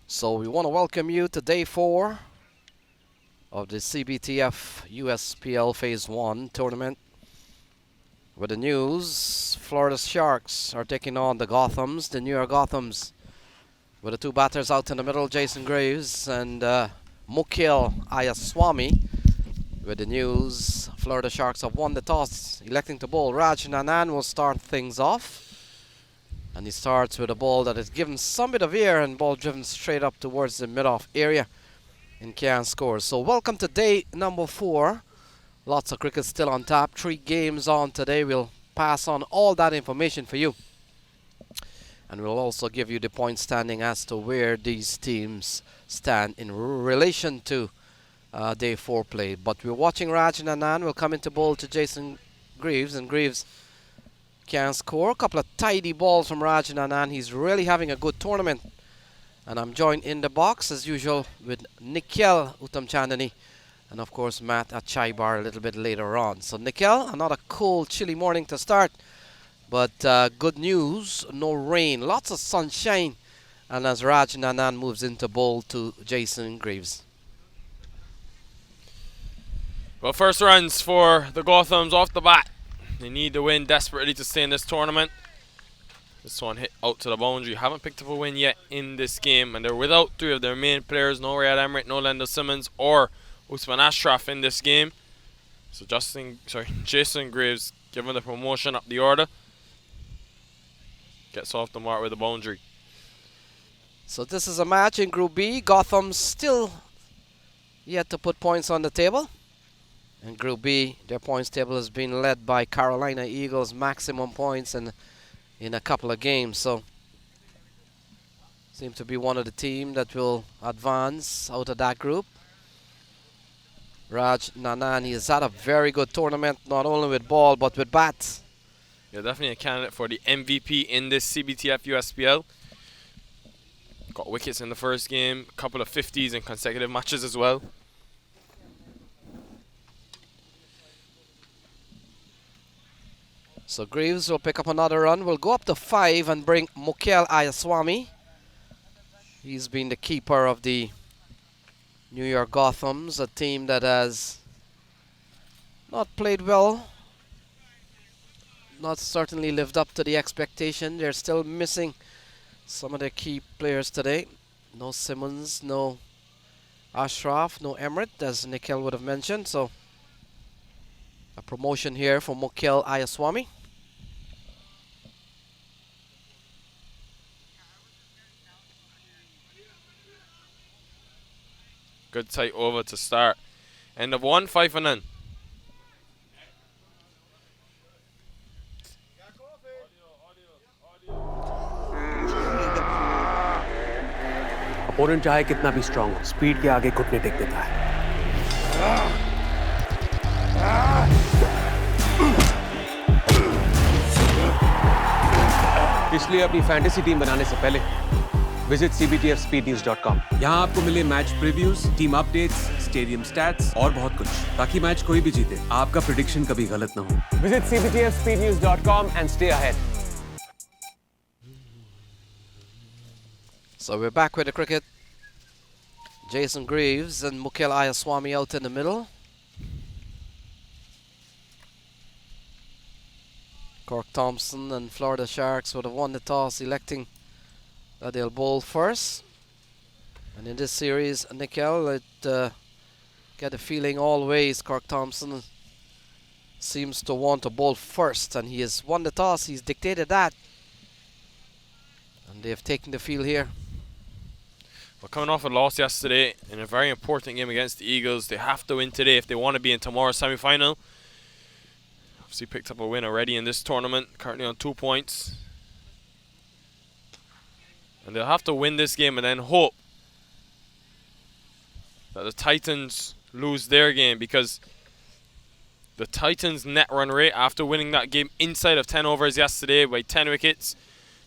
So we want to welcome you to day 4 of the CBTF USPL Phase 1 tournament. With the news, Florida Sharks are taking on the Gothams, the New York Gothams. With the two batters out in the middle, Jason Graves and Mukil Ayaswamy. With the news, Florida Sharks have won the toss, electing to bowl. Raj Nanan will start things off. And he starts with a ball that is given some bit of air and ball driven straight up towards the mid-off area and can score. So welcome to day number 4. Lots of cricket still on tap. 3 games on today. We'll pass on all that information for you. And we'll also give you the point standing as to where these teams stand in relation to day 4 play. But we're watching Raj Nanan. We'll come into bowl to Jason Greaves, and Greaves can score. A couple of tidy balls from Raj Nanan. He's really having a good tournament. And I'm joined in the box as usual with Nikhil Uttamchandani and of course Matt at Chai Bar a little bit later on. So Nikhil, another cold, chilly morning to start. But good news, no rain, lots of sunshine. And as Raj Nanan moves into bowl to Jason Greaves. Well, first runs for the Gothams off the bat. They need to win desperately to stay in this tournament. This one hit out to the boundary. Haven't picked up a win yet in this game, and they're without 3 of their main players. No Riyad Emmerich, no Lendl Simmons, or Usman Ashraf in this game. So Jason Graves given the promotion up the order. Gets off the mark with a boundary. So this is a match in Group B. Gotham still yet to put points on the table. In Group B, their points table has been led by Carolina Eagles, maximum points in a couple of games. So, seem to be one of the team that will advance out of that group. Raj Nanan, he has had a very good tournament, not only with ball but with bat. Yeah, definitely a candidate for the MVP in this CBTF USPL. Got wickets in the first game, a couple of 50s in consecutive matches as well. So Greaves will pick up another run. We'll go up to 5 and bring Mukil Ayaswamy. He's been the keeper of the New York Gothams, a team that has not played well. Not certainly lived up to the expectation. They're still missing some of their key players today. No Simmons, no Ashraf, no Emmerich, as Nikhil would have mentioned. So a promotion here for Mukil Ayaswamy. Good tight over to start. End of 1, 5 and none. Opponent चाहे कितना भी strong हो, speed के आगे घुटने take देता है। इसलिए अपनी फैंटेसी टीम बनाने से पहले विजिट cbtfspeednews.com। यहाँ आपको मिले match previews, team updates, stadium stats और बहुत कुछ, ताकि मैच कोई भी जीते, आपका प्रेडिक्शन कभी गलत ना हो। Visit cbtfspeednews.com and stay ahead। So we're back with the cricket. Jason Greaves and Mukil Ayaswamy out in the middle. Cork Thompson and Florida Sharks would have won the toss, electing that they'll bowl first. And in this series, Nikhil, get a feeling always Cork Thompson seems to want to bowl first, and he has won the toss. He's dictated that, and they've taken the field here. Well, coming off a loss yesterday in a very important game against the Eagles, they have to win today if they want to be in tomorrow's semi-final. Obviously picked up a win already in this tournament, currently on 2 points. And they'll have to win this game and then hope that the Titans lose their game, because the Titans' net run rate after winning that game inside of 10 overs yesterday by 10 wickets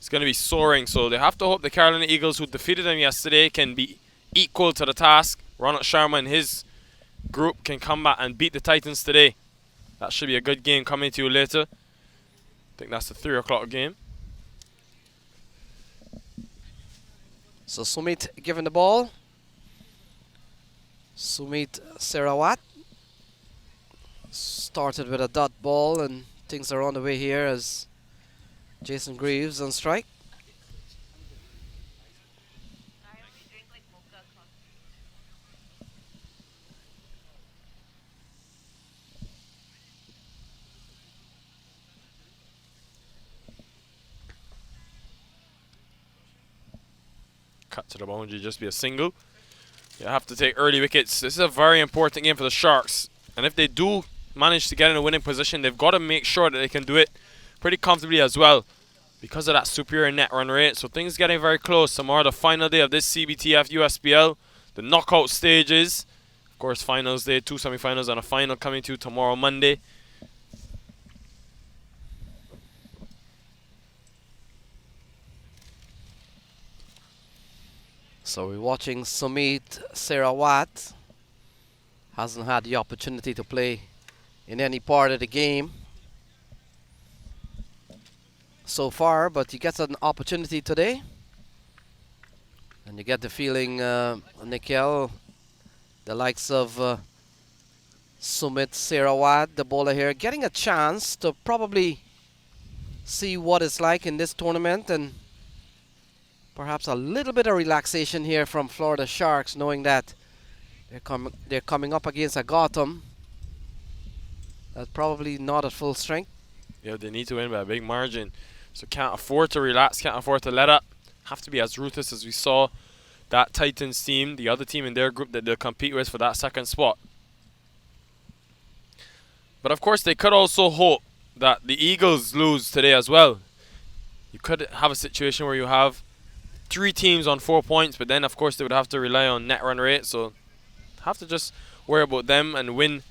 is going to be soaring. So they have to hope the Carolina Eagles, who defeated them yesterday, can be equal to the task. Ronald Sharma and his group can come back and beat the Titans today. That should be a good game coming to you later. think that's the 3 o'clock game. So Sumit given the ball. Sumit Serawat started with a dot ball, and things are on the way here as Jason Greaves on strike. Cut to the boundary, just be a single. You have to take early wickets. This is a very important game for the Sharks. And if they do manage to get in a winning position, they've got to make sure that they can do it pretty comfortably as well because of that superior net run rate. So things getting very close. Tomorrow, the final day of this CBTF USPL, the knockout stages. Of course, finals day, 2 semi-finals and a final coming to you tomorrow, Monday. So we're watching Sumit Serawat. Hasn't had the opportunity to play in any part of the game so far, but he gets an opportunity today. And you get the feeling, Nikhil, the likes of Sumit Serawat, the bowler here, getting a chance to probably see what it's like in this tournament, and perhaps a little bit of relaxation here from Florida Sharks, knowing that they're coming up against a Gotham that's probably not at full strength. Yeah, they need to win by a big margin. So can't afford to relax, can't afford to let up. Have to be as ruthless as we saw that Titans team, the other team in their group that they'll compete with for that second spot. But of course, they could also hope that the Eagles lose today as well. You could have a situation where you have 3 teams on 4 points, but then of course they would have to rely on net run rate. So have to just worry about them and win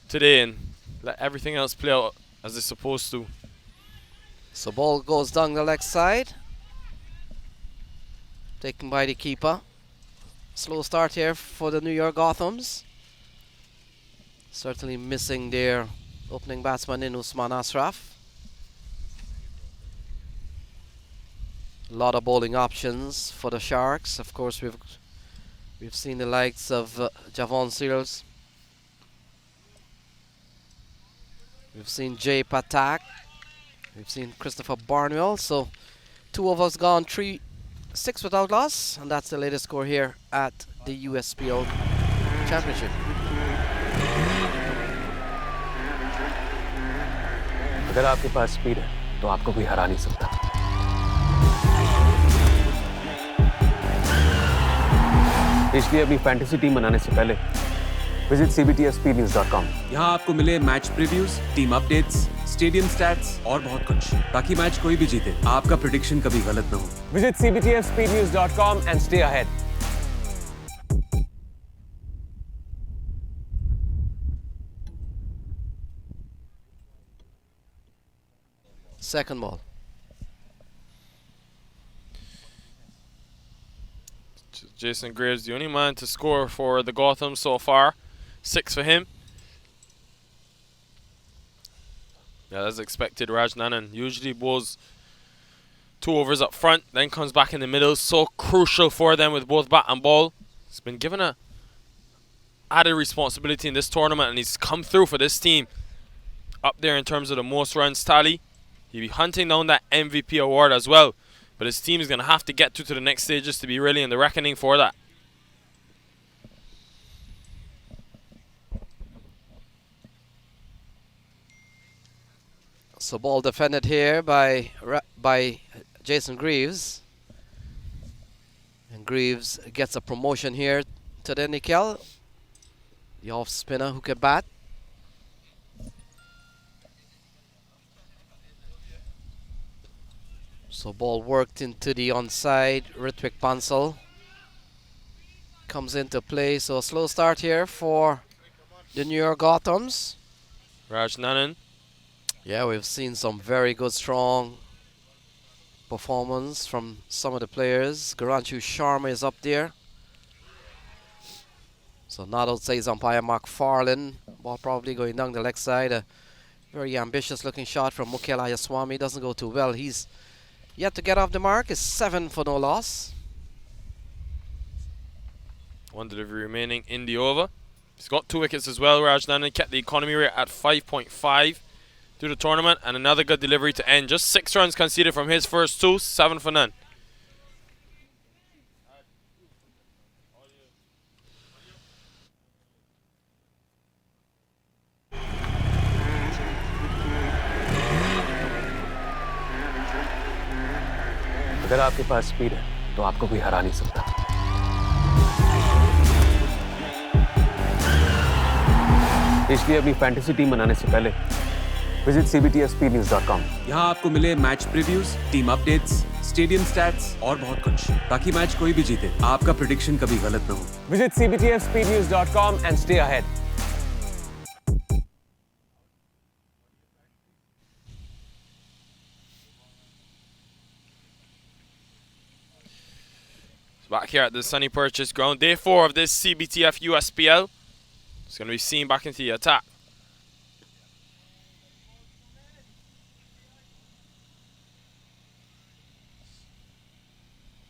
today and let everything else play out as it's supposed to. So ball goes down the leg side, taken by the keeper. Slow start here for the New York Gothams. Certainly missing their opening batsman in Usman Ashraf. A lot of bowling options for the Sharks. Of course, we've seen the likes of Javon Seals. We've seen Jay Patak. We've seen Christopher Barnwell. So 2 of us gone 3-6 without loss, and that's the latest score here at the USPL Championship. अगर आपके पास speed है तो आपको कोई हरा नहीं सकता। इसलिए अपनी फैंटेसी टीम बनाने से पहले विजिट cbtfspeednews.com। यहाँ आपको मिले match previews, team updates, stadium stats और बहुत कुछ, ताकि मैच कोई भी जीते आपका प्रेडिक्शन कभी गलत ना हो। Visit cbtfspeednews.com and stay ahead. Second ball. Jason Graves, the only man to score for the Gotham so far. 6 for him. Yeah, as expected, Raj Nanan usually bowls 2 overs up front, then comes back in the middle. So crucial for them with both bat and ball. He's been given a added responsibility in this tournament, and he's come through for this team. Up there in terms of the most runs tally. He'll be hunting down that MVP award as well. But his team is going to have to get to the next stages to be really in the reckoning for that. So ball defended here by Jason Greaves. And Greaves gets a promotion here to the Nikhil, the off spinner who can bat. So ball worked into the onside. Ritwik Bansal comes into play. So a slow start here for the New York Gothams. Raj Nanan. Yeah, we've seen some very good, strong performance from some of the players. Garanchu Sharma is up there. So not outside umpire Mark Farlin. Ball probably going down the leg side. Very ambitious looking shot from Mukhel Ayaswamy. Doesn't go too well. He's yet to get off the mark. Is 7 for no loss. One delivery remaining in the over. He's got 2 wickets as well. Rajnandhan kept the economy rate at 5.5 through the tournament, and another good delivery to end. Just 6 runs conceded from his first 2, 7 for none. अगर आपके पास speed है तो आपको कोई हरा नहीं सकता इसलिए अपनी फैंटेसी टीम बनाने से पहले विजिट cbtspnews.com। यहाँ आपको मिले match previews, team updates, stadium stats और बहुत कुछ, ताकि मैच कोई भी जीते आपका प्रेडिक्शन कभी गलत ना हो। Visit cbtspnews.com and stay ahead। Back here at the Sunny Purchase ground, day 4 of this CBTF USPL. It's going to be seen back into the attack.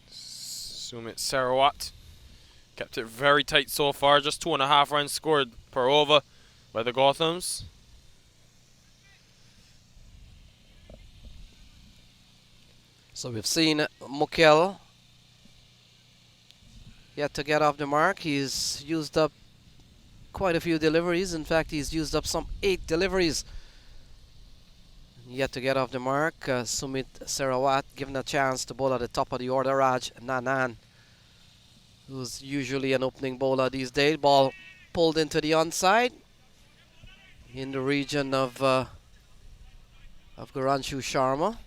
Sumit Sarawat kept it very tight so far. Just 2.5 runs scored per over by the Gothams. So we've seen Mukhel yet to get off the mark. He's used up quite a few deliveries. In fact, he's used up some 8 deliveries. Yet to get off the mark. Sumit Sarawat given a chance to bowl at the top of the order. Rajnandhan, who's usually an opening bowler these days. Ball pulled into the onside in the region of Garanshu Sharma.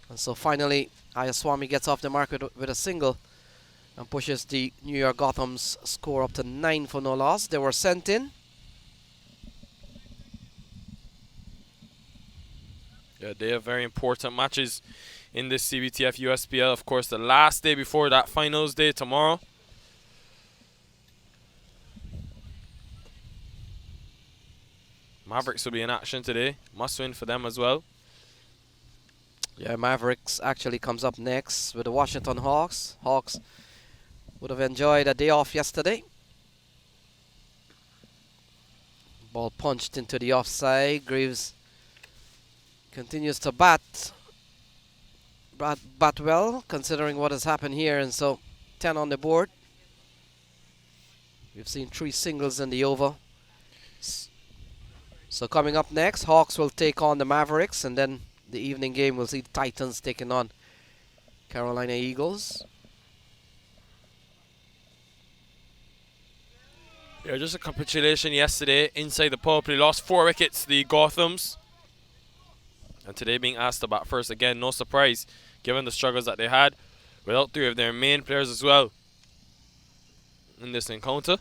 And so finally, Ayaswamy gets off the mark with a single and pushes the New York Gothams score up to 9 for no loss. They were sent in. Yeah, they have very important matches in this CBTF USPL. Of course, the last day before that finals day tomorrow. Mavericks will be in action today. Must win for them as well. Yeah, Mavericks actually comes up next with the Washington Hawks. Hawks would have enjoyed a day off yesterday. Ball punched into the offside. Greaves continues to bat well, considering what has happened here, and so 10 on the board. We've seen 3 singles in the over. So coming up next, Hawks will take on the Mavericks, and then the evening game will see the Titans taking on Carolina Eagles. Yeah, just a capitulation yesterday inside the power play. Lost 4 wickets, the Gothams. And today being asked to bat first again, no surprise, given the struggles that they had without 3 of their main players as well in this encounter.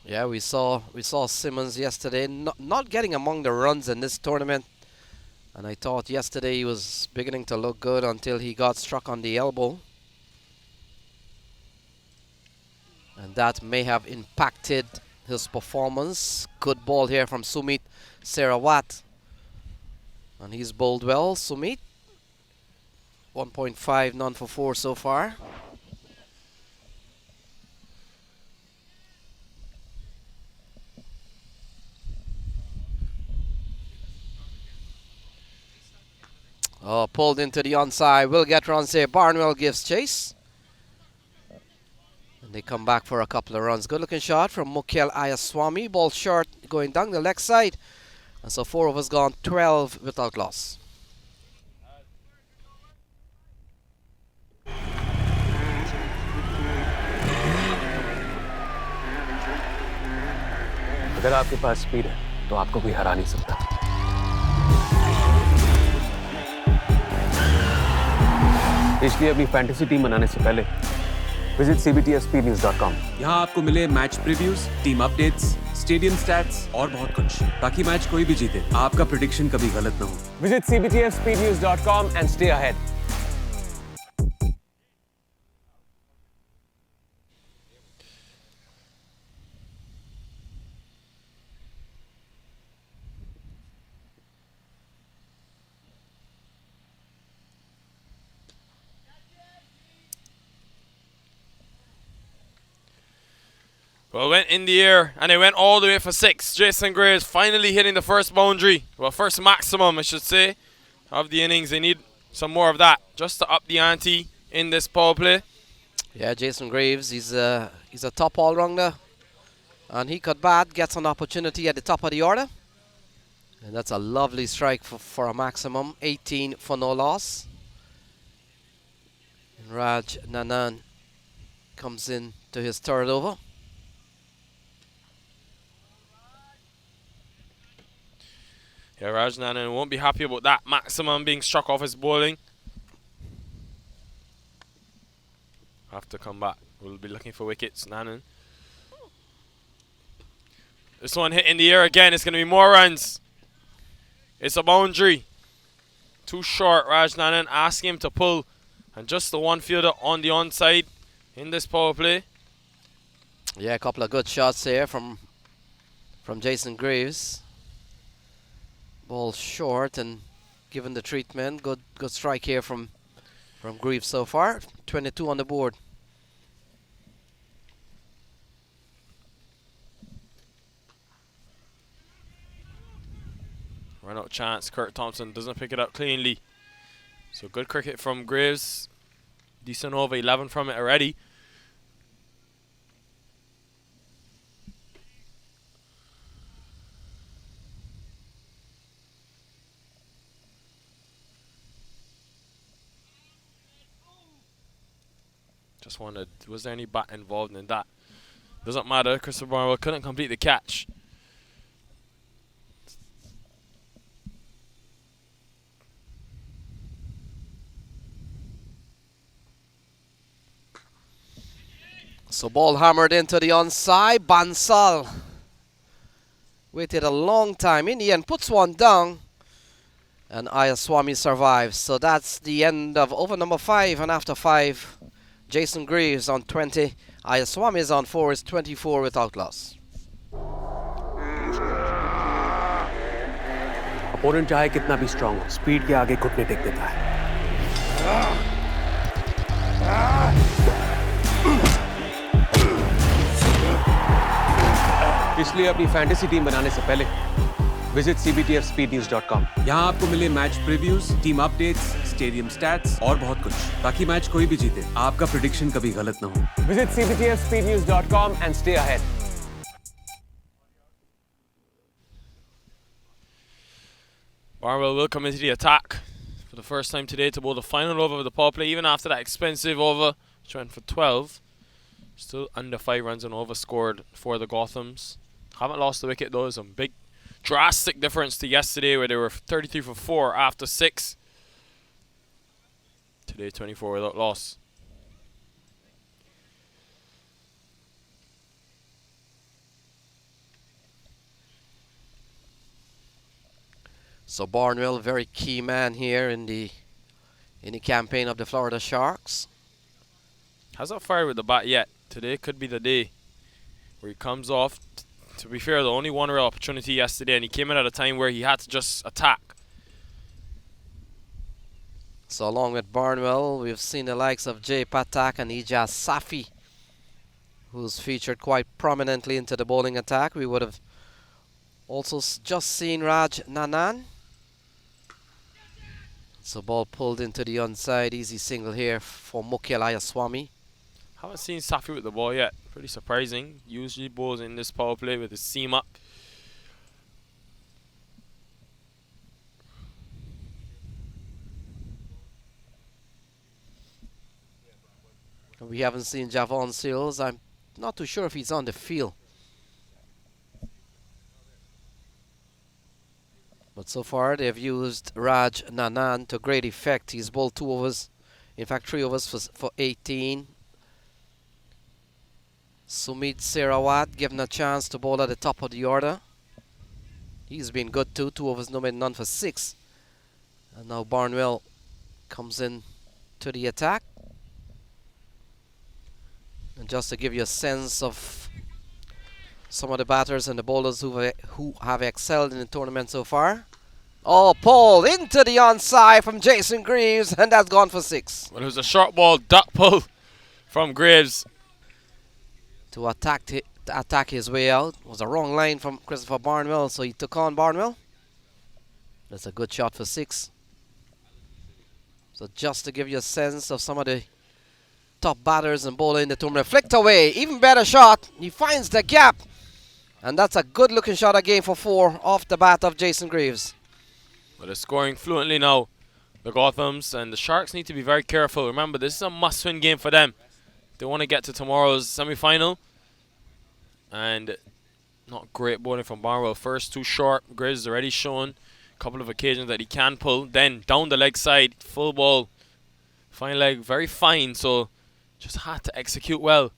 Yeah, we saw Simmons yesterday not getting among the runs in this tournament, and I thought yesterday he was beginning to look good until he got struck on the elbow, and that may have impacted his performance. Good ball here from Sumit Sarawat, and he's bowled well. Sumit 1.5, none for 4 so far. Oh, pulled into the onside. Will get runs here. Barnwell gives chase. And they come back for a couple of runs. Good looking shot from Mukhel Ayaswamy. Ball short going down the leg side. And so 4 overs gone, 12 without loss. अगर आपके पास speed है तो आपको कोई हरा नहीं सकता इसलिए अपनी फैंटेसी टीम बनाने से पहले विजिट cbtspnews.com। यहाँ आपको मिले match previews, team updates, stadium stats और बहुत कुछ, ताकि मैच कोई भी जीते आपका प्रेडिक्शन कभी गलत ना हो। Visit cbtspnews.com and stay ahead। Well, went in the air and it went all the way for 6. Jason Graves finally hitting the first boundary. Well, first maximum, I should say, of the innings. They need some more of that just to up the ante in this power play. Yeah, Jason Graves, he's a top all-rounder. And he could bat, gets an opportunity at the top of the order. And that's a lovely strike for a maximum. 18 for no loss. And Raj Nanan comes in to his third over. Yeah, Raj Nanan won't be happy about that maximum being struck off his bowling. Have to come back. We'll be looking for wickets, Nanan. This one hit in the air again. It's going to be more runs. It's a boundary. Too short. Raj Nanan asking him to pull. And just the one fielder on the onside in this power play. Yeah, a couple of good shots here from Jason Graves. Ball short and given the treatment. Good strike here from Graves so far. 22 on the board. Run out chance. Kurt Thompson doesn't pick it up cleanly. So good cricket from Graves. Decent over, 11 from it already. Just wondered, was there any bat involved in that? Doesn't matter. Christopher Barnwell couldn't complete the catch. So ball hammered into the onside. Bansal waited a long time. In the end, puts one down. And Ayaswamy survives. So that's the end of over number 5. And after 5, Jason Graves on 20. Ayaswamy is on 4. Is 24 without loss. Opponent चाहे कितना भी strong हो, speed के आगे घुटने take देता है. इसलिए अपनी फैंटेसी टीम बनाने से पहले विजिट cbtfspeednews.com. यहाँ आपको मिले match previews, team updates, stadium stats और बहुत कुछ, ताकि मैच कोई भी जीते आपका प्रेडिक्शन कभी गलत ना हो. Visit cbtfspeednews.com and stay ahead. Barnwell will come into the attack for the first time today to bowl the final over of the power play, even after that expensive over, which went for 12. Still under 5 runs and over scored for the Gothams. Haven't lost the wicket though. Some big drastic difference to yesterday where they were 33 for 4 after 6. Today 24 without loss. So Barnwell, very key man here in the campaign of the Florida Sharks. Hasn't fired with the bat yet. Today could be the day where he comes off. To be fair, the only one real opportunity yesterday, and he came in at a time where he had to just attack. So along with Barnwell, we've seen the likes of Jay Patak and Ijaz Safi, who's featured quite prominently into the bowling attack. We would have also just seen Raj Nanan. So ball pulled into the onside. Easy single here for Mukhil Ayaswamy. Haven't seen Safi with the ball yet. Pretty surprising. Usually bowls in this power play with his seam up. We haven't seen Javon Seals. I'm not too sure if he's on the field. But so far they've used Raj Nanan to great effect. He's bowled 2 overs. In fact, 3 overs for 18. Sumit Serawat given a chance to bowl at the top of the order. He's been good too. 2 overs, no none for 6. And now Barnwell comes in to the attack. And just to give you a sense of some of the batters and the bowlers who have excelled in the tournament so far. Oh, pull into the onside from Jason Graves, and that's gone for 6. Well, it was a short ball duck pull from Graves. To attack to attack his way out. It was a wrong line from Christopher Barnwell, so he took on Barnwell. That's a good shot for 6. So just to give you a sense of some of the top batters and bowler in the tournament. Flicked away, even better shot. He finds the gap. And that's a good looking shot again for 4 off the bat of Jason Greaves. But they're scoring fluently now, the Gothams, and the Sharks need to be very careful. Remember, this is a must-win game for them. They want to get to tomorrow's semi-final. And not great bowling from Barnwell. First, too short. Greaves has already shown a couple of occasions that he can pull. Then down the leg side, full ball. Fine leg, very fine, so just had to execute well.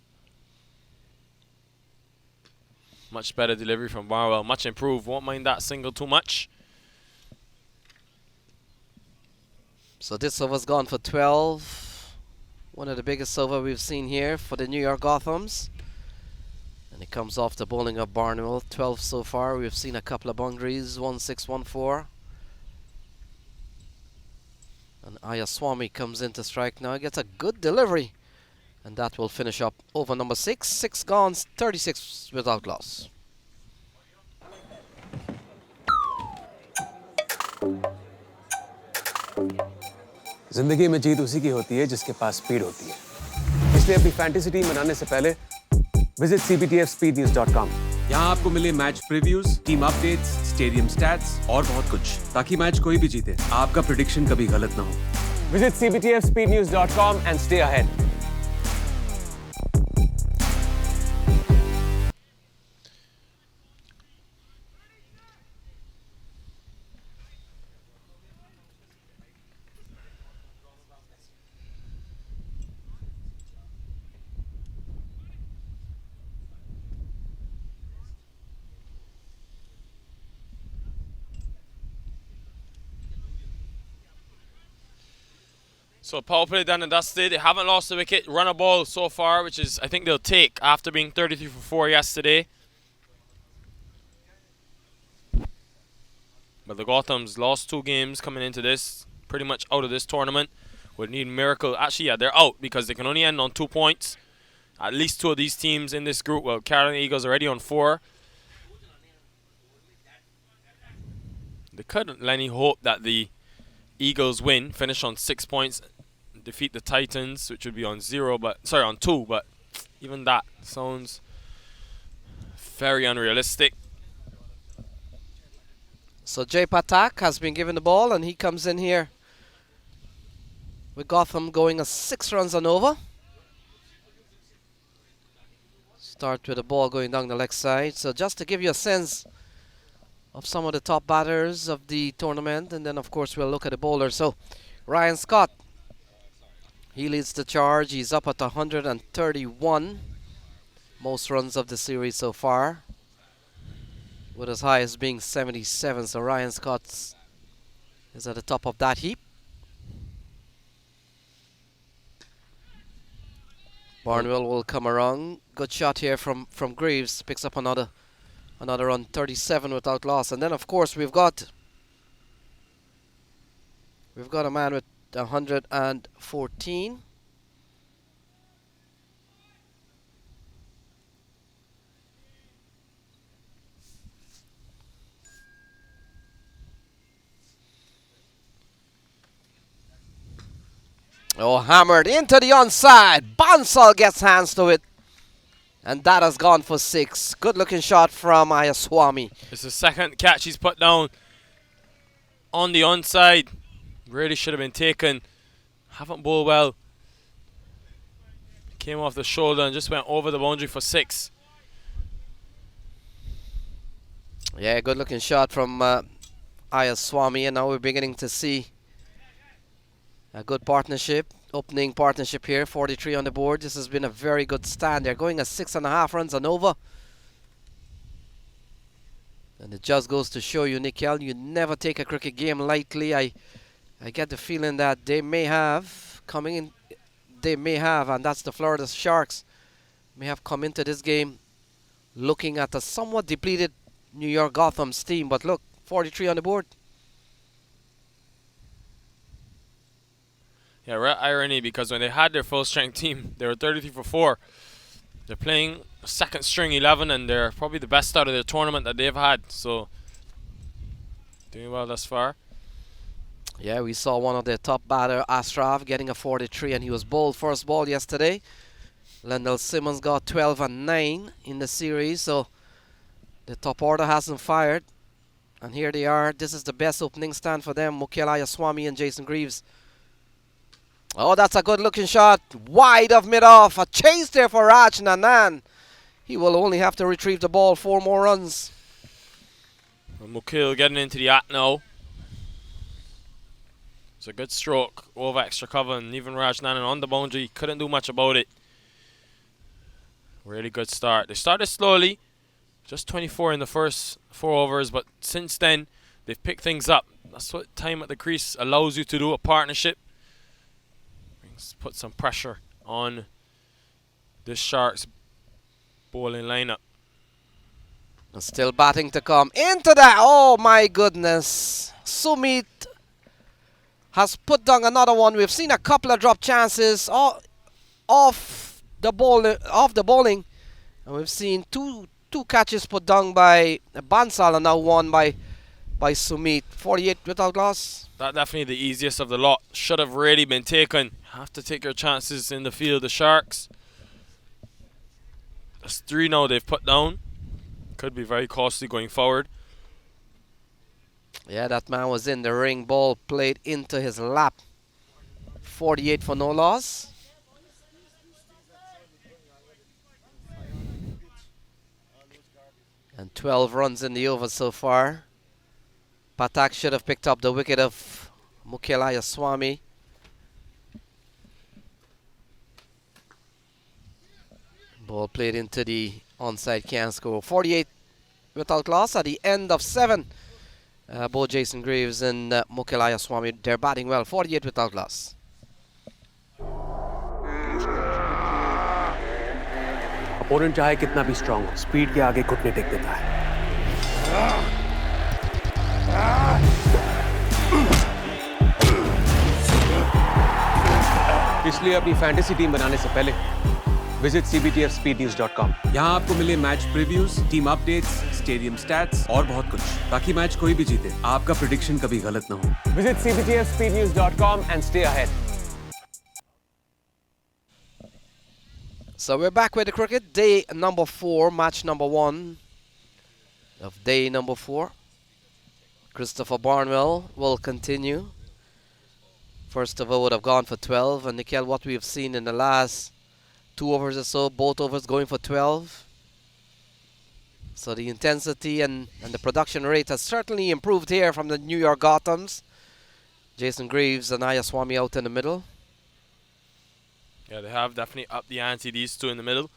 Much better delivery from Barnwell, much improved. Won't mind that single too much. So this over's gone for 12. One of the biggest over we've seen here for the New York Gothams. And it comes off the bowling of Barnwell. 12 so far. We've seen a couple of boundaries. 1-6, 1-4. And Ayaswamy comes in to strike now. He gets a good delivery. And that will finish up over number 6. 6 gone, 36 without loss. जिंदगी में जीत उसी की होती है जिसके पास speed होती है। इसलिए अपनी फैंटेसी टीम बनाने से पहले विजिट cbtfspeednews.com। यहाँ आपको मिले match previews, team updates, stadium stats और बहुत कुछ, ताकि मैच कोई भी जीते आपका प्रेडिक्शन कभी गलत ना हो। Visit cbtfspeednews.com and stay ahead। So power play done and dusted. They haven't lost a wicket. Run a ball so far, which is I think they'll take after being 33 for 4 yesterday. But the Gothams lost 2 games coming into this, pretty much out of this tournament. Would need a miracle. Actually, yeah, they're out because they can only end on 2 points. At least 2 of these teams in this group. Well, Carolina Eagles already on 4. They couldn't any hope that the Eagles win, finish on 6 points, defeat the Titans, which would be on 0, but sorry, on 2, but even that sounds very unrealistic. So Jay Patak has been given the ball, and he comes in here with Gotham going a 6 runs and over. Start with the ball going down the leg side. So just to give you a sense of some of the top batters of the tournament, and then of course we'll look at the bowlers. So Ryan Scott, he leads the charge. He's up at 131, most runs of the series so far, with as high as being 77. So Ryan Scott is at the top of that heap. Barnwell will come around. Good shot here from Greaves. Picks up another run, 37 without loss. And then of course we've got a man with 114. Oh, hammered into the onside. Bansal gets hands to it. And that has gone for 6. Good looking shot from Ayaswamy. It's the second catch he's put down on the onside. Really should have been taken. Haven't bowled well. Came off the shoulder and just went over the boundary for 6. Yeah, good looking shot from Ayaswamy. And now we're beginning to see a good partnership. Opening partnership here, 43 on the board. This has been a very good stand. They're going at 6.5 runs and over. And it just goes to show you, Nikhil, you never take a cricket game lightly. I get the feeling that they may have, and that's the Florida Sharks, may have come into this game looking at a somewhat depleted New York Gothams team. But look, 43 on the board. Yeah, right irony, because when they had their full strength team, they were 33 for 4. They're playing second string 11 and they're probably the best out of their tournament that they've had. So doing well thus far. Yeah, we saw one of their top batter, Astrov, getting a 43, and he was bowled first ball yesterday. Lendl Simmons got 12 and 9 in the series, so the top order hasn't fired. And here they are. This is the best opening stand for them. Mukhil Ayaswamy and Jason Greaves. Oh, that's a good looking shot. Wide of mid-off. A chase there for Raj Nanan. He will only have to retrieve the ball. 4 more runs. And Mukhil getting into the act now. It's a good stroke over extra cover, and even Rajnanan on the boundary couldn't do much about it. Really good start. They started slowly, just 24 in the first 4 overs, but since then they've picked things up. That's what time at the crease allows you to do, a partnership. Put some pressure on this Sharks bowling lineup. And still batting to come. Into that. Oh my goodness. Sumit has put down another one. We've seen a couple of drop chances off the bowling, and we've seen two catches put down by Bansal and now one by Sumit. 48 without loss. That definitely the easiest of the lot. Should have really been taken. Have to take your chances in the field, the Sharks. That's 3 now they've put down. Could be very costly going forward. Yeah, that man was in the ring. Ball played into his lap. 48 for no loss. And 12 runs in the over so far. Patak should have picked up the wicket of Mukhil Ayaswamy. Ball played into the onside, can't score. 48 without loss at the end of 7. Both Jason Greaves and Mukhil Ayaswamy, they're batting well. 48 without loss. Opponent चाहे कितना भी strong हो, speed के आगे घुटने take देता है। इसलिए अपनी फैंटेसी टीम बनाने से पहले विजिट cbtfspeednews.com। यहाँ आपको मिले match previews, team updates, stadium stats और बहुत कुछ, ताकि मैच कोई भी जीते आपका प्रेडिक्शन कभी गलत ना हो। Visit cbtfspeednews.com and stay ahead। So we're back with the cricket. Day number 4, match number 1 of day number 4. Christopher Barnwell will continue. First over would have gone for 12. And Nikhil, what we've seen in the last 2 overs or so, both overs going for 12. So the intensity and the production rate has certainly improved here from the New York Gothams. Jason Greaves and Ayaswamy out in the middle. Yeah, they have definitely upped the ante, these two in the middle.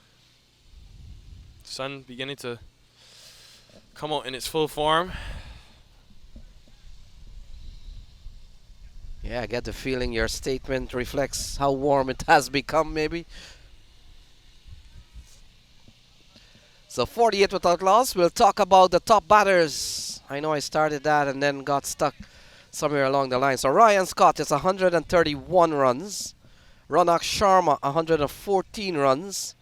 Sun beginning to come out in its full form. Yeah, I get the feeling your statement reflects how warm it has become, maybe. So 48 without loss. We'll talk about the top batters. I know I started that and then got stuck somewhere along the line. So Ryan Scott is 131 runs. Ronak Sharma, 114 runs.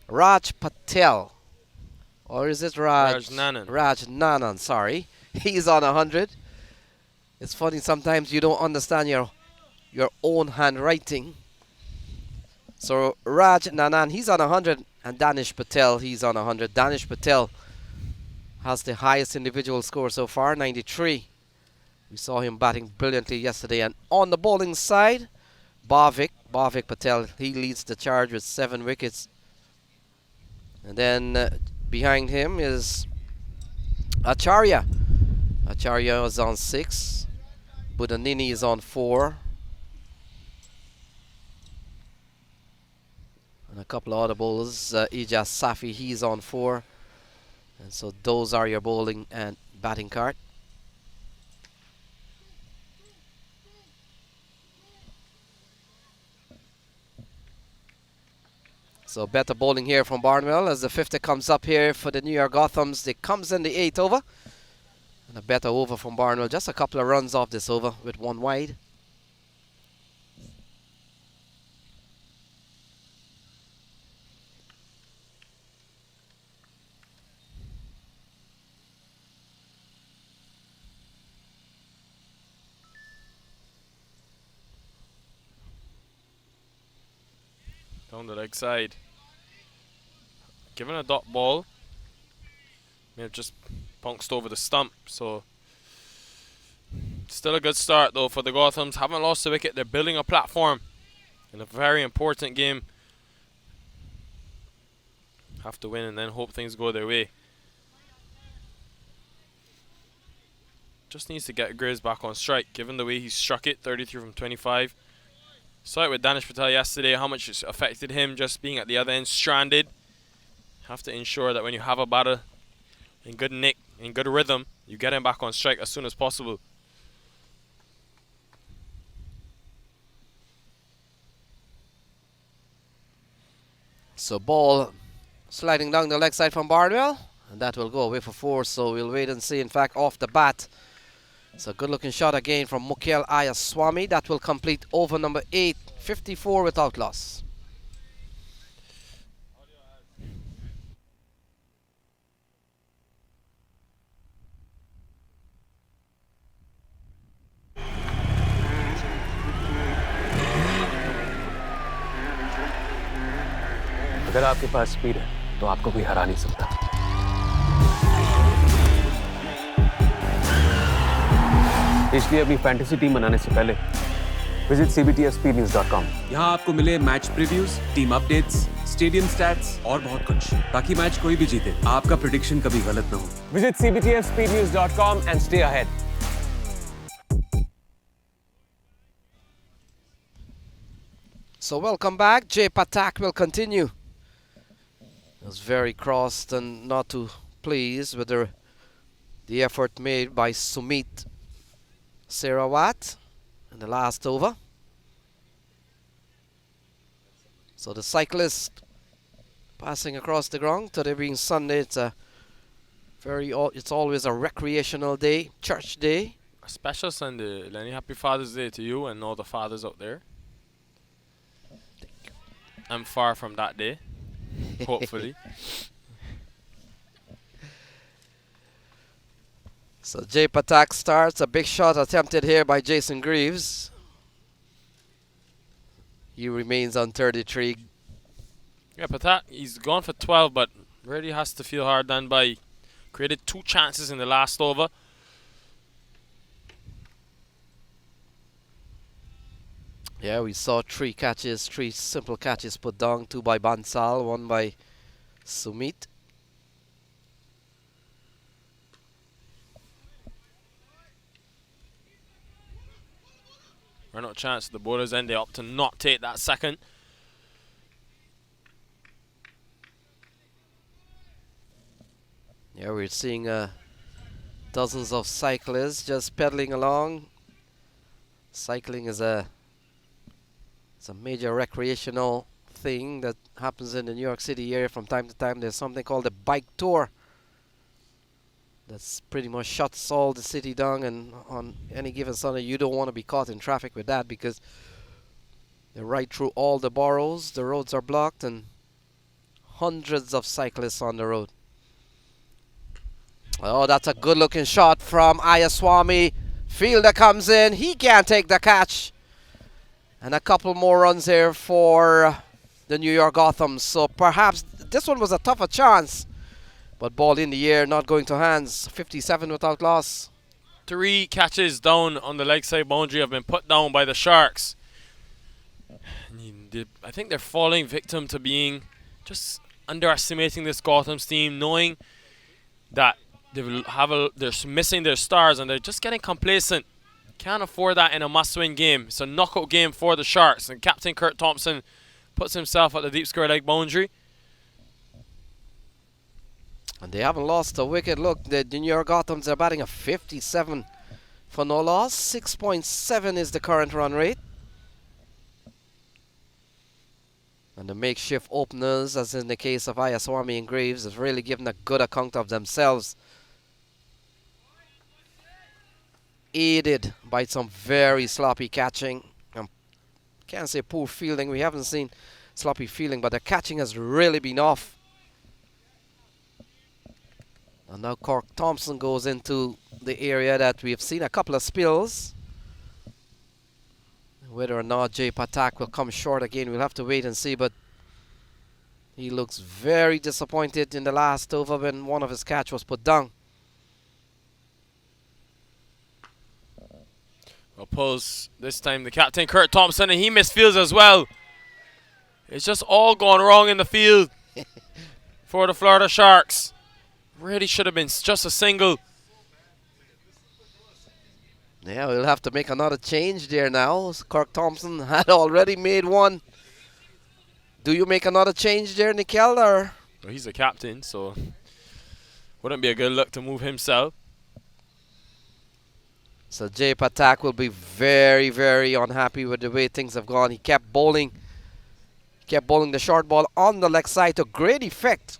Raj Patel, or is it Raj Nanan. Raj Nanan, sorry. He's on 100. It's funny, sometimes you don't understand your own handwriting. So Raj Nanan, he's on 100, and Danish Patel, he's on 100. Danish Patel has the highest individual score so far, 93. We saw him batting brilliantly yesterday. And on the bowling side, Bhavik Patel, he leads the charge with 7 wickets. And then behind him is Acharya. Acharya is on 6. Budanini is on 4. And a couple of other bowlers. Ijaz Safi, he's on 4. And so those are your bowling and batting card. So better bowling here from Barnwell as the 50 comes up here for the New York Gothams. It comes in the 8th over. And a better over from Barnwell. Just a couple of runs off this over with 1 wide. Down the leg side. Given a dot ball. May have just bounced over the stump, so still a good start though for the Gothams. Haven't lost a wicket. They're building a platform in a very important game. Have to win and then hope things go their way. Just needs to get Graves back on strike, given the way he struck it, 33 from 25. Saw it with Danish Patel yesterday, how much it affected him just being at the other end, stranded. Have to ensure that when you have a batter in good nick, in good rhythm, you get him back on strike as soon as possible. So ball sliding down the leg side from Barnwell, and that will go away for 4, so we'll wait and see. In fact, off the bat, it's a good looking shot again from Mukhil Ayaswamy. That will complete over number 8, 54 without loss. अगर आपके पास speed है तो आपको कोई हरा नहीं सकता। इसलिए अपनी फैंटेसी टीम बनाने से पहले विजिट cbtfspeednews.com। यहाँ आपको मिले match previews, team updates, stadium stats और बहुत कुछ, ताकि मैच कोई भी जीते आपका प्रेडिक्शन कभी गलत ना हो। Visit cbtfspeednews.com and stay ahead। So welcome back. Jay Patak will continue. Was very crossed and not too pleased with the effort made by Sumit Serawat in the last over. So the cyclist passing across the ground. Today being Sunday, it's always a recreational day, church day. A special Sunday, Lenny. Happy Father's Day to you and all the fathers out there. I'm far from that day. Hopefully. So Jay Patak starts. A big shot attempted here by Jason Greaves. He remains on 33. Yeah, Patak, he's gone for 12, but really has to feel hard done by. Created 2 chances in the last over. Yeah, we saw 3 catches, 3 simple catches put down, 2 by Bansal, 1 by Sumit. Run out chance at the bowler's end. They opt to not take that second. Yeah, we're seeing dozens of cyclists just pedaling along. Cycling is it's a major recreational thing that happens in the New York City area from time to time. There's something called the bike tour that's pretty much shuts all the city down, and on any given Sunday you don't want to be caught in traffic with that because they're right through all the boroughs. The roads are blocked and hundreds of cyclists on the road. Oh, that's a good looking shot from Ayaswamy. Fielder comes in, he can't take the catch. And a couple more runs here for the New York Gothams. So perhaps this one was a tougher chance. But ball in the air, not going to hands. 57 without loss. 3 catches down on the leg side boundary have been put down by the Sharks. I think they're falling victim to being just underestimating this Gothams team, knowing that they're missing their stars and they're just getting complacent. Can't afford that in a must-win game. It's a knockout game for the Sharks, and Captain Kurt Thompson puts himself at the deep square leg boundary. And they haven't lost a wicket. Look, the New York Gothams are batting a 57 for no loss. 6.7 is the current run rate. And the makeshift openers, as in the case of Ayaswamy and Graves, have really given a good account of themselves. Aided by some very sloppy catching. Can't say poor fielding. We haven't seen sloppy fielding, but the catching has really been off. And now Cork Thompson goes into the area that we have seen a couple of spills. Whether or not Jay Patak will come short again, we'll have to wait and see. But He looks very disappointed in the last over when one of his catch was put down. Oppose this time the captain, Kurt Thompson, and he misfields as well. It's just all gone wrong in the field for the Florida Sharks. Really should have been just a single. Yeah, we'll have to make another change there now. Kirk Thompson had already made one. Do you make another change there, Nikel, or? Well, he's the captain, so wouldn't be a good look to move himself. So Jay Patak will be very, very unhappy with the way things have gone. He kept bowling. Kept bowling the short ball on the leg side to great effect.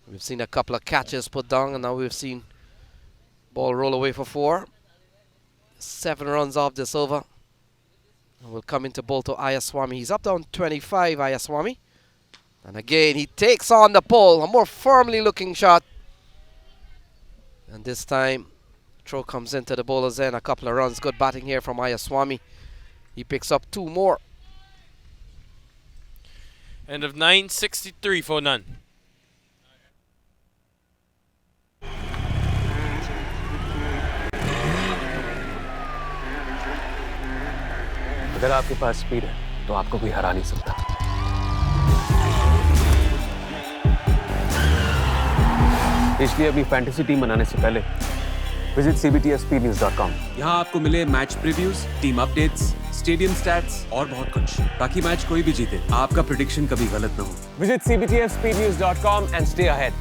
We've seen a couple of catches put down, and now we've seen ball roll away for 4. 7 runs off this over. And we'll come into bowl to Ayaswamy. He's up down 25, Ayaswamy. And again, he takes on the pole. A more firmly looking shot. And this time, throw comes into the bowler's end. A couple of runs. Good batting here from Ayaswamy. He picks up 2 more. End of 9, 63 for none. अगर आपके पास speed है तो आपको कोई हरा नहीं सकता। इसलिए अपनी फैंटेसी टीम बनाने से पहले विजिट cbtfspeednews.com। यहाँ आपको मिले match previews, team updates, stadium stats और बहुत कुछ, ताकि मैच कोई भी जीते आपका प्रेडिक्शन कभी गलत ना हो। Visit cbtfspeednews.com and stay ahead।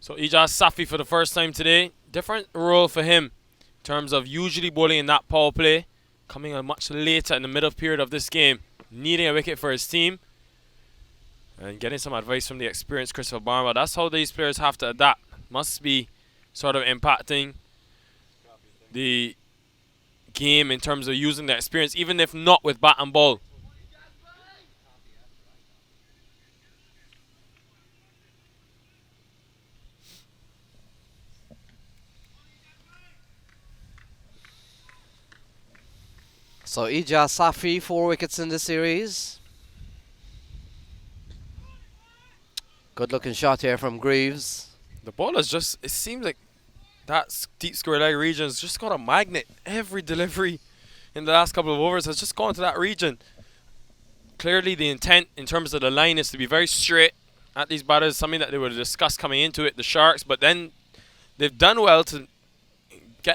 So Ijaz Safi for the first time today. Different role for him in terms of usually bowling in that power play. Coming on much later in the middle period of this game. Needing a wicket for his team. And getting some advice from the experienced Christopher Barnwell. That's how these players have to adapt. Must be sort of impacting the game in terms of using their experience, even if not with bat and ball. So Ijaz Safi, 4 wickets in the series. Good looking shot here from Greaves. The bowlers just, it seems like that deep square leg region has just got a magnet. Every delivery in the last couple of overs has just gone to that region. Clearly the intent in terms of the line is to be very straight at these batters, something that they would have discussed coming into it, the Sharks, but then they've done well to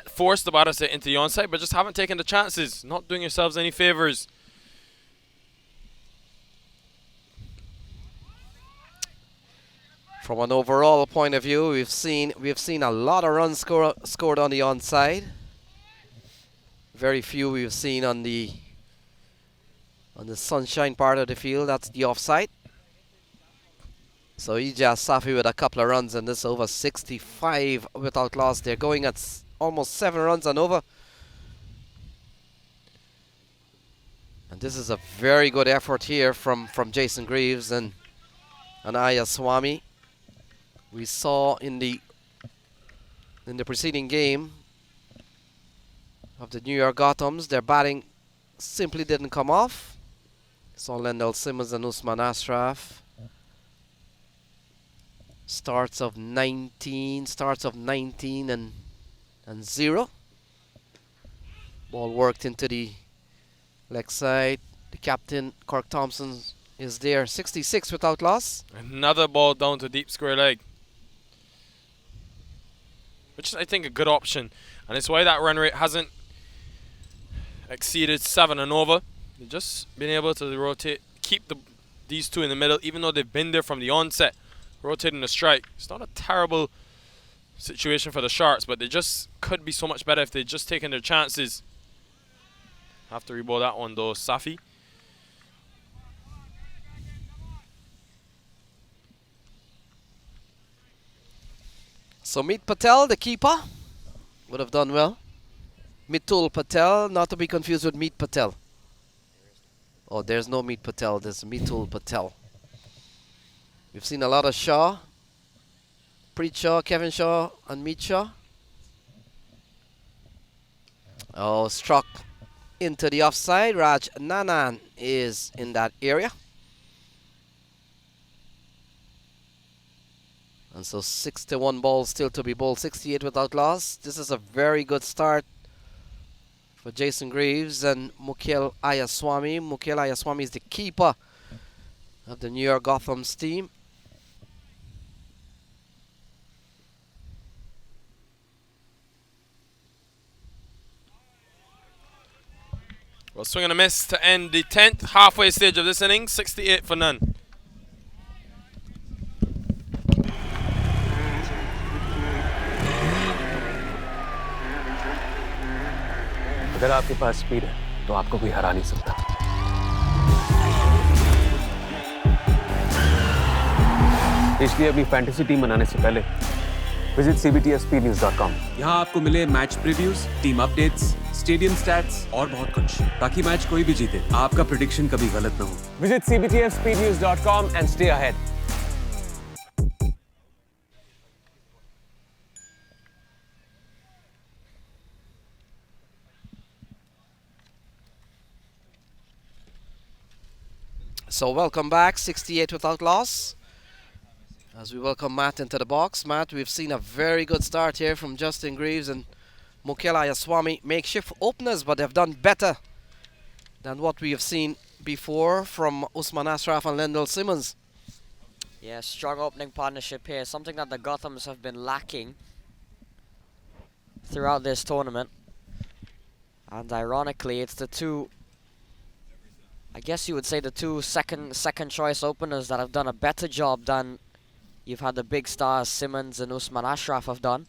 force the batters into the onside, but just haven't taken the chances. Not doing yourselves any favors. From an overall point of view, we've seen a lot of runs scored on the onside. Very few we've seen on the sunshine part of the field. That's the offside. So Ijaz Safi with a couple of runs in this over, 65 without loss. They're going at almost 7 runs and over. And this is a very good effort here from Jason Greaves and Ayaswamy. We saw in the preceding game of the New York Gothams, their batting simply didn't come off. Saw Lendell Simmons and Usman Ashraf. Starts of 19 and 0. Ball worked into the leg side. The captain, Kirk Thompson, is there. 66 without loss. Another ball down to deep square leg, which is, I think, a good option. And it's why that run rate hasn't exceeded 7 and over. They've just been able to rotate, keep these two in the middle, even though they've been there from the onset, rotating the strike. It's not a terrible situation for the Sharks, but they just could be so much better if they'd just taken their chances. Have to rebowl that one though, Safi. So Meet Patel, the keeper, would have done well. Mitul Patel, not to be confused with Meet Patel. Oh, there's no Meet Patel, there's Mitul Patel. We've seen a lot of Shaw, Preet Shaw, Kevin Shaw, and Meet Shaw. Oh, struck into the offside. Raj Nanan is in that area. And so 61 balls still to be bowled, 68 without loss. This is a very good start for Jason Greaves and Mukhil Ayaswamy. Mukhil Ayaswamy is the keeper of the New York Gothams team. Well, swing and a miss to end the 10th halfway stage of this inning. 68 for none. अगर आपके पास speed है तो आपको कोई हरा नहीं सकता इसलिए अपनी फैंटेसी टीम बनाने से पहले विजिट cbtfspeednews.com। यहाँ आपको मिले match previews, team updates, stadium stats और बहुत कुछ, ताकि मैच कोई भी जीते आपका प्रेडिक्शन कभी गलत ना हो। Visit cbtfspeednews.com and stay ahead। So welcome back, 68 without loss. As we welcome Matt into the box. Matt, we've seen a very good start here from Justin Greaves and Mukhil Ayaswamy. Makeshift openers, but they've done better than what we have seen before from Usman Ashraf and Lendl Simmons. Yeah, strong opening partnership here. Something that the Gothams have been lacking throughout this tournament. And ironically, it's the two, I guess you would say the two second choice openers that have done a better job than you've had the big stars Simmons and Usman Ashraf have done.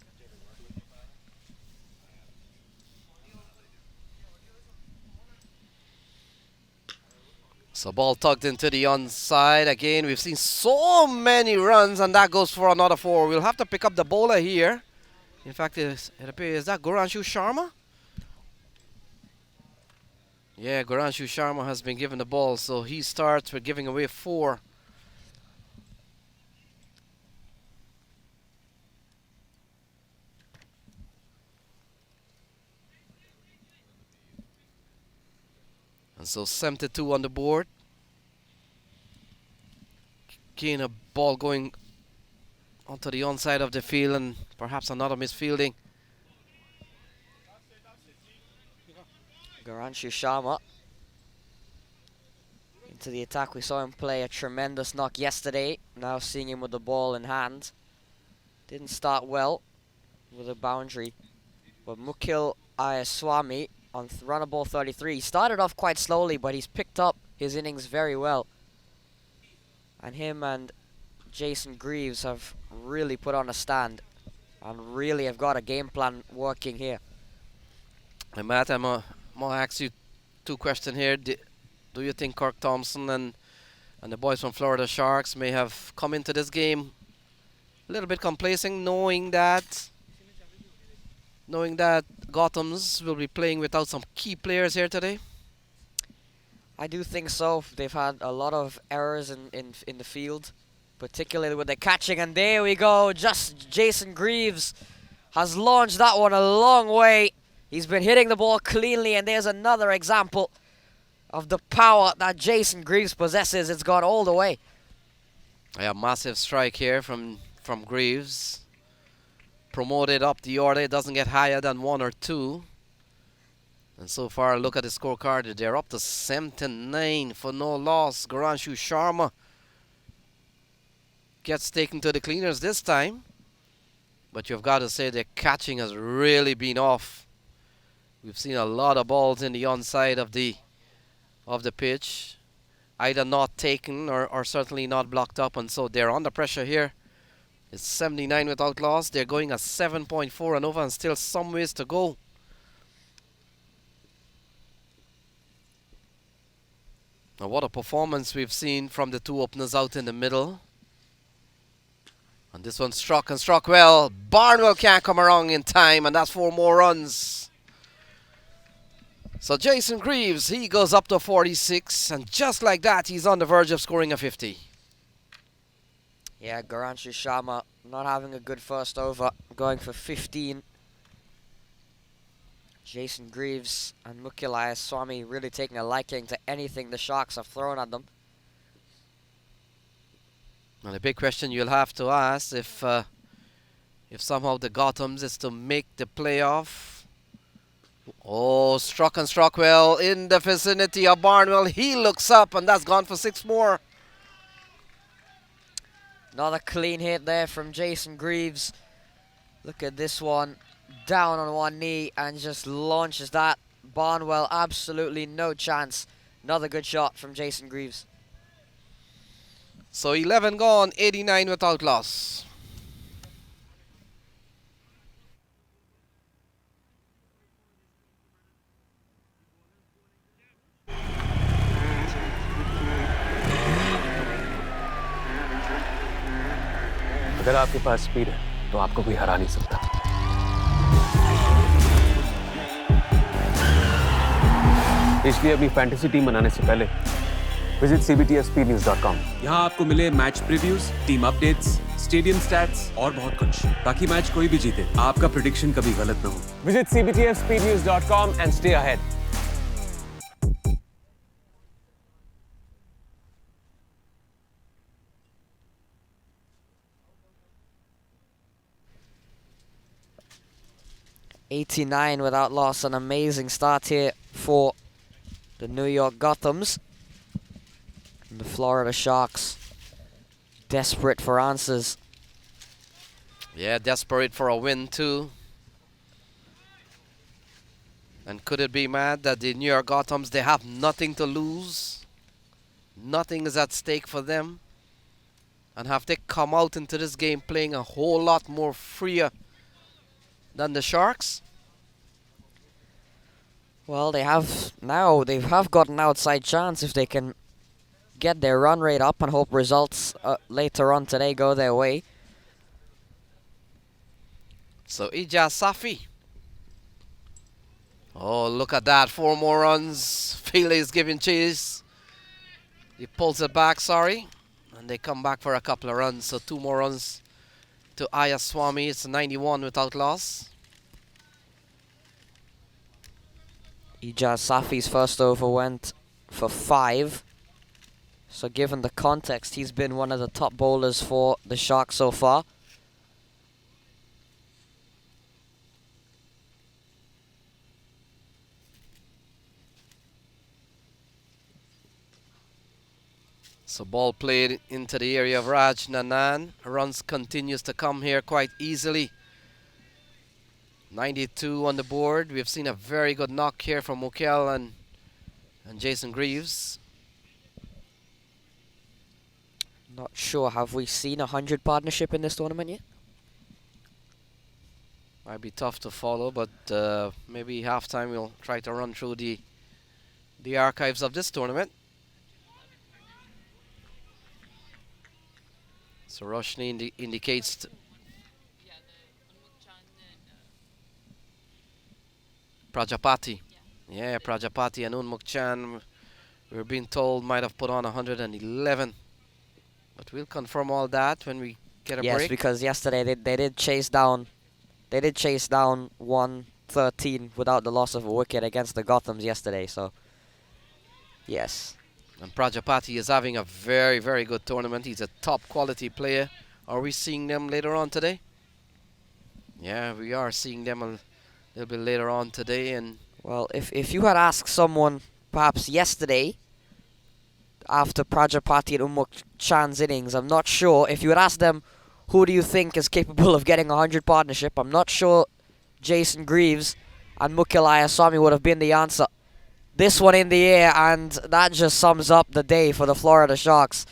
So ball tugged into the onside. Again, we've seen so many runs, and that goes for another 4. We'll have to pick up the bowler here. In fact, it appears, is that Goranshu Sharma? Yeah, Goranshu Sharma has been given the ball, so he starts with giving away 4. And so 72 on the board. Again, a ball going onto the onside of the field and perhaps another misfielding. Goranshu Sharma into the attack. We saw him play a tremendous knock yesterday. Now seeing him with the ball in hand. Didn't start well with a boundary. But Mukhil Ayaswamy on runner ball 33. He started off quite slowly, but he's picked up his innings very well. And him and Jason Greaves have really put on a stand and really have got a game plan working here. And Matt, I'm going to ask you 2 questions here. Do you think Kirk Thompson and the boys from Florida Sharks may have come into this game a little bit complacent, knowing that Gothams will be playing without some key players here today? I do think so. They've had a lot of errors in the field, particularly with the catching. And there we go. Just Jason Greaves has launched that one a long way. He's been hitting the ball cleanly, and there's another example of the power that Jason Greaves possesses. It's gone all the way. Yeah, massive strike here from Greaves. Promoted up the order. It doesn't get higher than 1 or 2. And so far, look at the scorecard. They're up to 79 for no loss. Goranshu Sharma gets taken to the cleaners this time. But you've got to say their catching has really been off. We've seen a lot of balls in the onside of the pitch, either not taken or certainly not blocked up, and so they're under pressure here. It's 79 without loss. They're going at 7.4 and over, and still some ways to go. Now what a performance we've seen from the 2 openers out in the middle. And this one struck and struck well. Barnwell can't come around in time, and that's 4 more runs. So Jason Greaves, he goes up to 46, and just like that, he's on the verge of scoring a 50. Yeah, Garanshu Sharma not having a good first over, going for 15. Jason Greaves and Mukul Swami really taking a liking to anything the Sharks have thrown at them. And the big question you'll have to ask if somehow the Gothams is to make the playoff. Oh, struck and struck well in the vicinity of Barnwell. He looks up, and that's gone for 6 more. Another clean hit there from Jason Greaves. Look at this one. Down on one knee and just launches that. Barnwell, absolutely no chance. Another good shot from Jason Greaves. So 11 gone, 89 without loss. अगर आपके पास speed है तो आपको कोई हरा नहीं सकता। इसलिए अपनी फैंटेसी टीम बनाने से पहले विजिट cbtfspeednews.com। यहाँ आपको मिले match previews, team updates, stadium stats और बहुत कुछ, ताकि मैच कोई भी जीते आपका प्रेडिक्शन कभी गलत ना हो। Visit cbtfspeednews.com and stay ahead. '89 without loss, an amazing start here for the New York Gothams. And the Florida Sharks, desperate for answers. Yeah, desperate for a win too. And could it be mad that the New York Gothams, they have nothing to lose? Nothing is at stake for them. And have they come out into this game playing a whole lot more freer than the Sharks? Well, they have got an outside chance if they can get their run rate up and hope results later on today go their way. So Ijaz Safi. Oh, look at that. 4 more runs. Feely is giving chase. He pulls it back, sorry. And they come back for a couple of runs. So 2 more runs to Ayaswamy. It's 91 without loss. Ijaz Safi's first over went for 5. So given the context, he's been one of the top bowlers for the Sharks so far. So ball played into the area of Raj Nanan. Runs continues to come here quite easily. 92 on the board. We've seen a very good knock here from Mukul and Jason Greaves. Not sure, have we seen a 100 partnership in this tournament yet? Might be tough to follow, but maybe halftime we'll try to run through the archives of this tournament. So Roshni indicates Prajapati. Yeah, Prajapati and Unmukchan, we're being told, might have put on 111. But we'll confirm all that when we get a Yes, break. because yesterday they did chase down 113 without the loss of a wicket against the Gothams yesterday, so yes. And Prajapati is having a very, very good tournament. He's a top quality player. Are we seeing them later on today? Yeah, we are seeing them a little bit later on today. And Well, if you had asked someone perhaps yesterday after Prajapati and Chan's innings, I'm not sure. If you had asked them, who do you think is capable of getting a 100 partnership, I'm not sure Jason Greaves and Mukul Ayaswamy would have been the answer. This one in the air, and that just sums up the day for the Florida Sharks.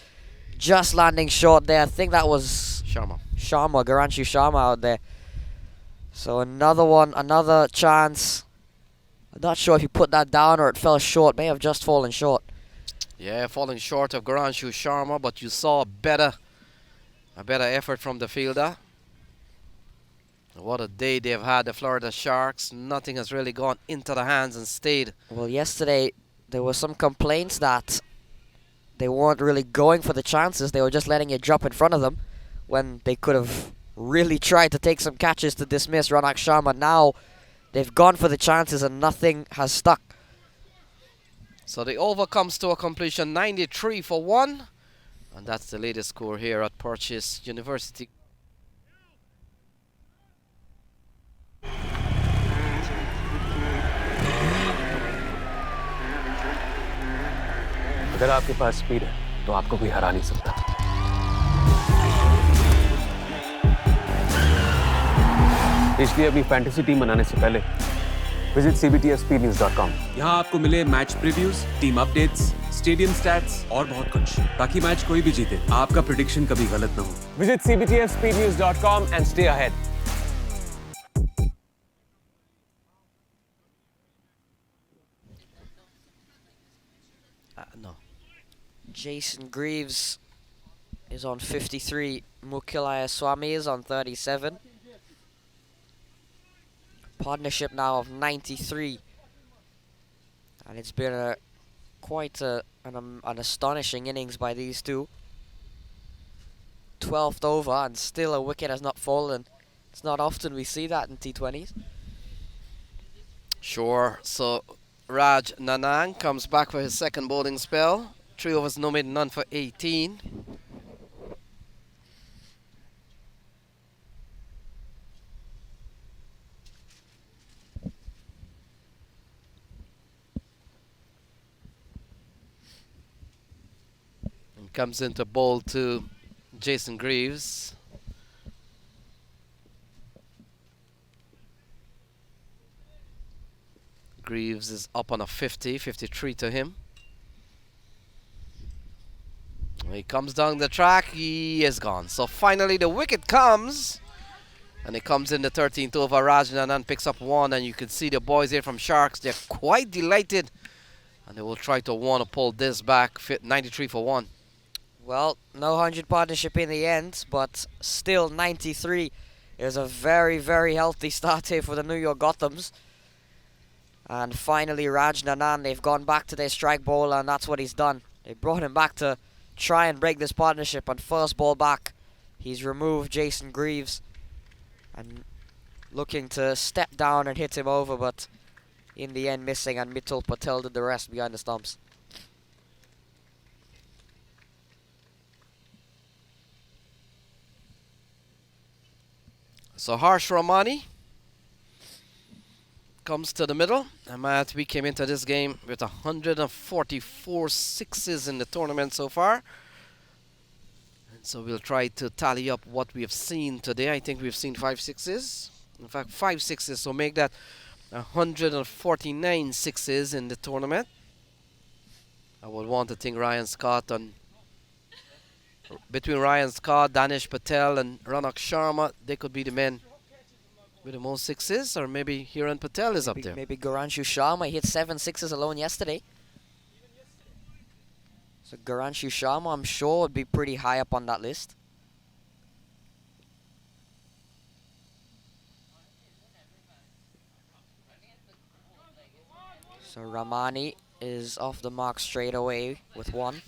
Just landing short there. I think that was Sharma. Garanshu Sharma out there. So another one, another chance. I'm not sure if he put that down or it fell short. May have just fallen short. Yeah, falling short of Garanshu Sharma, but you saw a better A better effort from the fielder. What a day they've had, the Florida Sharks. Nothing has really gone into the hands and stayed. Well, yesterday there were some complaints that they weren't really going for the chances. They were just letting it drop in front of them when they could have really tried to take some catches to dismiss Ronak Sharma. Now they've gone for the chances and nothing has stuck. So the over comes to a completion, 93 for 1. And that's the latest score here at Purchase University. अगर आपके पास speed है तो आपको कोई हरा नहीं सकता इसलिए अपनी फैंटेसी टीम बनाने से पहले विजिट cbtfspeednews.com। यहाँ आपको मिले match previews, team updates, stadium stats और बहुत कुछ, ताकि मैच कोई भी जीते आपका प्रेडिक्शन कभी गलत ना हो। Visit cbtfspeednews.com and stay ahead। No. Jason Greaves is on 53. Mukil Swami is on 37. Partnership now of 93. And it's been quite an astonishing innings by these two. 12th over and still a wicket has not fallen. It's not often we see that in T20s. Sure. So Raj Nanang comes back for his second bowling spell. 3 overs, no made, none for 18. And comes into bowl to Jason Greaves. Greaves is up on a 50, 53 to him. He comes down the track, he is gone. So finally the wicket comes, and it comes in the 13th over. Rajnanan picks up 1, and you can see the boys here from Sharks, they're quite delighted, and they will try to want to pull this back, 93 for 1. Well, no 100 partnership in the end, but still 93 is a very, very healthy start here for the New York Gothams. And finally Raj Nanan, they've gone back to their strike bowler, and that's what he's done. They brought him back to try and break this partnership, and first ball back, he's removed Jason Greaves and looking to step down and hit him over, but in the end missing, and Mittal Patel did the rest behind the stumps. So Harsh Ramani comes to the middle. And Matt, we came into this game with 144 sixes in the tournament so far. And so we'll try to tally up what we have seen today. I think we've seen 5 sixes. In fact, 5 sixes, so make that 149 sixes in the tournament. I would want to think Ryan Scott and between Ryan Scott, Danish Patel and Ronak Sharma, they could be the men with the most sixes, or maybe Hiran Patel is up there. Maybe Garanshu Sharma, he hit 7 sixes alone yesterday. So Garanshu Sharma, I'm sure, would be pretty high up on that list. So Ramani is off the mark straight away with 1.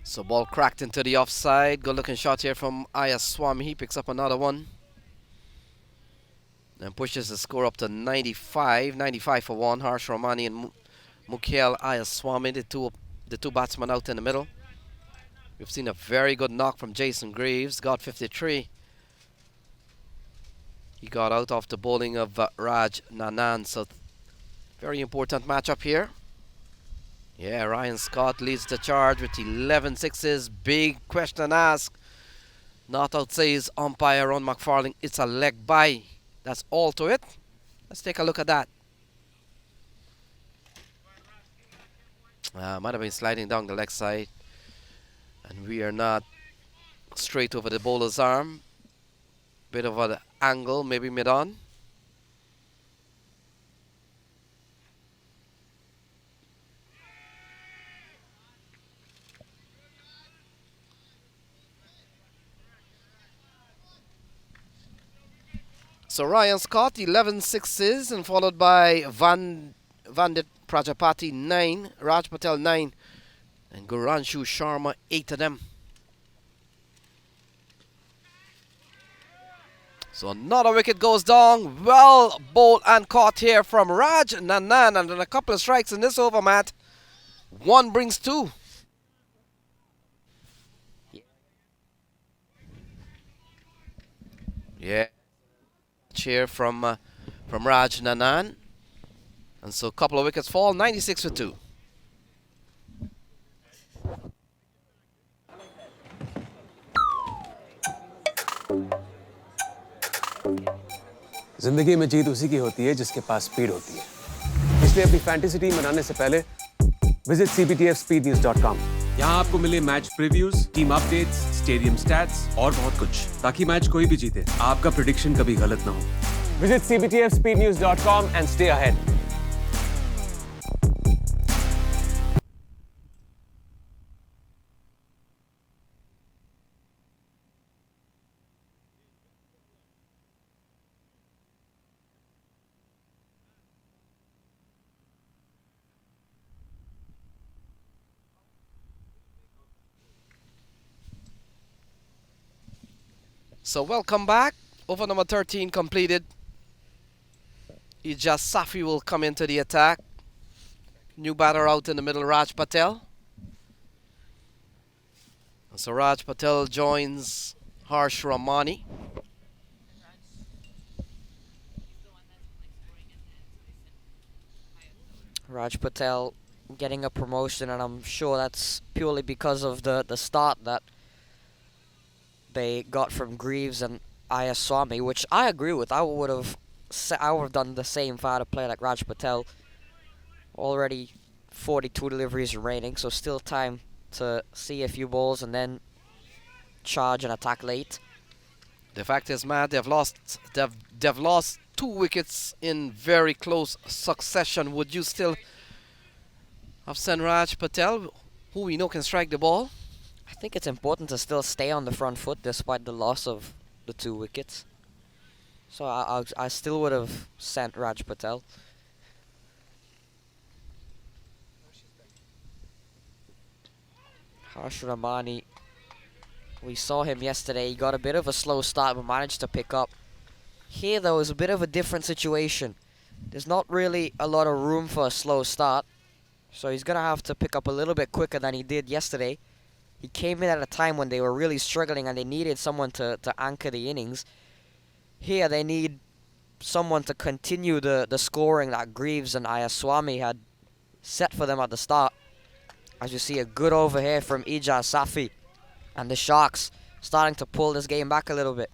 So ball cracked into the offside. Good looking shot here from Ayaswamy. He picks up another one. And pushes the score up to 95. 95 for 1. Harsh Ramani and Mukhiel Ayaswamy, the two batsmen out in the middle. We've seen a very good knock from Jason Greaves. Got 53. He got out of the bowling of Raj Nanan. So very important matchup here. Yeah, Ryan Scott leads the charge with 11 sixes. Big question asked. Not out says umpire Ron McFarling. It's a leg by. That's all to it. Let's take a look at that. Might have been sliding down the leg side. And we are not straight over the bowler's arm. Bit of an angle, maybe mid-on. So Ryan Scott, 11 sixes, and followed by Vandit Prajapati, 9, Raj Patel, 9, and Guranshu Sharma, 8 of them. So another wicket goes down. Well bowled and caught here from Raj Nanan, and then a couple of strikes in this over, Matt. One brings two. Yeah. Cheer from Raj Nanan. And so a couple of wickets fall, 96 for 2. जिंदगी में जीत उसी की होती है जिसके पास speed होती है। इसलिए अपनी फैंटेसी टीम बनाने से पहले विजिट cbtfspeednews.com। यहाँ आपको मिले match previews, team updates, stadium stats और बहुत कुछ, ताकि मैच कोई भी जीते आपका प्रेडिक्शन कभी गलत ना हो। Visit cbtfspeednews.com and stay ahead। So welcome back. Over number 13 completed. Ijaz Safi will come into the attack. New batter out in the middle, Raj Patel. And so Raj Patel joins Harsh Ramani. Raj Patel getting a promotion, and I'm sure that's purely because of the start that they got from Greaves and Ayaswamy, which I agree with. I would have done the same if I had a player like Raj Patel. Already 42 deliveries remaining, so still time to see a few balls and then charge and attack late. The fact is, Matt, they've lost 2 wickets in very close succession. Would you still have sent Raj Patel, who we know can strike the ball? I think it's important to still stay on the front foot despite the loss of the 2 wickets. So I still would have sent Raj Patel. Harsh Ramani, we saw him yesterday. He got a bit of a slow start but managed to pick up. Here though is a bit of a different situation. There's not really a lot of room for a slow start, so he's going to have to pick up a little bit quicker than he did yesterday. He came in at a time when they were really struggling and they needed someone to anchor the innings. Here they need someone to continue the scoring that Greaves and Ayaswamy had set for them at the start. As you see, a good over here from Ijaz Safi. And the Sharks starting to pull this game back a little bit.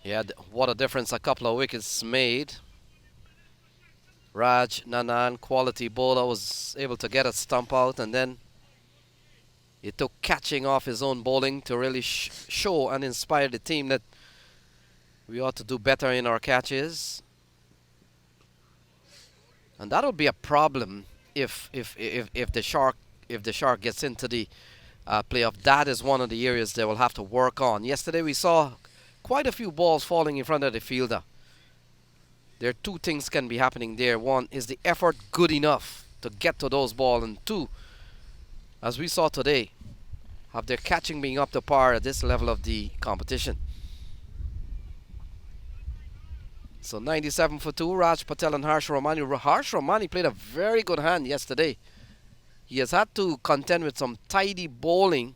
Yeah, what a difference a couple of wickets made. Raj Nanan, quality bowler, was able to get a stump out, and then it took catching off his own bowling to really show and inspire the team that we ought to do better in our catches. And that'll be a problem if the Shark gets into the playoff. That is one of the areas they will have to work on. Yesterday we saw quite a few balls falling in front of the fielder. There are 2 things can be happening there. One, is the effort good enough to get to those balls? And 2, as we saw today, have their catching being up to par at this level of the competition. So 97 for 2, Raj Patel and Harsh Ramani. Harsh Ramani played a very good hand yesterday. He has had to contend with some tidy bowling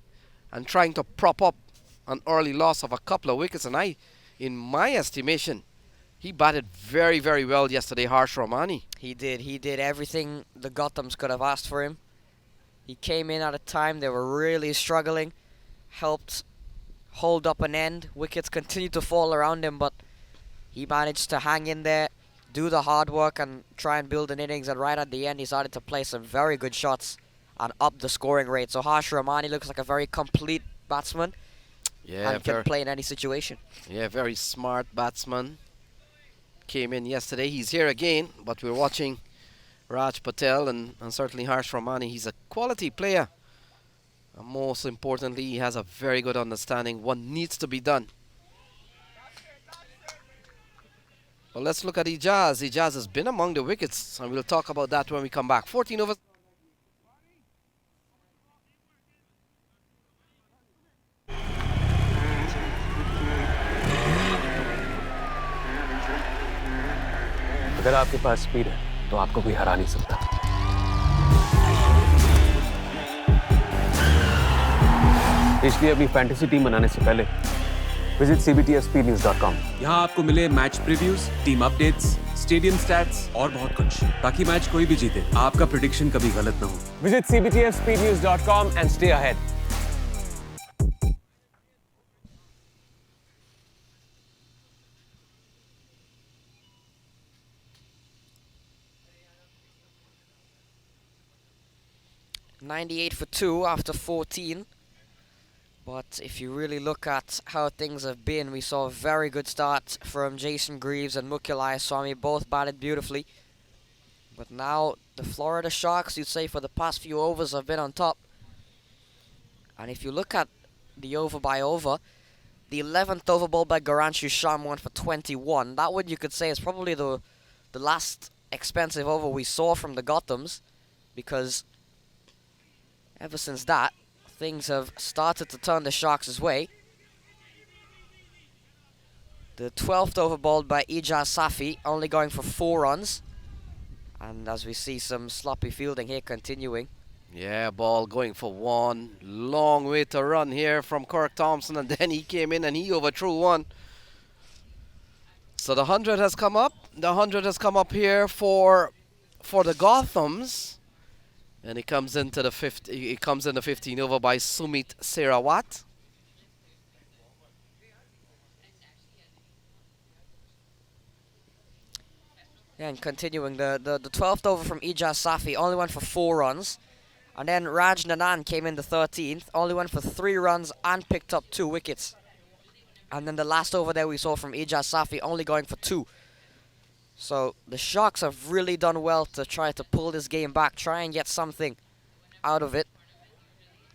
and trying to prop up an early loss of a couple of wickets. And in my estimation, he batted very, very well yesterday, Harsh Ramani. He did everything the Gothams could have asked for him. He came in at a time they were really struggling, helped hold up an end. Wickets continued to fall around him, but he managed to hang in there, do the hard work and try and build an innings. And right at the end, he started to play some very good shots and up the scoring rate. So Harsh Rahmani looks like a very complete batsman Yeah, and can play in any situation. yeah, very smart batsman. Came in yesterday. He's here again, but we're watching Raj Patel and certainly Harsh Rahmani. He's a quality player. And most importantly, he has a very good understanding what needs to be done. Well, let's look at Ijaz. Ijaz has been among the wickets, and we'll talk about that when we come back. 14 overs. अगर आपके पास speed है तो आपको कोई हरा नहीं सकता इसलिए अपनी फैंटेसी टीम बनाने से पहले विजिट cbtfspeednews.com। यहाँ आपको मिले match previews, team updates, stadium stats और बहुत कुछ, ताकि मैच कोई भी जीते आपका प्रेडिक्शन कभी गलत ना हो। Visit cbtfspeednews.com and stay ahead। .98 for 2 after 14. But if you really look at how things have been, we saw a very good start from Jason Greaves and Mukul Ayaswamy. Both batted beautifully. But now the Florida Sharks, you'd say, for the past few overs have been on top. And if you look at the over by over, the 11th over ball by Garanshu Sharma went for 21. That one you could say is probably the last expensive over we saw from the Gothams, because ever since that, things have started to turn the Sharks' way. The 12th over ball by Ijaz Safi, only going for 4 runs. And as we see some sloppy fielding here continuing. Yeah, ball going for 1. Long way to run here from Kirk Thompson, and then he came in and he overthrew 1. So the 100 has come up. The 100 has come up here for the Gothams. And he comes into the 15 over by Sumit Serawat. Yeah, and continuing, the 12th over from Ijaz Safi only went for 4 runs. And then Raj Nanan came in the 13th, only went for 3 runs and picked up 2 wickets. And then the last over there we saw from Ijaz Safi only going for 2. So the Sharks have really done well to try to pull this game back, try and get something out of it.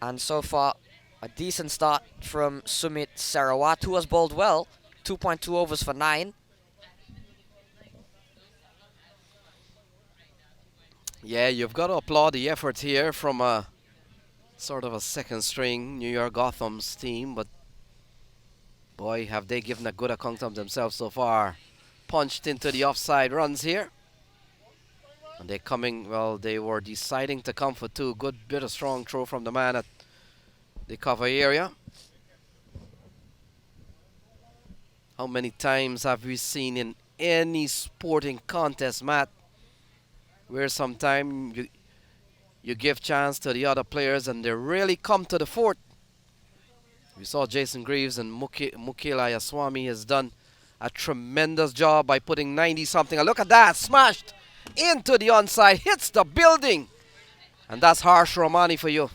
And so far, a decent start from Sumit Serawat, who has bowled well, 2.2 overs for 9. Yeah, you've got to applaud the effort here from a sort of a second string New York Gothams team, but boy, have they given a good account of themselves so far. Punched into the offside runs here. And they're coming, well, they were deciding to come for 2. Good bit of strong throw from the man at the cover area. How many times have we seen in any sporting contest, Matt, where sometimes you give chance to the other players and they really come to the fort? We saw Jason Greaves, and Mukul Ayaswamy has done a tremendous job by putting 90-something. Look at that, smashed into the onside, hits the building. And that's Harsh Rahmani for you.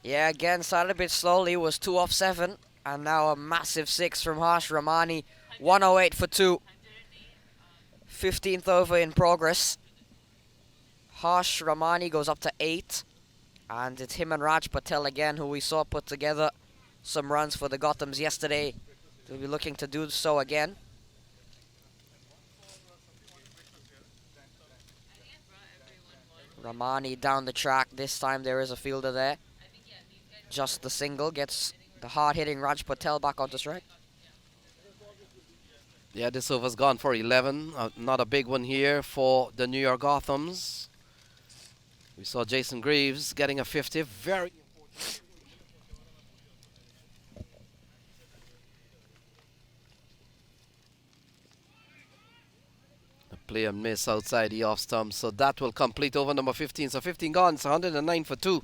Yeah, again, started a bit slowly, was 2 off 7. And now a massive 6 from Harsh Rahmani, 108 for 2. 15th over in progress. Harsh Rahmani goes up to 8. And it's him and Raj Patel again, who we saw put together some runs for the Gothams yesterday. They'll be looking to do so again. Rahmani down the track. This time there is a fielder there. Just the single gets the hard-hitting Raj Patel back onto strike. Yeah, this over's gone for 11. Not a big one here for the New York Gothams. We saw Jason Greaves getting a 50. Very play and miss outside the off stump, so that will complete over number 15. So 15 gone, it's 109 for 2.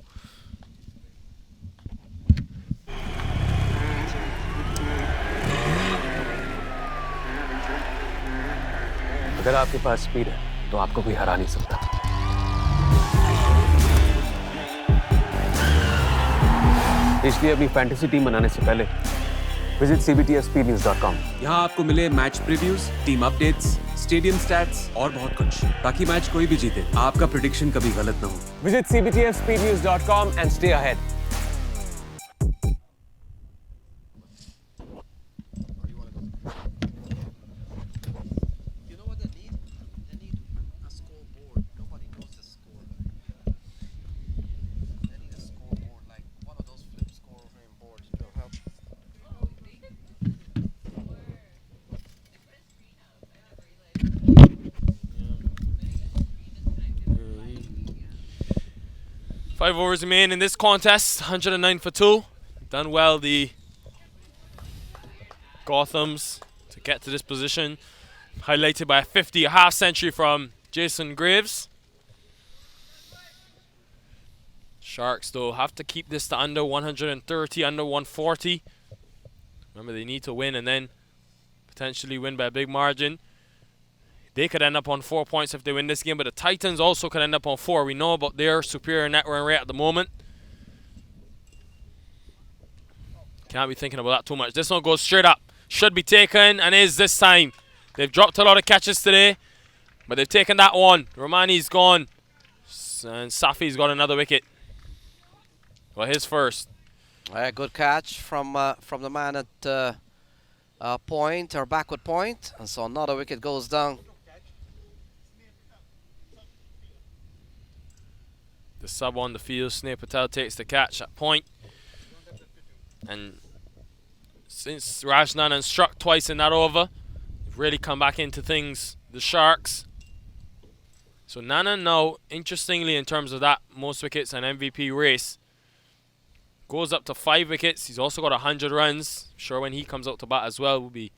अगर आपके पास speed है तो आपको कोई हरा नहीं सकता इसलिए अपनी फैंटेसी टीम बनाने से पहले विजिट cbtfspeednews.com। यहाँ आपको मिले match previews, team updates, stadium stats और बहुत कुछ, ताकि मैच कोई भी जीते आपका प्रेडिक्शन कभी गलत ना हो। Visit cbtfspeednews.com and stay ahead. You know what they need? They need a scoreboard. Nobody knows the score. They need a scoreboard, like one of those flip scoring boards to help. Five overs remain in this contest. 109 for 2. Done well, the Gothams, to get to this position. Highlighted by a 50, a half century from Jason Graves. Sharks, though, have to keep this to under 130, under 140. Remember, they need to win and then potentially win by a big margin. They could end up on 4 points if they win this game, but the Titans also could end up on 4. We know about their superior net run rate at the moment. Can't be thinking about that too much. This one goes straight up. Should be taken, and is this time. They've dropped a lot of catches today, but they've taken that one. Romani's gone, and Safi's got another wicket. Well, his first. Good catch from the man at point or backward point, and so another wicket goes down. The sub on the field, Sneh Patel takes the catch at point. And since Rajnanan struck twice in that over, they've really come back into things, the Sharks. So Nanan now, interestingly in terms of that most wickets and MVP race, goes up to 5 wickets. He's also got 100 runs. I'm sure when he comes out to bat as well, we'll be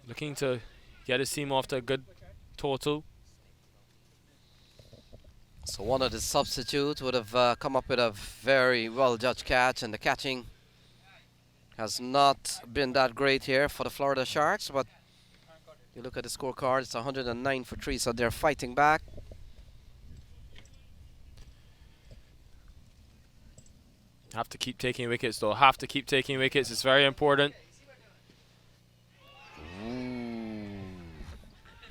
looking to get his team off to a good total. So one of the substitutes would have come up with a very well-judged catch, and the catching has not been that great here for the Florida Sharks, but you look at the scorecard, it's 109 for 3, so they're fighting back. Have to keep taking wickets, though. Have to keep taking wickets. It's very important. Ooh.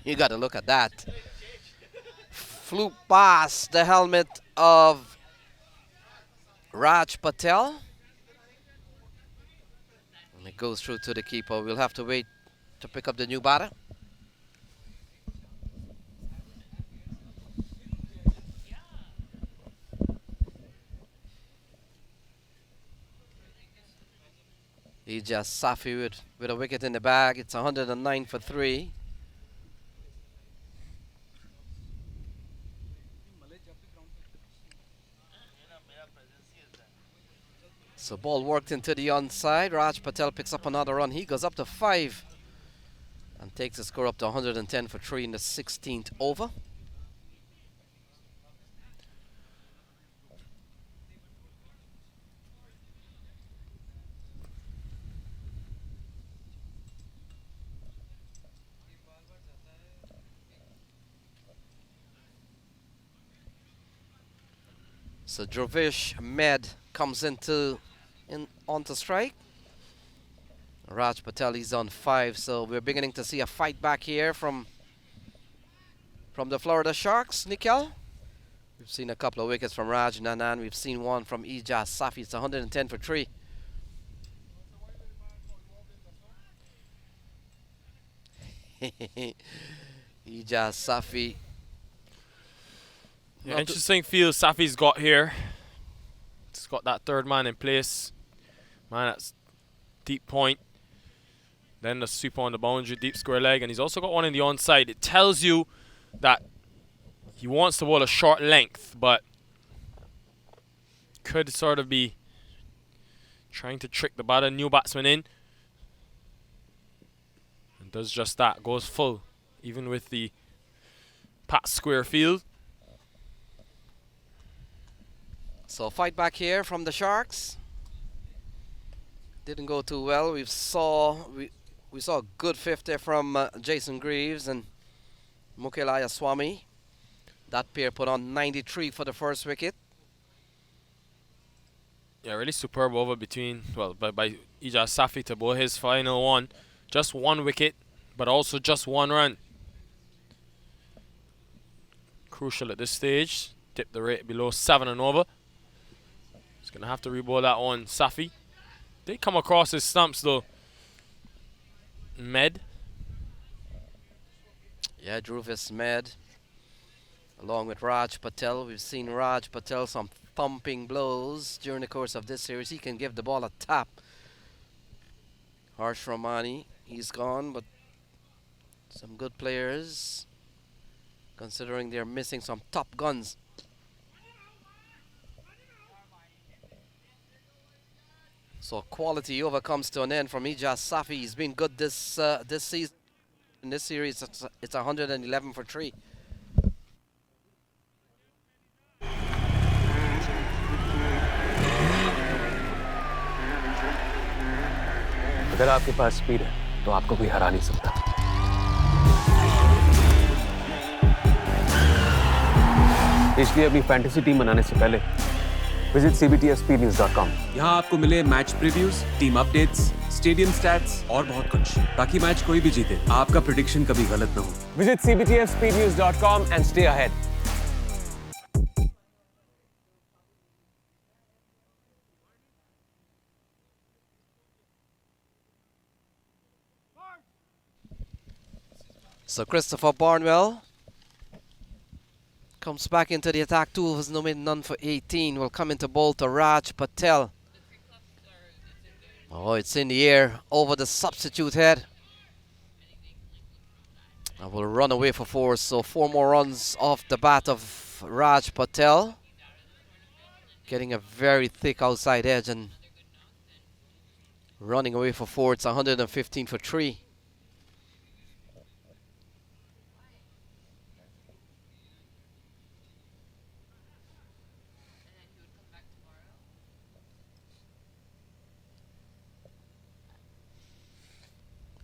You got to look at that. Flew past the helmet of Raj Patel. And it goes through to the keeper. We'll have to wait to pick up the new batter. Ijaz Safi with a wicket in the bag. It's 109 for 3. So ball worked into the onside. Raj Patel picks up another run. He goes up to 5 and takes the score up to 110 for 3 in the 16th over. So Drovish Med comes onto strike. Raj Patel is on 5, so we're beginning to see a fight back here from the Florida Sharks. Nikhil, we've seen a couple of wickets from Raj Nanan. We've seen one from Ijaz Safi. It's 110 for 3. Ijaz Safi. Yeah, interesting field Safi's got here. He's got that third man in place. Man, that's deep point. Then the sweeper on the boundary, deep square leg, and he's also got one in the onside. It tells you that he wants to bowl a short length, but could sort of be trying to trick the batter, new batsman in. And does just that, goes full, even with the pat square field. So fight back here from the Sharks. Didn't go too well. We saw a good 50 from Jason Greaves and Mukul Ayaswamy. That pair put on 93 for the first wicket. Yeah, really superb over between, well, by Ijaz Safi to bowl his final one. Just one wicket, but also just one run. Crucial at this stage. Tip the rate below 7 and over. He's going to have to re-bowl that one. Safi. They come across his stumps though. Med. Yeah, Dhruvis Med, along with Raj Patel. We've seen Raj Patel some thumping blows during the course of this series. He can give the ball a tap. Harsh Ramani, he's gone, but some good players, considering they're missing some top guns. So quality over comes to an end from Ijaz Safi. He's been good this season. In this series, it's 111 for 3. अगर आपके पास speed है तो आपको कोई हरा नहीं सकता इसलिए अपनी फैंटेसी टीम बनाने से पहले विजिट cbtfspeednews.com। यहाँ आपको मिले match previews, team updates, stadium stats और बहुत कुछ, ताकि मैच कोई भी जीते आपका प्रेडिक्शन कभी गलत ना हो। Visit cbtfspeednews.com and stay ahead. So Christopher Barnwell comes back into the attack. 2 of his no made none for 18. Will come into bowl to Raj Patel. Oh, it's in the air over the substitute head. And will run away for 4. So 4 more runs off the bat of Raj Patel. Getting a very thick outside edge and running away for 4. It's 115 for 3.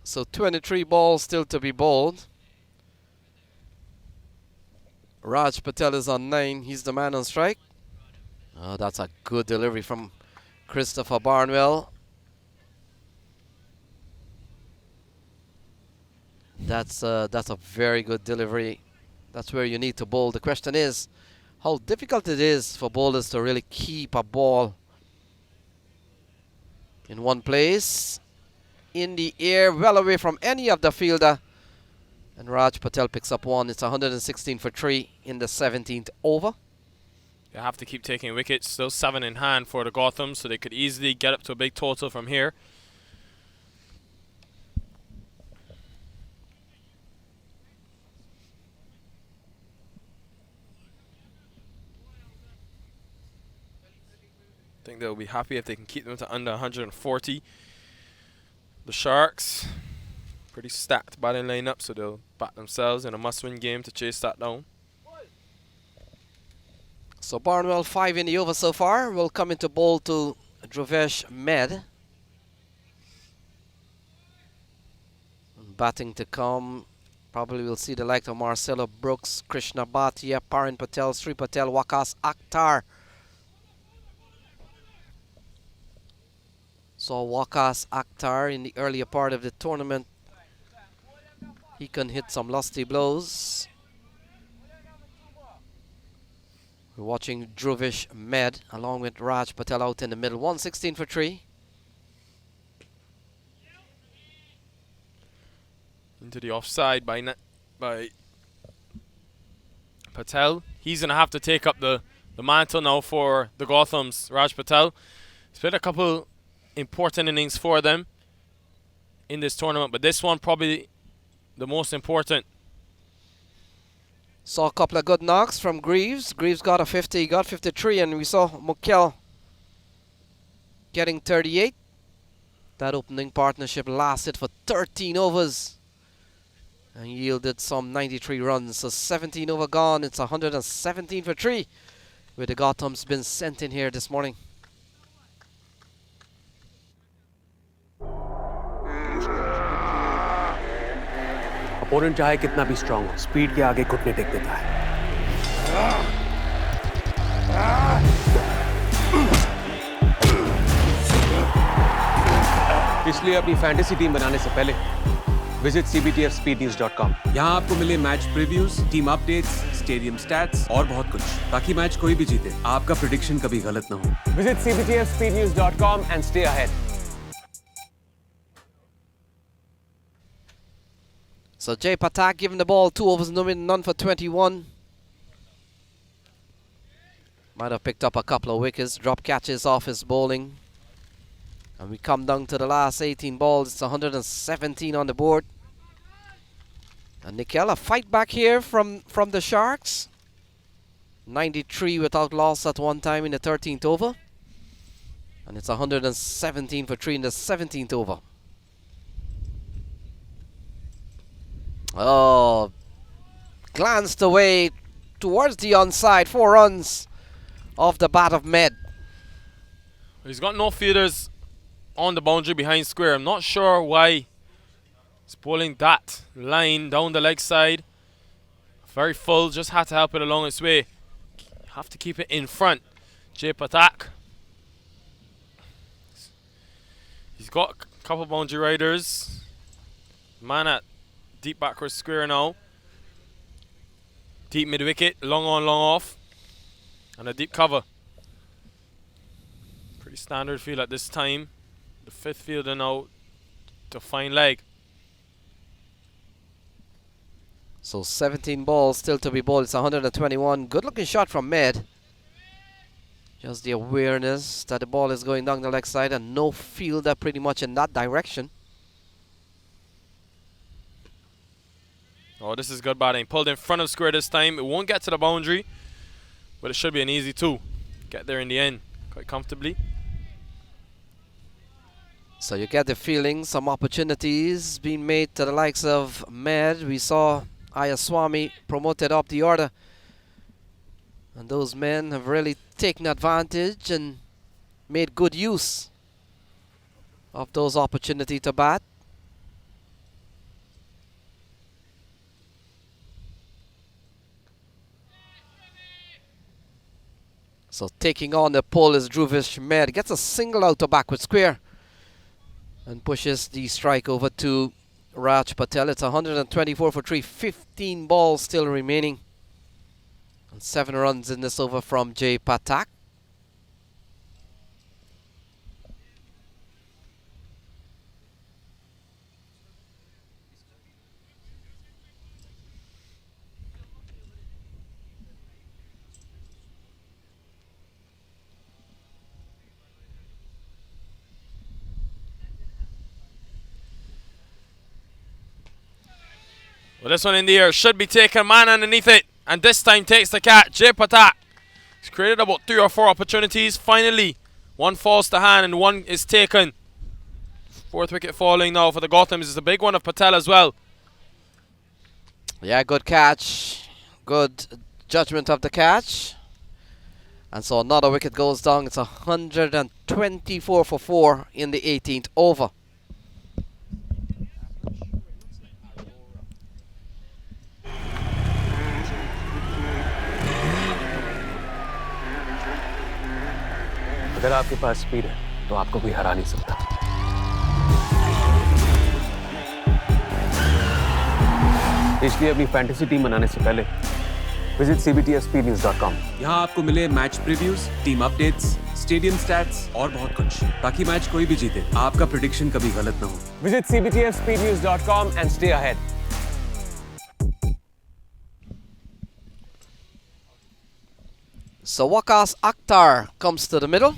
So 23 balls still to be bowled. Raj Patel is on 9. He's the man on strike. Oh, that's a good delivery from Christopher Barnwell. That's a very good delivery. That's where you need to bowl. The question is how difficult it is for bowlers to really keep a ball in one place, in the air, well away from any of the fielder. And Raj Patel picks up 1. It's 116 for 3 in the 17th over. They have to keep taking wickets. Still 7 in hand for the Gothams, so they could easily get up to a big total from here. I think they'll be happy if they can keep them to under 140. The Sharks, pretty stacked batting lineup, so they'll back themselves in a must-win game to chase that down. So Barnwell 5 in the over so far. Will come into bowl to Dhruvesh Med. Batting to come. Probably we'll see the likes of Marcelo Brooks, Krishna Bhatia, Parin Patel, Sri Patel, Waqas Akhtar. So Waqas Akhtar in the earlier part of the tournament. He can hit some lusty blows. We're watching Dhruvesh Med along with Raj Patel out in the middle. 116 for 3. Into the offside by Patel. He's going to have to take up the mantle now for the Gothams. Raj Patel. He's played a couple important innings for them in this tournament, but this one probably the most important. Saw a couple of good knocks from Greaves. Greaves got a 50, he got 53, and we saw Mukel getting 38. That opening partnership lasted for 13 overs and yielded some 93 runs. So 17 over gone. It's 117 for 3 with the Gothams been sent in here this morning. Opponent चाहे कितना भी strong हो, speed के आगे घुटने take देता है। इसलिए अपनी फैंटेसी टीम बनाने से पहले विजिट cbtfspeednews.com। यहाँ आपको मिले match previews, team updates, stadium stats और बहुत कुछ, ताकि मैच कोई भी जीते आपका प्रेडिक्शन कभी गलत ना हो। Visit cbtfspeednews.com and stay ahead. So Jay Patak giving the ball 2 overs, none for 21. Might have picked up a couple of wickets, drop catches off his bowling. And we come down to the last 18 balls. It's 117 on the board. And Nikhil, a fight back here from the Sharks. 93 without loss at one time in the 13th over. And it's 117 for 3 in the 17th over. Oh, glanced away towards the onside. 4 runs off the bat of Med. He's got no fielders on the boundary behind square. I'm not sure why he's bowling that line down the leg side. Very full, just had to help it along its way. Have to keep it in front. Jay Patak. He's got a couple boundary riders. Man at deep backward square now. Deep mid wicket, long on, long off. And a deep cover. Pretty standard field at this time. The 5th fielder now to fine leg. So 17 balls still to be bowled. It's 121. Good looking shot from Med. Just the awareness that the ball is going down the leg side and no fielder pretty much in that direction. Oh, this is good batting. Pulled in front of square this time. It won't get to the boundary, but it should be an easy 2. Get there in the end quite comfortably. So you get the feeling some opportunities being made to the likes of Med. We saw Ayaswamy promoted up the order. And those men have really taken advantage and made good use of those opportunities to bat. So taking on the pole is Dhruvish Med. Gets a single out to backward square and pushes the strike over to Raj Patel. It's 124 for 3. 15 balls still remaining. And 7 runs in this over from Jay Patak. Well, this one in the air should be taken. Man underneath it. And this time takes the catch. Jay Patak. He's created about 3 or 4 opportunities. Finally, one falls to hand and one is taken. 4th wicket falling now for the Gothams. It's a big one of Patel as well. Yeah, good catch. Good judgment of the catch. And so another wicket goes down. It's 124 for 4 in the 18th over. अगर आपके पास speed है तो आपको कोई हरा नहीं सकता। इसलिए अपनी फैंटेसी टीम बनाने से पहले विजिट cbtfspeednews.com। यहाँ आपको मिले match previews, team updates, stadium stats और बहुत कुछ, ताकि मैच कोई भी जीते आपका प्रेडिक्शन कभी गलत ना हो। Visit cbtfspeednews.com and stay ahead. So Waqas Akhtar comes to the middle.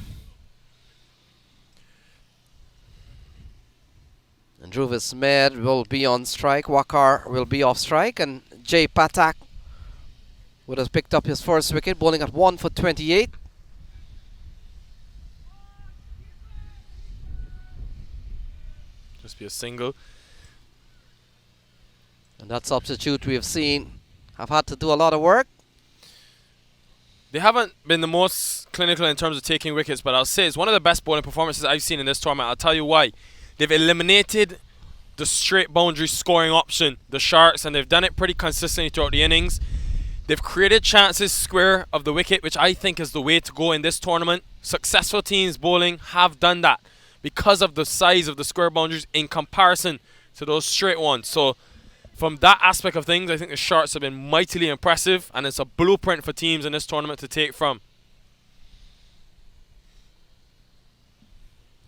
And Dhruvis Med will be on strike. Waqar will be off strike. And Jay Patak would have picked up his first wicket, bowling at 1 for 28. Just be a single. And that substitute we have seen have had to do a lot of work. They haven't been the most clinical in terms of taking wickets, but I'll say it's one of the best bowling performances I've seen in this tournament. I'll tell you why. They've eliminated the straight boundary scoring option, the Sharks, and they've done it pretty consistently throughout the innings. They've created chances square of the wicket, which I think is the way to go in this tournament. Successful teams bowling have done that. because of the size of the square boundaries in comparison to those straight ones. So from that aspect of things, I think the Sharks have been mightily impressive, and it's a blueprint for teams in this tournament to take from.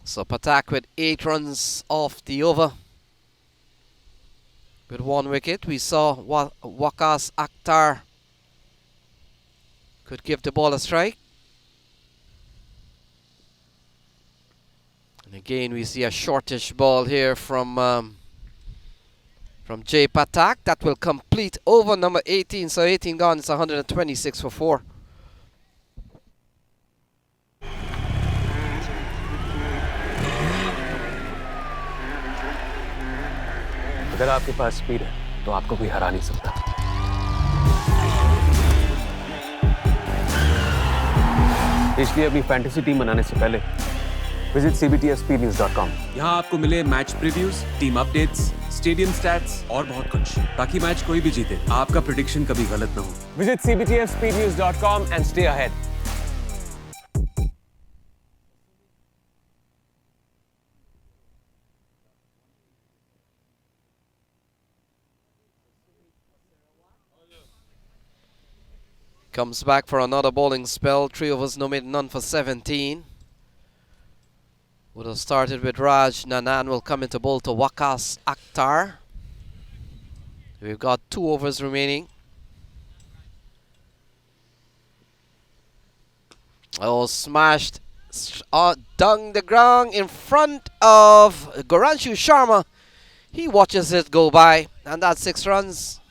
So Patak with 8 runs off the over. With 1 wicket, we saw Waqas Akhtar could give the ball a strike. And again, we see a shortish ball here from Jay Patak. That will complete over number 18. So 18 gone, it's 126 for 4. अगर आपके पास speed है तो आपको कोई हरा नहीं सकता। इसलिए अपनी फैंटेसी टीम बनाने से पहले विजिट cbtfspeednews.com। यहाँ आपको मिले match previews, team updates, stadium stats और बहुत कुछ, ताकि मैच कोई भी जीते आपका प्रेडिक्शन कभी गलत ना हो। Visit cbtfspeednews.com and stay ahead. Comes back for another bowling spell. 3 overs, no made, none for 17. Would have started with Raj. Nanan will come into bowl to Waqas Akhtar. We've got 2 overs remaining. Oh, smashed. Dung the ground in front of Goranshu Sharma. He watches it go by, and that's 6 runs.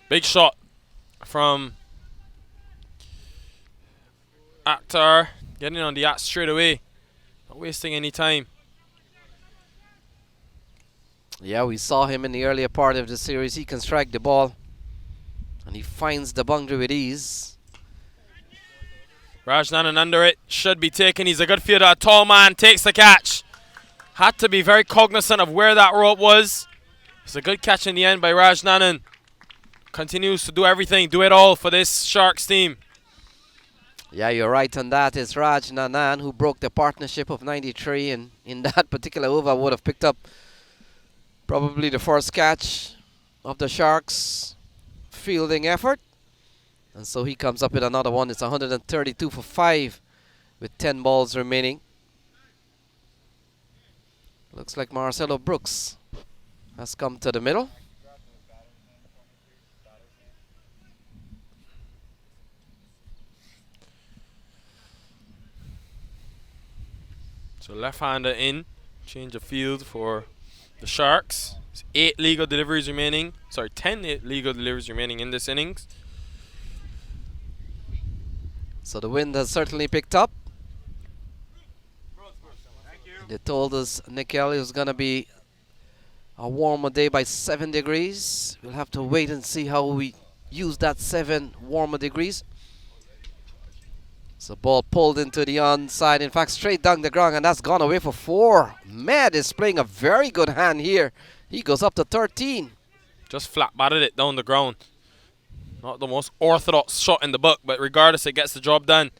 Big shot from Akhtar, getting on the at straight away, not wasting any time. Yeah, we saw him in the earlier part of the series. He can strike the ball, and he finds the boundary with ease. Rajnanan under it, should be taken. He's a good fielder, a tall man, takes the catch. Had to be very cognizant of where that rope was. It's a good catch in the end by Rajnanan. Continues to do everything, do it all for this Sharks team. Yeah, you're right on that. It's Raj Nanan who broke the partnership of 93, and in that particular over would have picked up probably the first catch of the Sharks' fielding effort. And so he comes up with another one. It's 132 for 5 with 10 balls remaining. Looks like Marcelo Brooks has come to the middle. So left-hander in, change of field for the Sharks. There's 8 legal deliveries remaining. Sorry, 10 legal deliveries remaining in this innings. So the wind has certainly picked up. They told us, Nikhil, it was going to be a warmer day by 7 degrees. We'll have to wait and see how we use that 7 warmer degrees. So ball pulled into the onside. In fact, straight down the ground, and that's gone away for 4. Med is playing a very good hand here. He goes up to 13. Just flat batted it down the ground. Not the most orthodox shot in the book, but regardless, it gets the job done.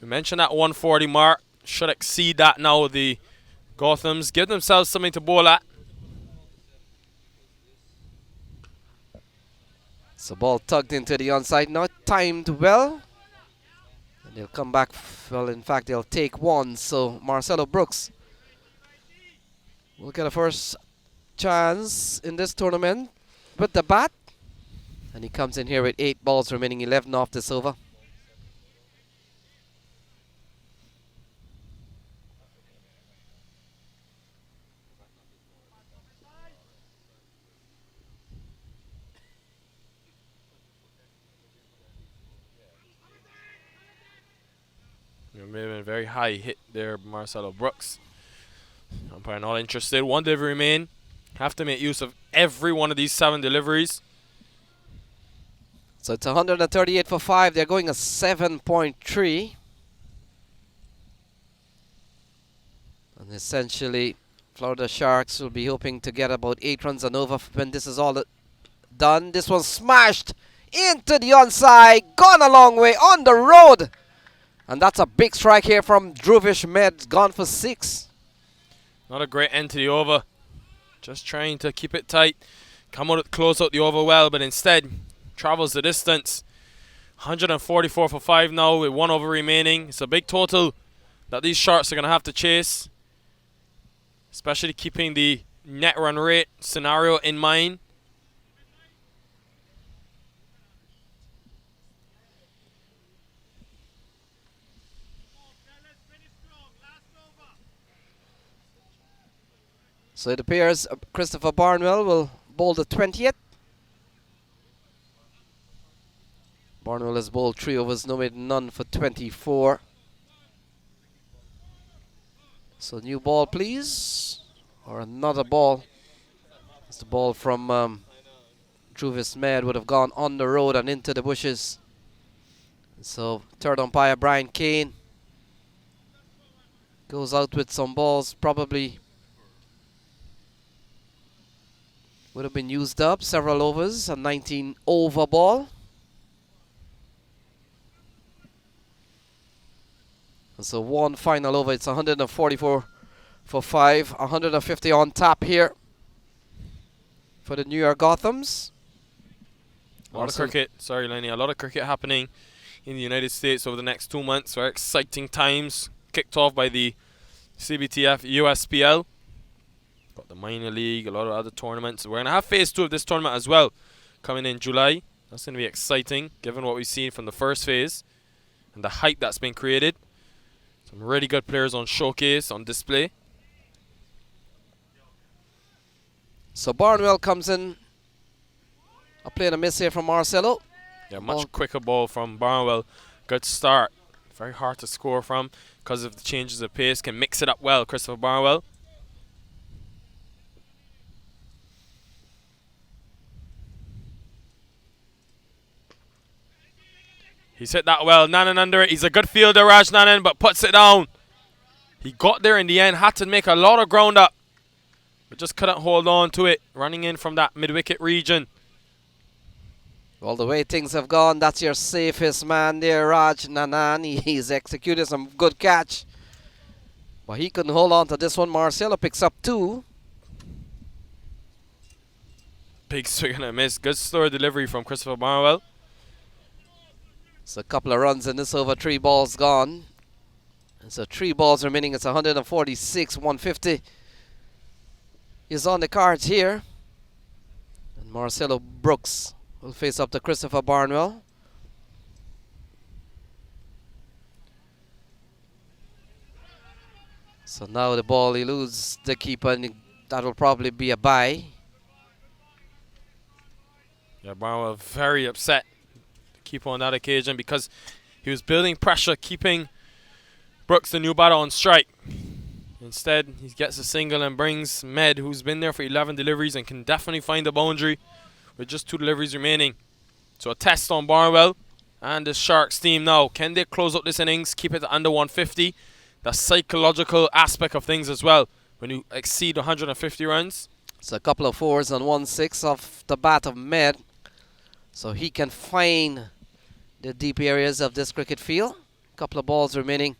We mentioned that 140 mark. Should exceed that now. The Gothams give themselves something to bowl at. So ball tugged into the onside, not timed well. And they'll come back, well, in fact, they'll take 1. So Marcelo Brooks will get a first chance in this tournament with the bat. And he comes in here with 8 balls remaining, 11 off this over. It may have been a very high hit there, Marcelo Brooks. Umpire not interested. 1 delivery remain. Have to make use of every one of these 7 deliveries. So it's 138 for 5. They're going a 7.3. And essentially, Florida Sharks will be hoping to get about 8 runs and over when this is all done. This one smashed into the onside. Gone a long way on the road. And that's a big strike here from Dhruvish Med. Gone for 6. Not a great end to the over. Just trying to keep it tight. Close out the over well, but instead travels the distance. 144 for 5 now with 1 over remaining. It's a big total that these Sharks are going to have to chase. Especially keeping the net run rate scenario in mind. So it appears Christopher Barnwell will bowl the 20th. Barnwell has bowled 3 overs, no made none for 24. So new ball, please. Or another ball. It's the ball from Druvis Med would have gone on the road and into the bushes. So third umpire Brian Kane goes out with some balls, probably would have been used up, several overs, a 19 over ball. And so one final over, it's 144 for 5, 150 on tap here for the New York Gothams. A lot of cricket, sorry Lenny, a lot of cricket happening in the United States over the next 2 months. Very exciting times, kicked off by the CBTF USPL. Got the minor league, a lot of other tournaments. We're going to have phase 2 of this tournament as well, coming in July. That's going to be exciting, given what we've seen from the first phase and the hype that's been created. Some really good players on showcase, on display. So Barnwell comes in. A play and a miss here from Marcelo. Yeah, much quicker ball from Barnwell. Good start. Very hard to score from because of the changes of pace. Can mix it up well, Christopher Barnwell. He's hit that well. Nanan under it. He's a good fielder, Raj Nanan, but puts it down. He got there in the end. Had to make a lot of ground up, but just couldn't hold on to it. Running in from that mid-wicket region. Well, the way things have gone, that's your safest man there, Raj Nanan. He's executed some good catch, but he couldn't hold on to this one. Marcelo picks up 2. Big swing and a miss. Good slow delivery from Christopher Barnwell. So a couple of runs in this over, 3 balls gone. And so 3 balls remaining. It's 146, 150 is on the cards here. And Marcelo Brooks will face up to Christopher Barnwell. So now the ball eludes the keeper, and that will probably be a bye. Yeah, Barnwell very upset. Keep on that occasion because he was building pressure, keeping Brooks, the new batter, on strike. Instead, he gets a single and brings Med, who's been there for 11 deliveries and can definitely find the boundary with just 2 deliveries remaining. So a test on Barnwell and the Sharks team now. Can they close out this innings, keep it under 150? The psychological aspect of things as well when you exceed 150 runs. So a couple of 4s and 1 6 off the bat of Med. So he can find the deep areas of this cricket field. Couple of balls remaining.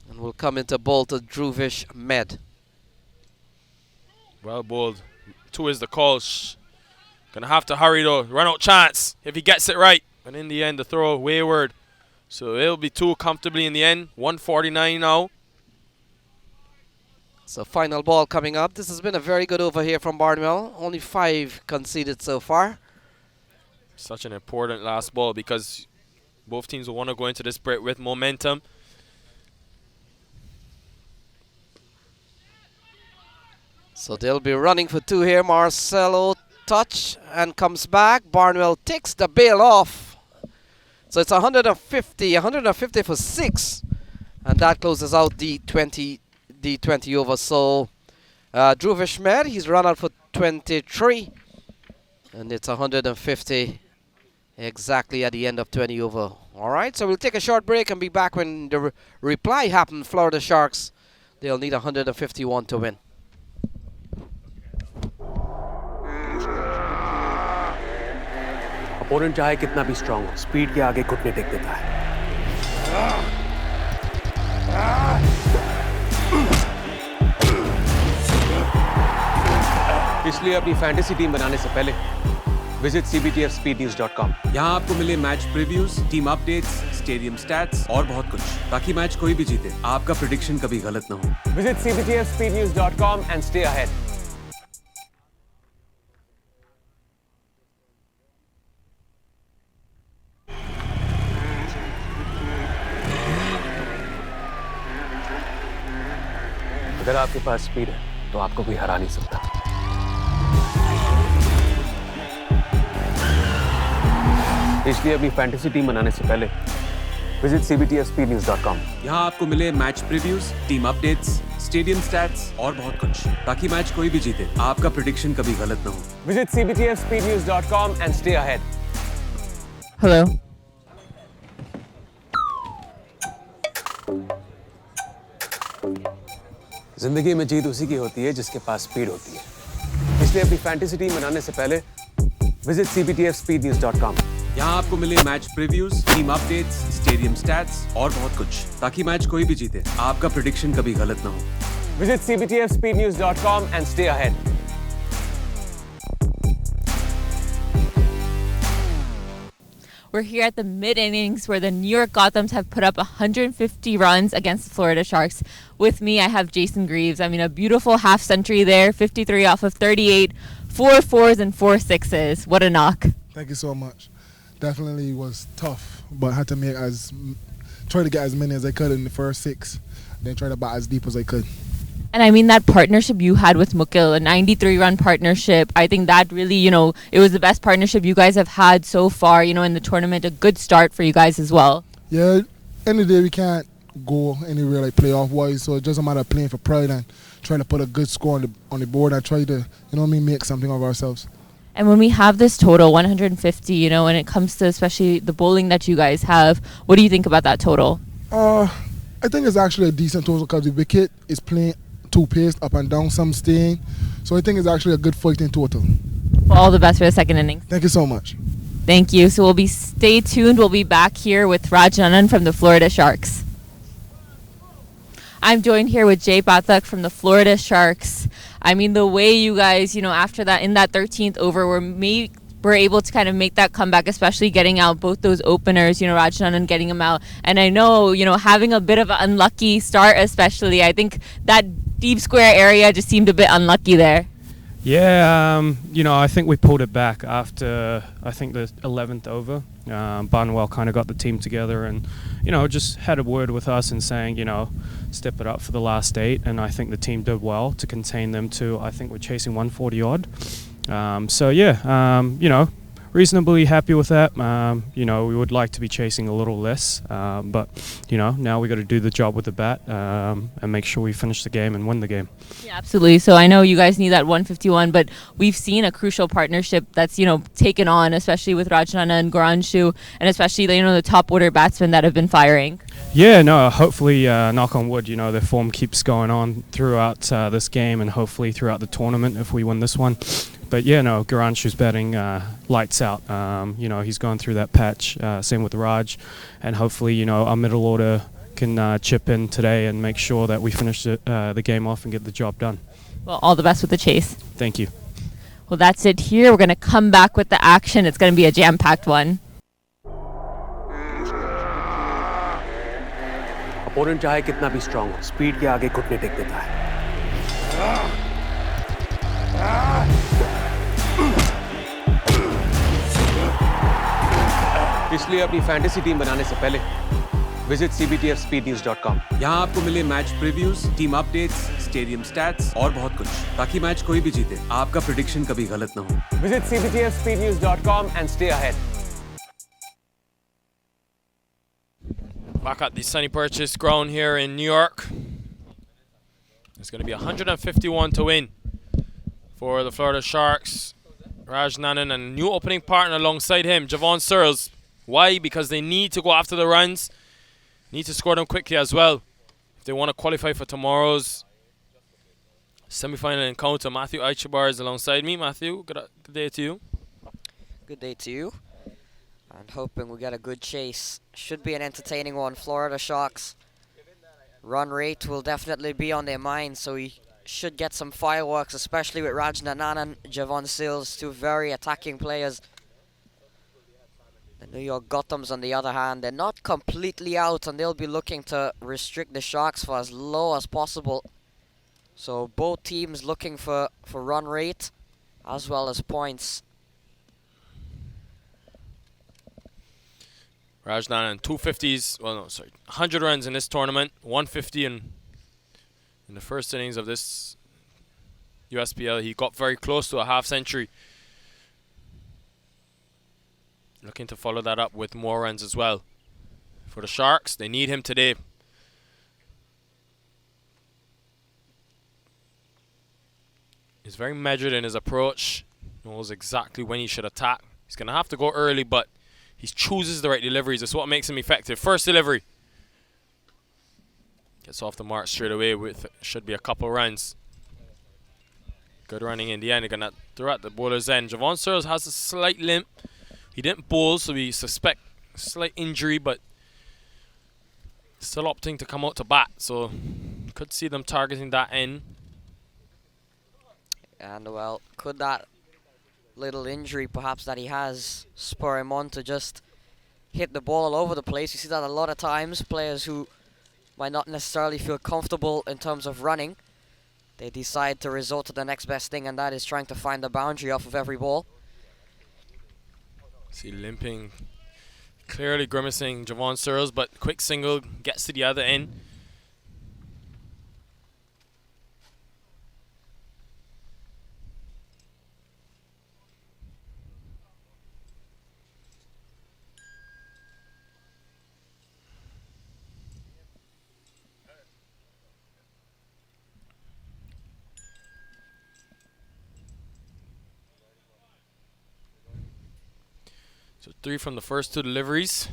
And we'll come into bowl to Druvish Med. Well bowled. 2 is the call. Gonna have to hurry though. Run out chance if he gets it right. But in the end, the throw wayward. So it'll be 2 comfortably in the end. 149 now. So final ball coming up. This has been a very good over here from Barnwell. Only 5 conceded so far. Such an important last ball because both teams will want to go into this break with momentum. So they'll be running for 2 here. Marcelo touch and comes back. Barnwell takes the bail off. So it's 150 for 6. And that closes out the 20 over. So Druvish Med, he's run out for 23. And it's 150 exactly at the end of 20 over. All right, so we'll take a short break and be back when the reply happens. Florida Sharks, they'll need 151 to win. Opponent चाहे कितना भी strong हो, speed के आगे घुटने take देता है. इसलिए अपनी फैंटेसी टीम बनाने से पहले विजिट cbtfspeednews.com। यहाँ आपको मिले match previews, team updates, stadium stats और बहुत कुछ, ताकि मैच कोई भी जीते आपका प्रेडिक्शन कभी गलत ना हो। Visit cbtfspeednews.com and stay ahead। अगर आपके पास स्पीड है तो आपको कोई हरा नहीं सकता। इसलिए अपनी फैंटेसी टीम बनाने से पहले विजिट cbtfspeednews.com। यहाँ आपको मिले match previews, team updates, stadium stats और बहुत कुछ, ताकि मैच कोई भी जीते आपका प्रेडिक्शन कभी गलत ना हो। Visit cbtfspeednews.com and stay ahead। Hello. जिंदगी में जीत उसी की होती है जिसके पास स्पीड होती है। इसलिए अपनी फैंटेसी टीम बनाने से पहले विजिट cbtfspeednews.com। यहाँ आपको मिले match previews, team updates, stadium stats और बहुत कुछ, ताकि मैच कोई भी जीते आपका प्रेडिक्शन कभी गलत ना हो। Visit cbtfspeednews.com and stay ahead। We're here at the mid-innings where the New York Gothams have put up 150 runs against the Florida Sharks. With me, I have Jason Greaves. I mean, a beautiful half century there, 53 off of 38, 4 fours and 4 sixes. What a knock. Thank you so much. Definitely was tough, but had to try to get as many as I could in the first 6, then try to bat as deep as I could. And I mean, that partnership you had with Mukil, a 93-run partnership, I think that really, it was the best partnership you guys have had so far, in the tournament. A good start for you guys as well. Yeah, end of the day, we can't go anywhere like playoff-wise, so it doesn't matter playing for pride and trying to put a good score on the board and try to, make something of ourselves. And when we have this total, 150, when it comes to especially the bowling that you guys have, what do you think about that total? I think it's actually a decent total because the wicket is playing two-paced, up and down, some staying. So I think it's actually a good fighting total. Well, all the best for the second inning. Thank you so much. Thank you. So stay tuned. We'll be back here with Raj Anand from the Florida Sharks. I'm joined here with Jay Pathak from the Florida Sharks. I mean, the way you guys, after that, in that 13th over, were able to kind of make that comeback, especially getting out both those openers, Raj Anand getting them out. And I know, having a bit of an unlucky start, especially, I think that deep square area just seemed a bit unlucky there. Yeah, I think we pulled it back after, I think, the 11th over. Barnwell kind of got the team together and, just had a word with us and saying, step it up for the last 8. And I think the team did well to contain them to, I think we're chasing 140 odd. Reasonably happy with that. We would like to be chasing a little less, but now we got to do the job with the bat and make sure we finish the game and win the game. Yeah, absolutely. So I know you guys need that 151, but we've seen a crucial partnership that's taken on, especially with Rajana and Goranshu, and especially the top order batsmen that have been firing. Yeah, no. Hopefully, knock on wood, their form keeps going on throughout this game and hopefully throughout the tournament if we win this one. But yeah, no, Garanshu's batting lights out. He's gone through that patch. Same with Raj, and hopefully, our middle order can chip in today and make sure that we finish the game off and get the job done. Well, all the best with the chase. Thank you. Well, that's it here. We're going to come back with the action. It's going to be a jam-packed one. Opponent चाहे कितना भी strong हो, speed के आगे घुटने take देता है। इसलिए अपनी फैंटेसी टीम बनाने से पहले विजिट cbtfspeednews.com। यहाँ आपको मिले match previews, team updates, stadium stats और बहुत कुछ, ताकि मैच कोई भी जीते आपका प्रेडिक्शन कभी गलत ना हो। Visit cbtfspeednews.com and stay ahead। Back at the Sunny Purchase ground here in New York. It's going to be 151 to win for the Florida Sharks. Raj Nanan and a new opening partner alongside him, Javon Searles. Why? Because they need to go after the runs. Need to score them quickly as well if they want to qualify for tomorrow's semi-final encounter. Matthew Aichabar is alongside me. Matthew, good day to you. Good day to you. And hoping we get a good chase. Should be an entertaining one. Florida Sharks. Run rate will definitely be on their mind, so we should get some fireworks, especially with Rajnanan and Javon Sills, two very attacking players. The New York Gothams, on the other hand, they're not completely out, and they'll be looking to restrict the Sharks for as low as possible. So both teams looking for run rate as well as points. Rajnanan 250s, well no, sorry, 100 runs in this tournament, 150 in the first innings of this USPL. He got very close to a half century. Looking to follow that up with more runs as well. For the Sharks, they need him today. He's very measured in his approach. Knows exactly when he should attack. He's going to have to go early, but he chooses the right deliveries. That's what makes him effective. First delivery. Gets off the mark straight away with should be a couple runs. Good running in the end. They're going to throw at the bowler's end. Javon Searles has a slight limp. He didn't bowl, so we suspect slight injury, but still opting to come out to bat. So could see them targeting that end. And well, could that little injury perhaps that he has spur him on to just hit the ball all over the place? You see that a lot of times. Players who might not necessarily feel comfortable in terms of running, they decide to resort to the next best thing, and that is trying to find the boundary off of every ball. See limping, clearly grimacing Javon Searles, but quick single gets to the other end. So 3 from the first 2 deliveries.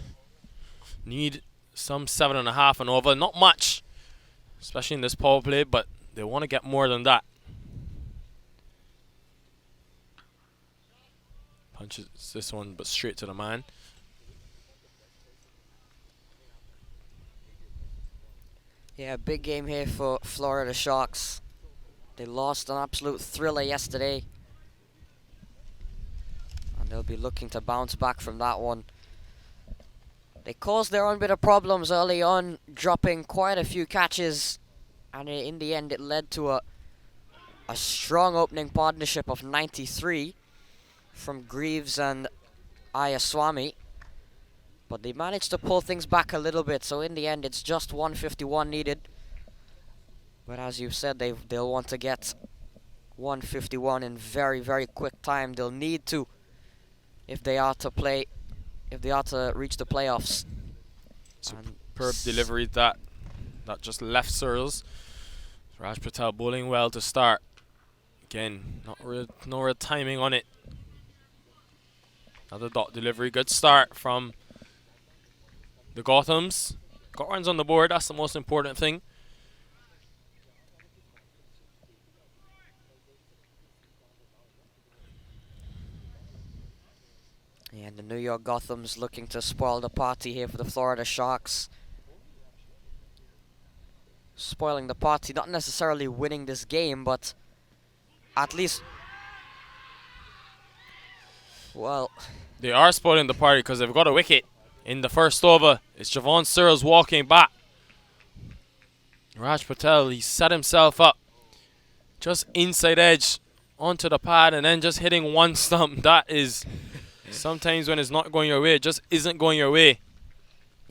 Need some 7.5 and over. Not much, especially in this power play, but they want to get more than that. Punches this one, but straight to the man. Yeah, big game here for Florida Sharks. They lost an absolute thriller yesterday. They'll be looking to bounce back from that one. They caused their own bit of problems early on, dropping quite a few catches, and in the end it led to a strong opening partnership of 93 from Greaves and Ayaswamy. But they managed to pull things back a little bit, so in the end it's just 151 needed. But as you've said, they'll want to get 151 in very, very quick time. They'll need to, if they are to reach the playoffs. Superb delivery that just left Searles. Raj Patel bowling well to start. Again, no real timing on it. Another dot delivery, good start from the Gothams. Got runs on the board, that's the most important thing. And the New York Gothams looking to spoil the party here for the Florida Sharks. Spoiling the party, not necessarily winning this game, but at least, well, they are spoiling the party because they've got a wicket in the first over. It's Javon Searles walking back. Raj Patel, he set himself up just inside edge onto the pad and then just hitting one stump. That is... sometimes when it's not going your way, it just isn't going your way.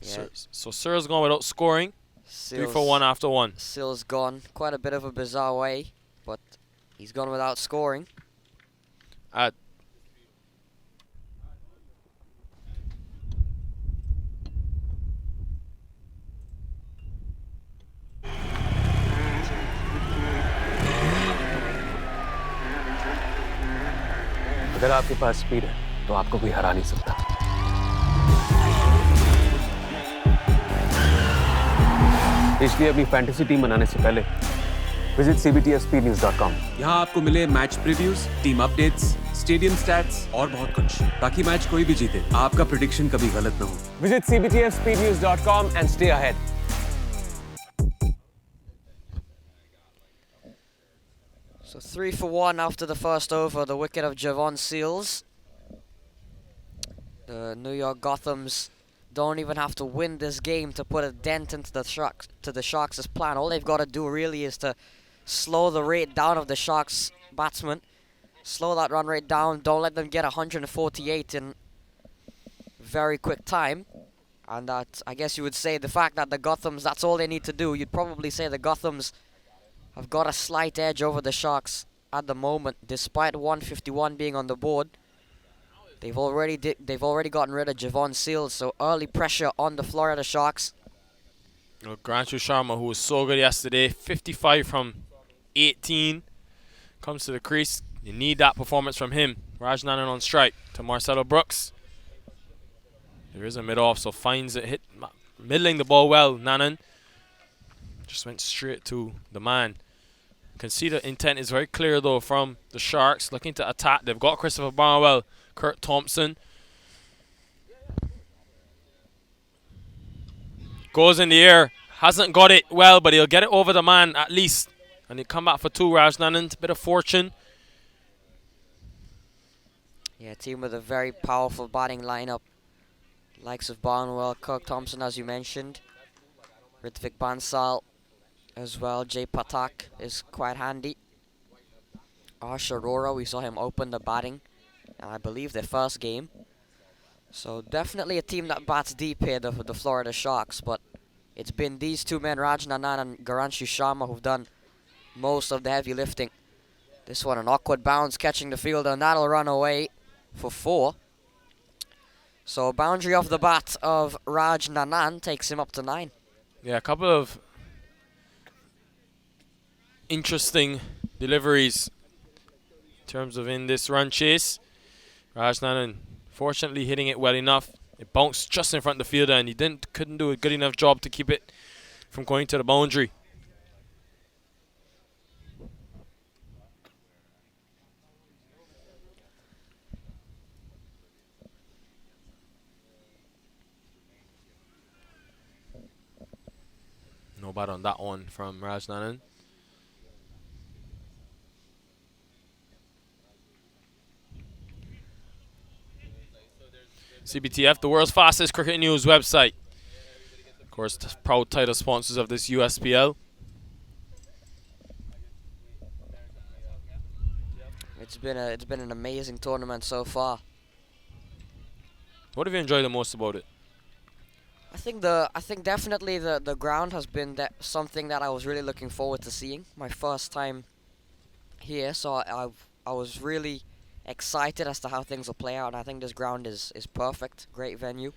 yeah. So Searles gone without scoring. Sills, 3 for 1 after 1. Sills gone. Quite a bit of a bizarre way, but he's gone without scoring. अगर आपके पास speed है तो आपको कोई हरा नहीं सकता। इसलिए अपनी फैंटेसी टीम बनाने से पहले विजिट cbtfspeednews.com। यहाँ आपको मिले match previews, team updates, stadium stats और बहुत कुछ, ताकि मैच कोई भी जीते आपका प्रेडिक्शन कभी गलत ना हो। Visit cbtfspeednews.com and stay ahead। So 3 for 1 after the first over. The wicket of Javon Seals. The New York Gothams don't even have to win this game to put a dent into the Sharks' plan. All they've got to do really is to slow the rate down of the Sharks batsmen. Slow that run rate down. Don't let them get 148 in very quick time. And that, I guess you would say, the fact that the Gothams, that's all they need to do. You'd probably say the Gothams have got a slight edge over the Sharks at the moment, despite 151 being on the board. They've already gotten rid of Javon Seals, so early pressure on the Florida Sharks. Guranshu Sharma, who was so good yesterday, 55 from 18, comes to the crease. You need that performance from him. Rajnanan on strike to Marcelo Brooks. There is a mid-off, so finds it, middling the ball well. Nanan just went straight to the man. Can see the intent is very clear though from the Sharks, looking to attack. They've got Christopher Barnwell, Kurt Thompson. Goes in the air, hasn't got it well, but he'll get it over the man at least. And he'll come back for 2, Rajnanan. Bit of fortune. Yeah, team with a very powerful batting lineup. Likes of Barnwell, Kirk Thompson, as you mentioned. Ritvik Bansal as well. Jay Patak is quite handy. Ash Arora, we saw him open the batting, and I believe their first game. So definitely a team that bats deep here, the Florida Sharks, but it's been these two men, Rajnanan and Guranshu Sharma, who've done most of the heavy lifting. This one, an awkward bounce catching the fielder, and that'll run away for 4. So a boundary off the bat of Rajnanan takes him up to 9. Yeah, a couple of interesting deliveries in terms of in this run chase. Rajnanan fortunately hitting it well enough. It bounced just in front of the fielder, and he couldn't do a good enough job to keep it from going to the boundary. No bad on that one from Rajnanan. CBTF, the world's fastest cricket news website. Of course, proud title sponsors of this USPL. It's been an amazing tournament so far. What have you enjoyed the most about it? I think definitely the ground has been something that I was really looking forward to seeing. My first time here, so I was really excited as to how things will play out. And I think this ground is perfect, great venue,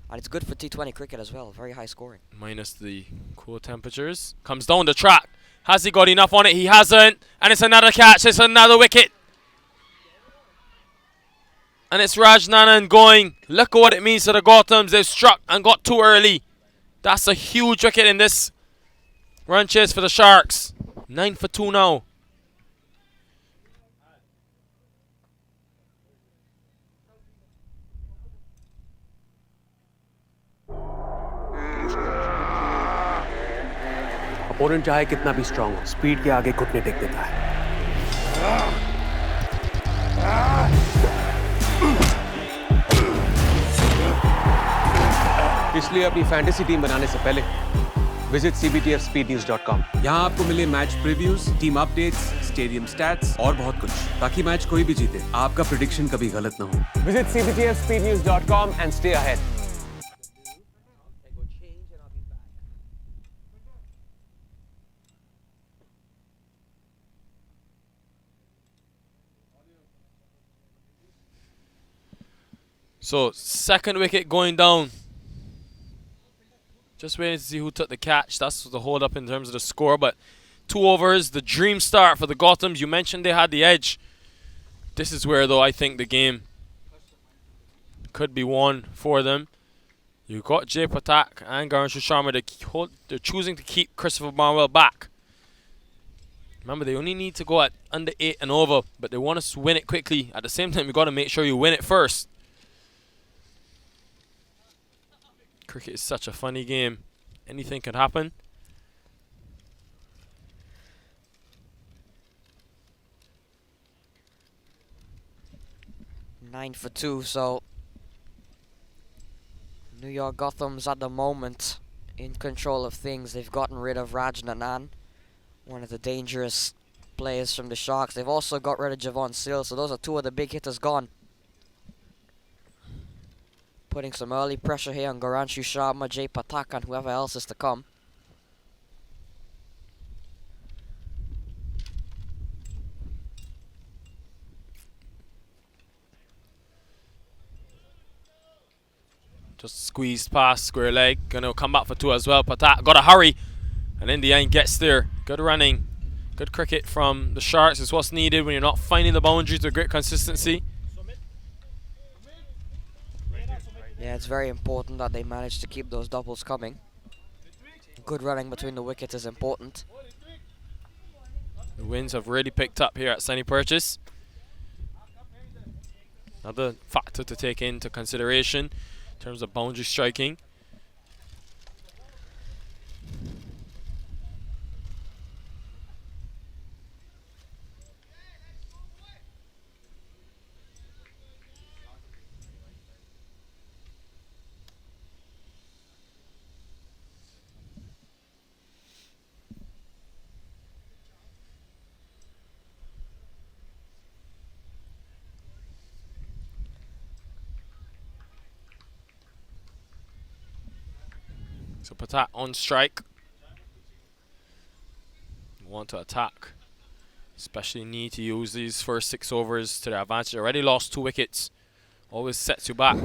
and it's good for T20 cricket as well. Very high scoring. Minus the cool temperatures. Comes down the track. Has he got enough on it? He hasn't. And it's another catch. It's another wicket. And it's Rajnanan going. Look at what it means to the Gothams. They've struck and got too early. That's a huge wicket in this run chase for the Sharks. 9 for 2 now. Opponent चाहे कितना भी strong हो, speed के आगे घुटने take देता है। इसलिए अपनी फैंटेसी टीम बनाने से पहले विजिट cbtfspeednews.com। यहाँ आपको मिले match previews, team updates, stadium stats और बहुत कुछ, ताकि मैच कोई भी जीते आपका प्रेडिक्शन कभी गलत ना हो। Visit cbtfspeednews.com and stay ahead। So, second wicket going down. Just waiting to see who took the catch. That's the hold up in terms of the score. But 2 overs, the dream start for the Gothams. You mentioned they had the edge. This is where, though, I think the game could be won for them. You've got Jay Patak and Guranshu Sharma. They're choosing to keep Christopher Barnwell back. Remember, they only need to go at under 8 and over, but they want us to win it quickly. At the same time, you've got to make sure you win it first. Cricket is such a funny game. Anything can happen. 9 for 2, so New York Gothams at the moment in control of things. They've gotten rid of Raj Nanan, one of the dangerous players from the Sharks. They've also got rid of Javon Sill, so those are two of the big hitters gone. Putting some early pressure here on Garanshu Sharma, Jay Patak, and whoever else is to come. Just squeezed past square leg. Gonna come back for 2 as well. Patak gotta hurry. And in the end gets there. Good running. Good cricket from the Sharks is what's needed when you're not finding the boundaries with great consistency. Yeah, it's very important that they manage to keep those doubles coming. Good running between the wickets is important. The winds have really picked up here at Sunny Purchase. Another factor to take into consideration in terms of boundary striking. So Patak on strike. Want to attack. Especially need to use these first 6 overs to their advantage. Already lost 2 wickets. Always sets you back.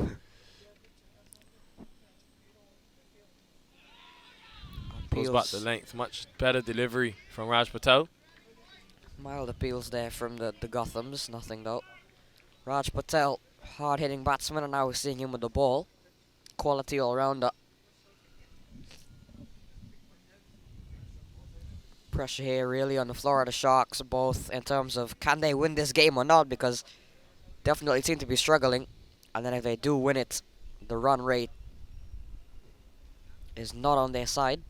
Goes back to length. Much better delivery from Raj Patel. Mild appeals there from the Gothams. Nothing though. Raj Patel, hard-hitting batsman, and now we're seeing him with the ball. Quality all-rounder. Pressure here really on the Florida Sharks, both in terms of can they win this game or not, because definitely seem to be struggling. And then if they do win it, the run rate is not on their side.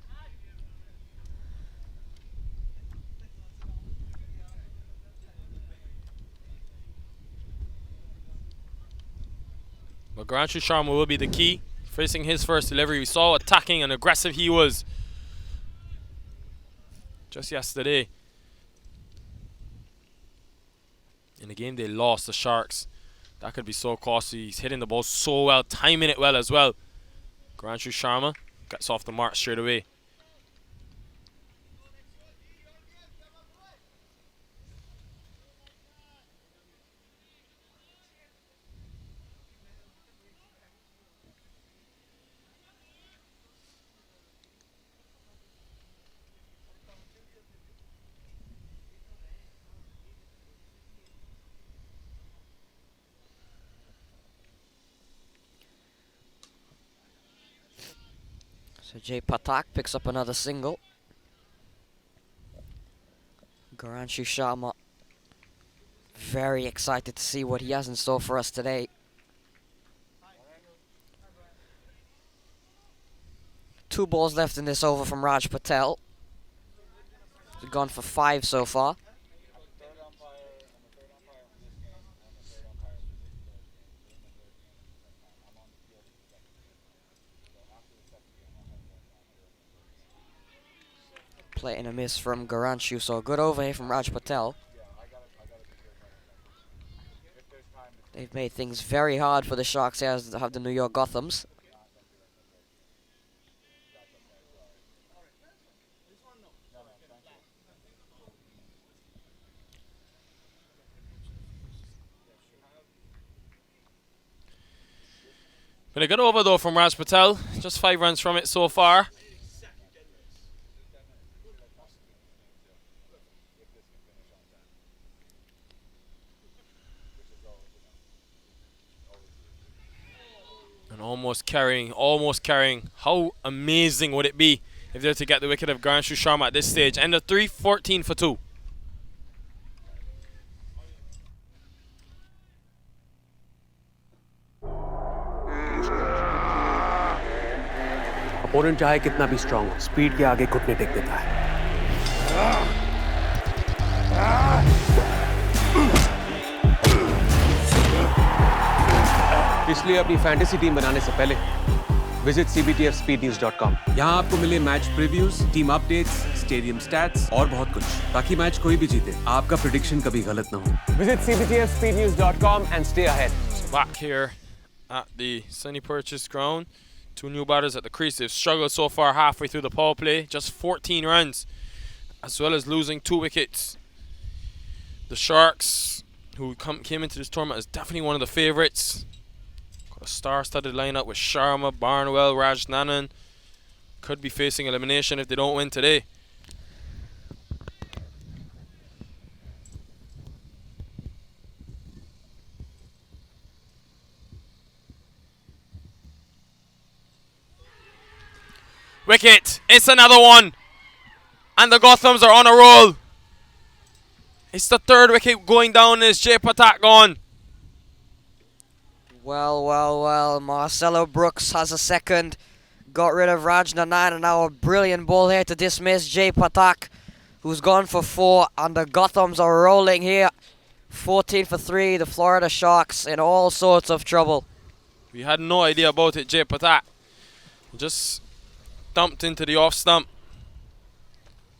But Garanshu Sharma will be the key. Facing his first delivery, we saw attacking and aggressive he was just yesterday. In the game they lost, the Sharks. That could be so costly. He's hitting the ball so well, timing it well as well. Garanshu Sharma gets off the mark straight away. So Jay Patak picks up another single. Garanshu Sharma very excited to see what he has in store for us today. Two balls left in this over from Raj Patel. He's gone for 5 so far. Play in a miss from Garanshu, so a good over here from Raj Patel. They've made things very hard for the Sharks here as they have the New York Gothams. Been a good over though from Raj Patel. Just 5 runs from it so far. And almost carrying. How amazing would it be if they're to get the wicket of Garanshu Sharma at this stage? End of 3, 14 for 2. Opponent चाहे कितना भी strong हो, speed के आगे घुटने take देता है. इसलिए अपनी फैंटेसी टीम बनाने से पहले विजिट cbtfspeednews.com। यहाँ आपको मिले match previews, team updates, stadium stats और बहुत कुछ, ताकि मैच कोई भी जीते आपका प्रेडिक्शन कभी गलत ना हो। Visit cbtfspeednews.com and stay ahead. Back here at the Sunny Purchase ground. Two new batters at the crease. They've struggled so far halfway through the power play. Just 14 runs, as well as losing 2 wickets. The Sharks, who came into this tournament as definitely one of the favourites. Got a star-studded lineup with Sharma, Barnwell, Rajnanan. Could be facing elimination if they don't win today. Wicket! It's another one! And the Gothams are on a roll! It's the 3rd wicket going down. Is Jay Patak gone? Well. Marcelo Brooks has a second. Got rid of Rajnanan, and now a brilliant ball here to dismiss Jay Patak, who's gone for 4. And the Gothams are rolling here. 14 for 3. The Florida Sharks in all sorts of trouble. We had no idea about it, Jay Patak. Just dumped into the off stump.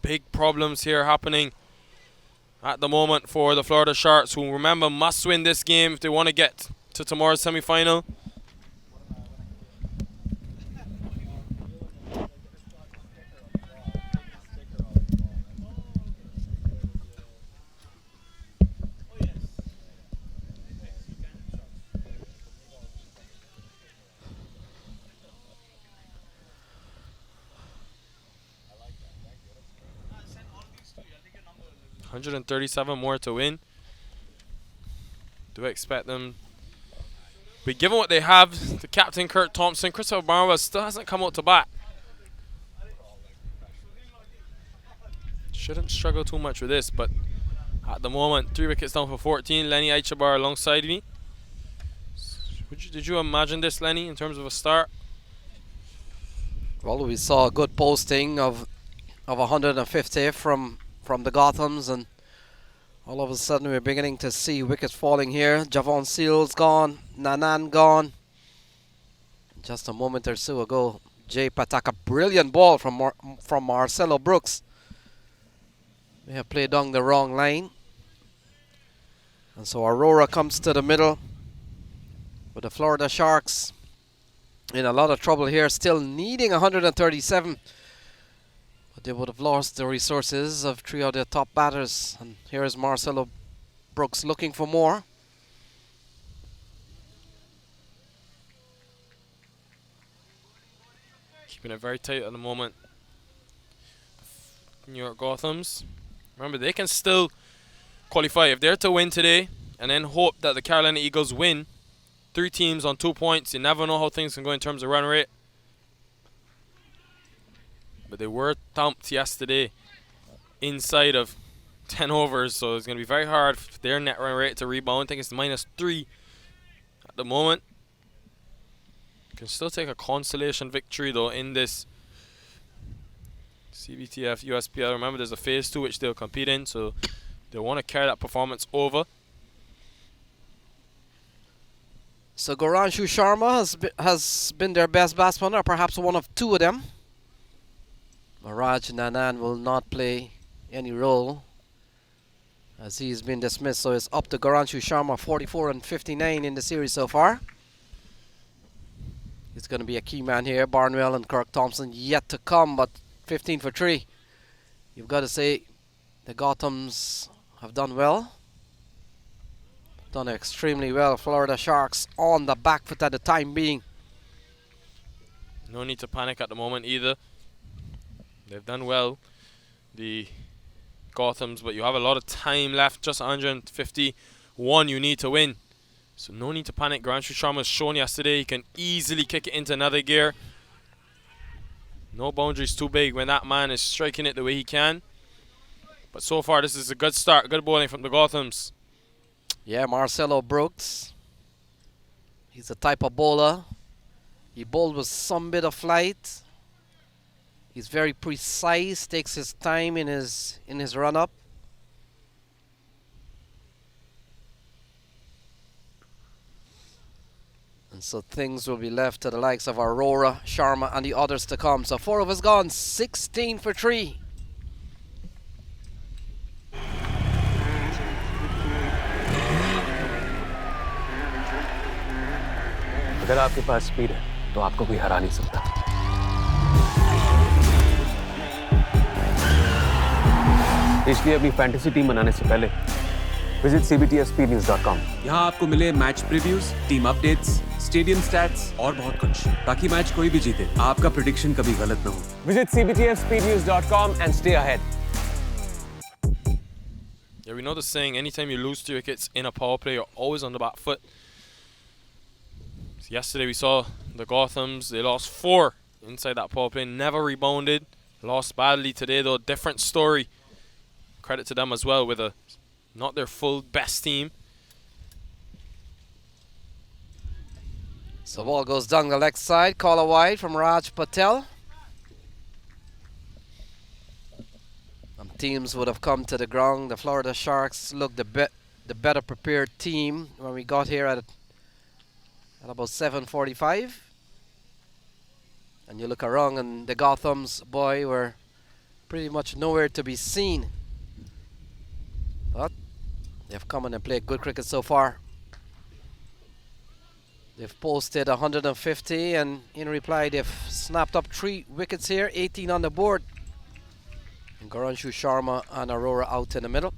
Big problems here happening at the moment for the Florida Sharks, who, remember, must win this game if they want to get to tomorrow's semi-final. $137 more to win. Do I expect them? But given what they have, the captain Kurt Thompson, Christopher Barnwell still hasn't come out to bat. Shouldn't struggle too much with this, but at the moment, 3 wickets down for 14. Lenny Aichabar alongside me. Did you imagine this, Lenny, in terms of a start? Well, we saw a good posting of 150 from the Gothams, and all of a sudden we're beginning to see wickets falling here. Javon Seals gone, Nanan gone. Just a moment or so ago, Jay Patak, a brilliant ball from Marcelo Brooks. They have played down the wrong line. And so Aurora comes to the middle. But the Florida Sharks in a lot of trouble here, still needing 137. But they would have lost the resources of 3 of their top batters. And here is Marcelo Brooks looking for more. Keeping it very tight at the moment. New York Gothams. Remember, they can still qualify if they're to win today and then hope that the Carolina Eagles win. 3 teams on 2 points. You never know how things can go in terms of run rate. But they were thumped yesterday inside of 10 overs, so it's going to be very hard for their net run rate to rebound. I think it's -3 at the moment. Can still take a consolation victory, though, in this CBTF USPL. Remember, there's a phase 2 which they'll compete in, so they'll want to carry that performance over. So Goranshu Sharma has been their best batsman, or perhaps one of 2 of them. Raj Nanan will not play any role as he's been dismissed. So it's up to Goranshu Sharma, 44 and 59 in the series so far. He's going to be a key man here. Barnwell and Kirk Thompson yet to come, but 15 for 3. You've got to say the Gothams have done well. Done extremely well. Florida Sharks on the back foot at the time being. No need to panic at the moment either. They've done well, the Gothams, but you have a lot of time left. Just 151 you need to win. So no need to panic. Goranshu Sharma has shown yesterday he can easily kick it into another gear. No boundaries too big when that man is striking it the way he can. But so far this is a good start. Good bowling from the Gothams. Yeah, Marcelo Brooks. He's a type of bowler. He bowled with some bit of flight. He's very precise, takes his time in his run-up. And And so things will be left to the likes of Aurora, Sharma, and the others to come. So 4 of us gone, 16 for 3. अगर आपके पास speed है तो आपको कोई हरा नहीं सकता। इसलिए अपनी फैंटेसी टीम बनाने से पहले विजिट cbtfspeednews.com। यहाँ आपको मिले match previews, team updates, stadium stats और बहुत कुछ, ताकि मैच कोई भी जीते आपका प्रेडिक्शन कभी गलत ना हो। Visit cbtfspeednews.com and stay ahead. Yeah, we know the saying, anytime you lose 2 wickets in a power play, you're always on the back foot. So yesterday we saw the Gothams, they lost 4 inside that power play, never rebounded, lost badly today though, different story. Credit to them as well with not their full best team. So ball goes down the leg side, caller wide from Raj Patel. Teams would have come to the ground. The Florida Sharks looked the better prepared team when we got here at about 7:45. And you look around and the Gothams, boy, were pretty much nowhere to be seen. But they've come in and played good cricket so far. They've posted 150 and in reply they've snapped up 3 wickets here, 18 on the board. And Garanshu Sharma and Aurora out in the middle.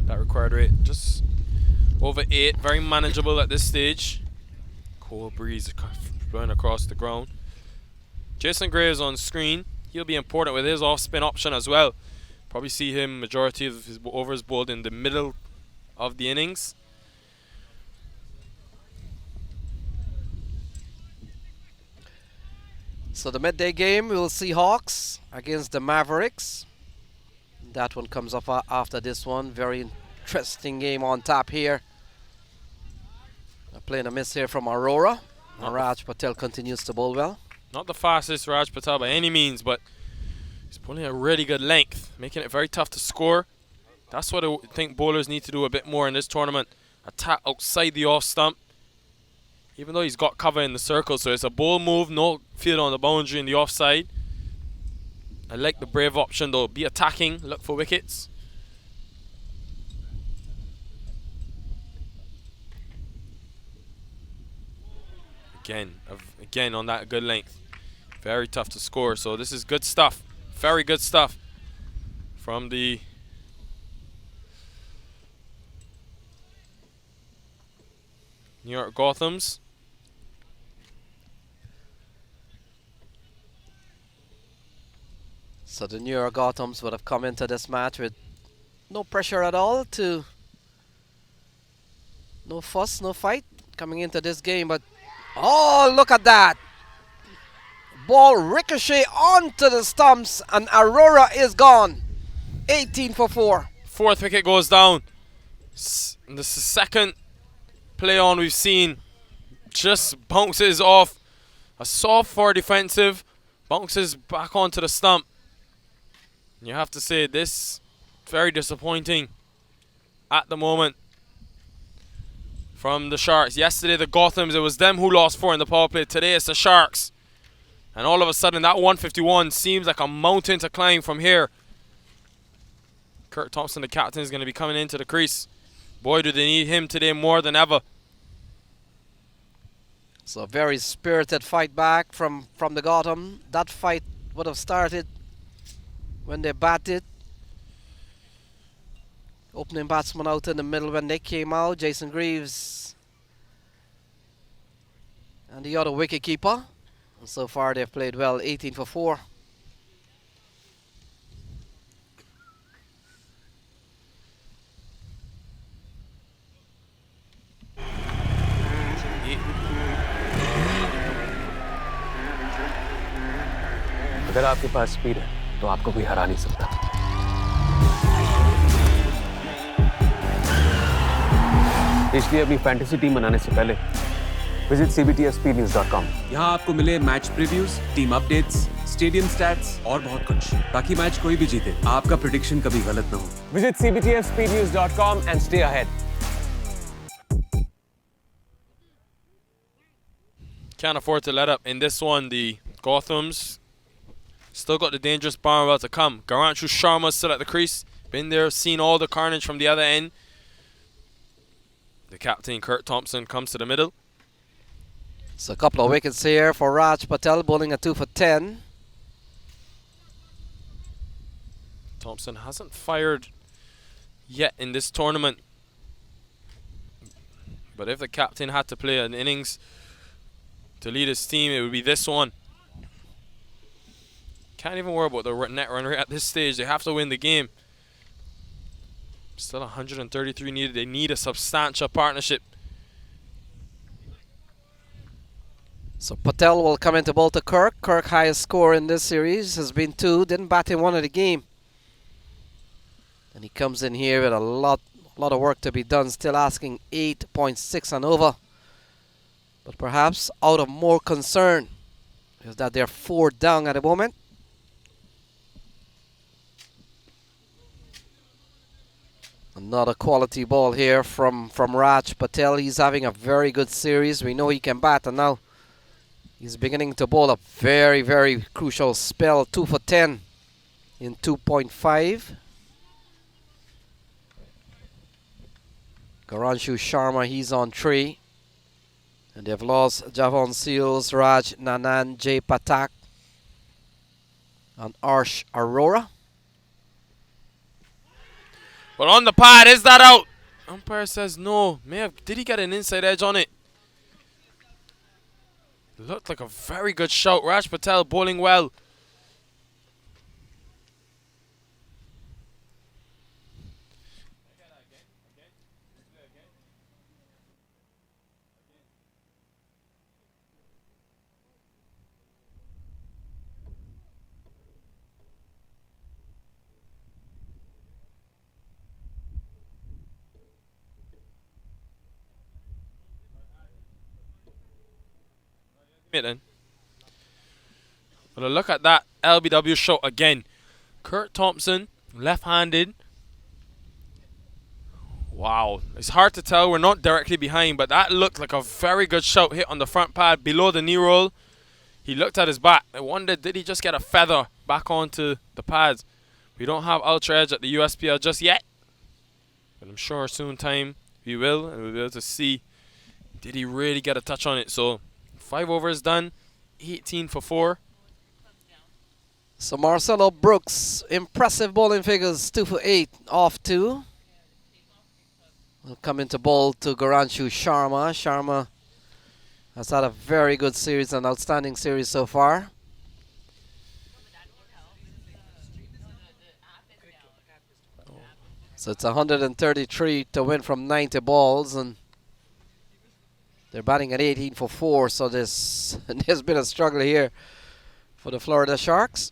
That required rate just over 8, very manageable at this stage. Cold breeze blowing across the ground. Jason Graves on screen. He'll be important with his off-spin option as well. Probably see him majority of his overs bowled in the middle of the innings. So the midday game, we'll see Hawks against the Mavericks. That one comes up after this one. Very interesting game on tap here. Playing a miss here from Aurora. And Raj Patel continues to bowl well. Not the fastest Raj Patel by any means, but he's pulling a really good length, making it very tough to score. That's what I think bowlers need to do a bit more in this tournament. Attack outside the off stump. Even though he's got cover in the circle, so it's a bold move, no field on the boundary in the offside. I like the brave option though, be attacking, look for wickets. Again on that good length. Very tough to score, so this is good stuff. Very good stuff from the New York Gothams. So the New York Gothams would have come into this match with no pressure at all, no fuss, no fight coming into this game. But oh, look at that! Ball ricochet onto the stumps and Aurora is gone. 18 for 4. 4th wicket goes down. This is the second play on we've seen. Just bounces off a soft for defensive, bounces back onto the stump. You have to say this very disappointing at the moment from the Sharks. Yesterday the Gothams, it was them who lost 4 in the power play. Today it's the Sharks. And all of a sudden that 151 seems like a mountain to climb from here. Kurt Thompson, the captain, is going to be coming into the crease. Boy, do they need him today more than ever. So a very spirited fight back from the Gotham. That fight would have started when they batted. Opening batsman out in the middle when they came out. Jason Greaves and the other wicketkeeper. And so far they've played well, 18 for 4. अगर आपके पास speed है तो आपको कोई हरा नहीं सकता। इसलिए अपनी फैंटेसी टीम बनाने से पहले विजिट cbtfspeednews.com। यहाँ आपको मिले match previews, team updates, stadium stats और बहुत कुछ, ताकि मैच कोई भी जीते आपका प्रेडिक्शन कभी गलत ना हो। Visit cbtfspeednews.com and stay ahead. Can't afford to let up in this one. The Gothams still got the dangerous Barnwell to come. Garanshu Sharma still at the crease. Been there, seen all the carnage from the other end. The captain, Kurt Thompson, comes to the middle. So a couple of wickets here for Raj Patel, bowling a 2 for 10. Thompson hasn't fired yet in this tournament. But if the captain had to play an innings to lead his team, it would be this one. Can't even worry about the net run rate at this stage. They have to win the game. Still 133 needed. They need a substantial partnership. So Patel will come into bowl to Kirk. Kirk, highest score in this series has been 2. Didn't bat in one of the game. And he comes in here with a lot of work to be done. Still asking 8.6 and over. But perhaps out of more concern is that they're 4 down at the moment. Another quality ball here from Raj Patel. He's having a very good series. We know he can bat, and now he's beginning to bowl a very, very crucial spell. 2 for 10 in 2.5. Garanshu Sharma, he's on 3. And they've lost Javon Seals, Raj Nanan, Jay Patak, and Arsh Arora. But on the pad, is that out? Umpire says no. Did he get an inside edge on it? Looked like a very good shout. Raj Patel bowling well. Then. But a look at that LBW shot again. Kurt Thompson, left-handed. Wow, it's hard to tell. We're not directly behind, but that looked like a very good shot hit on the front pad below the knee roll. He looked at his bat. I wondered, did he just get a feather back onto the pads? We don't have Ultra Edge at the USPL just yet, but I'm sure soon time we will, and we'll be able to see, did he really get a touch on it? So 5 overs done, 18 for 4. So Marcelo Brooks, impressive bowling figures, 2 for 8 off 2. Will come into bowl to Garanshu Sharma. Sharma has had a very good series, an outstanding series so far. So it's 133 to win from 90 balls, and they're batting at 18 for 4, so there's been a struggle here for the Florida Sharks.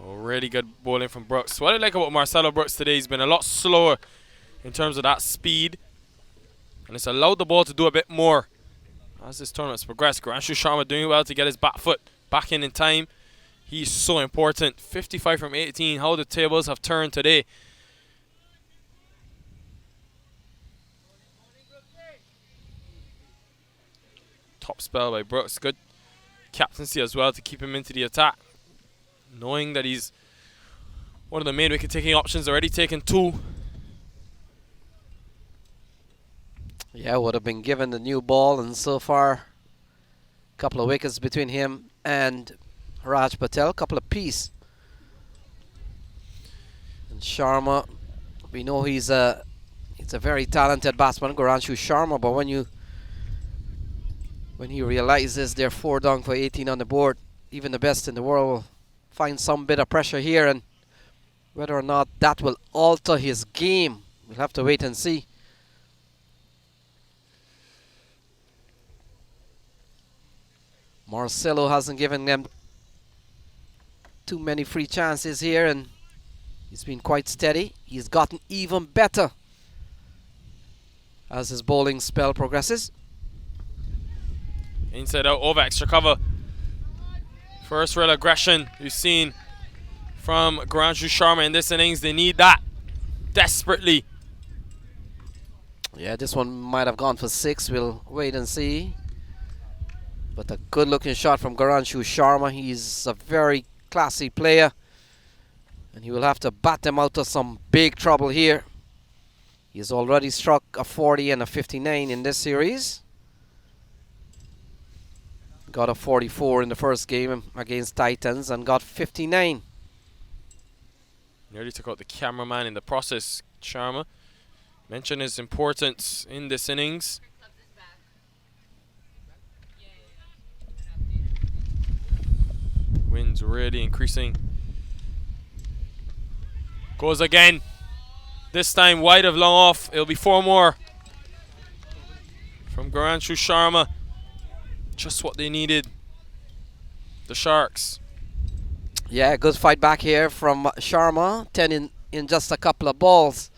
Oh, really good bowling from Brooks. What I like about Marcelo Brooks today, he's been a lot slower in terms of that speed, and it's allowed the ball to do a bit more as this tournament's progressed. Garanshu Sharma doing well to get his back foot back in time. He's so important. 55 from 18, how the tables have turned today. Top spell by Brooks. Good captaincy as well to keep him into the attack. Knowing that he's one of the main wicket-taking options, already taken 2. Yeah, would have been given the new ball, and so far a couple of wickets between him and Raj Patel, couple of piece. And Sharma, we know he's a very talented batsman, Garanshu Sharma, but when he realizes they're 4 down for 18 on the board, even the best in the world will find some bit of pressure here, and whether or not that will alter his game, we'll have to wait and see. Marcelo hasn't given them too many free chances here, and he's been quite steady. He's gotten even better as his bowling spell progresses. Inside out over extra cover. First real aggression you've seen from Garanshu Sharma in this innings. They need that desperately. Yeah, this one might have gone for 6. We'll wait and see. But a good looking shot from Garanshu Sharma. He's a very classy player. And he will have to bat them out of some big trouble here. He's already struck a 40 and a 59 in this series. Got a 44 in the first game against Titans and got 59. Nearly took out the cameraman in the process, Sharma. Mentioned his importance in this innings. Wind's really increasing. Goes again. This time wide of long off. It'll be 4 more from Garanshu Sharma. Just what they needed. The Sharks. Yeah, good fight back here from Sharma. 10 in just a couple of balls.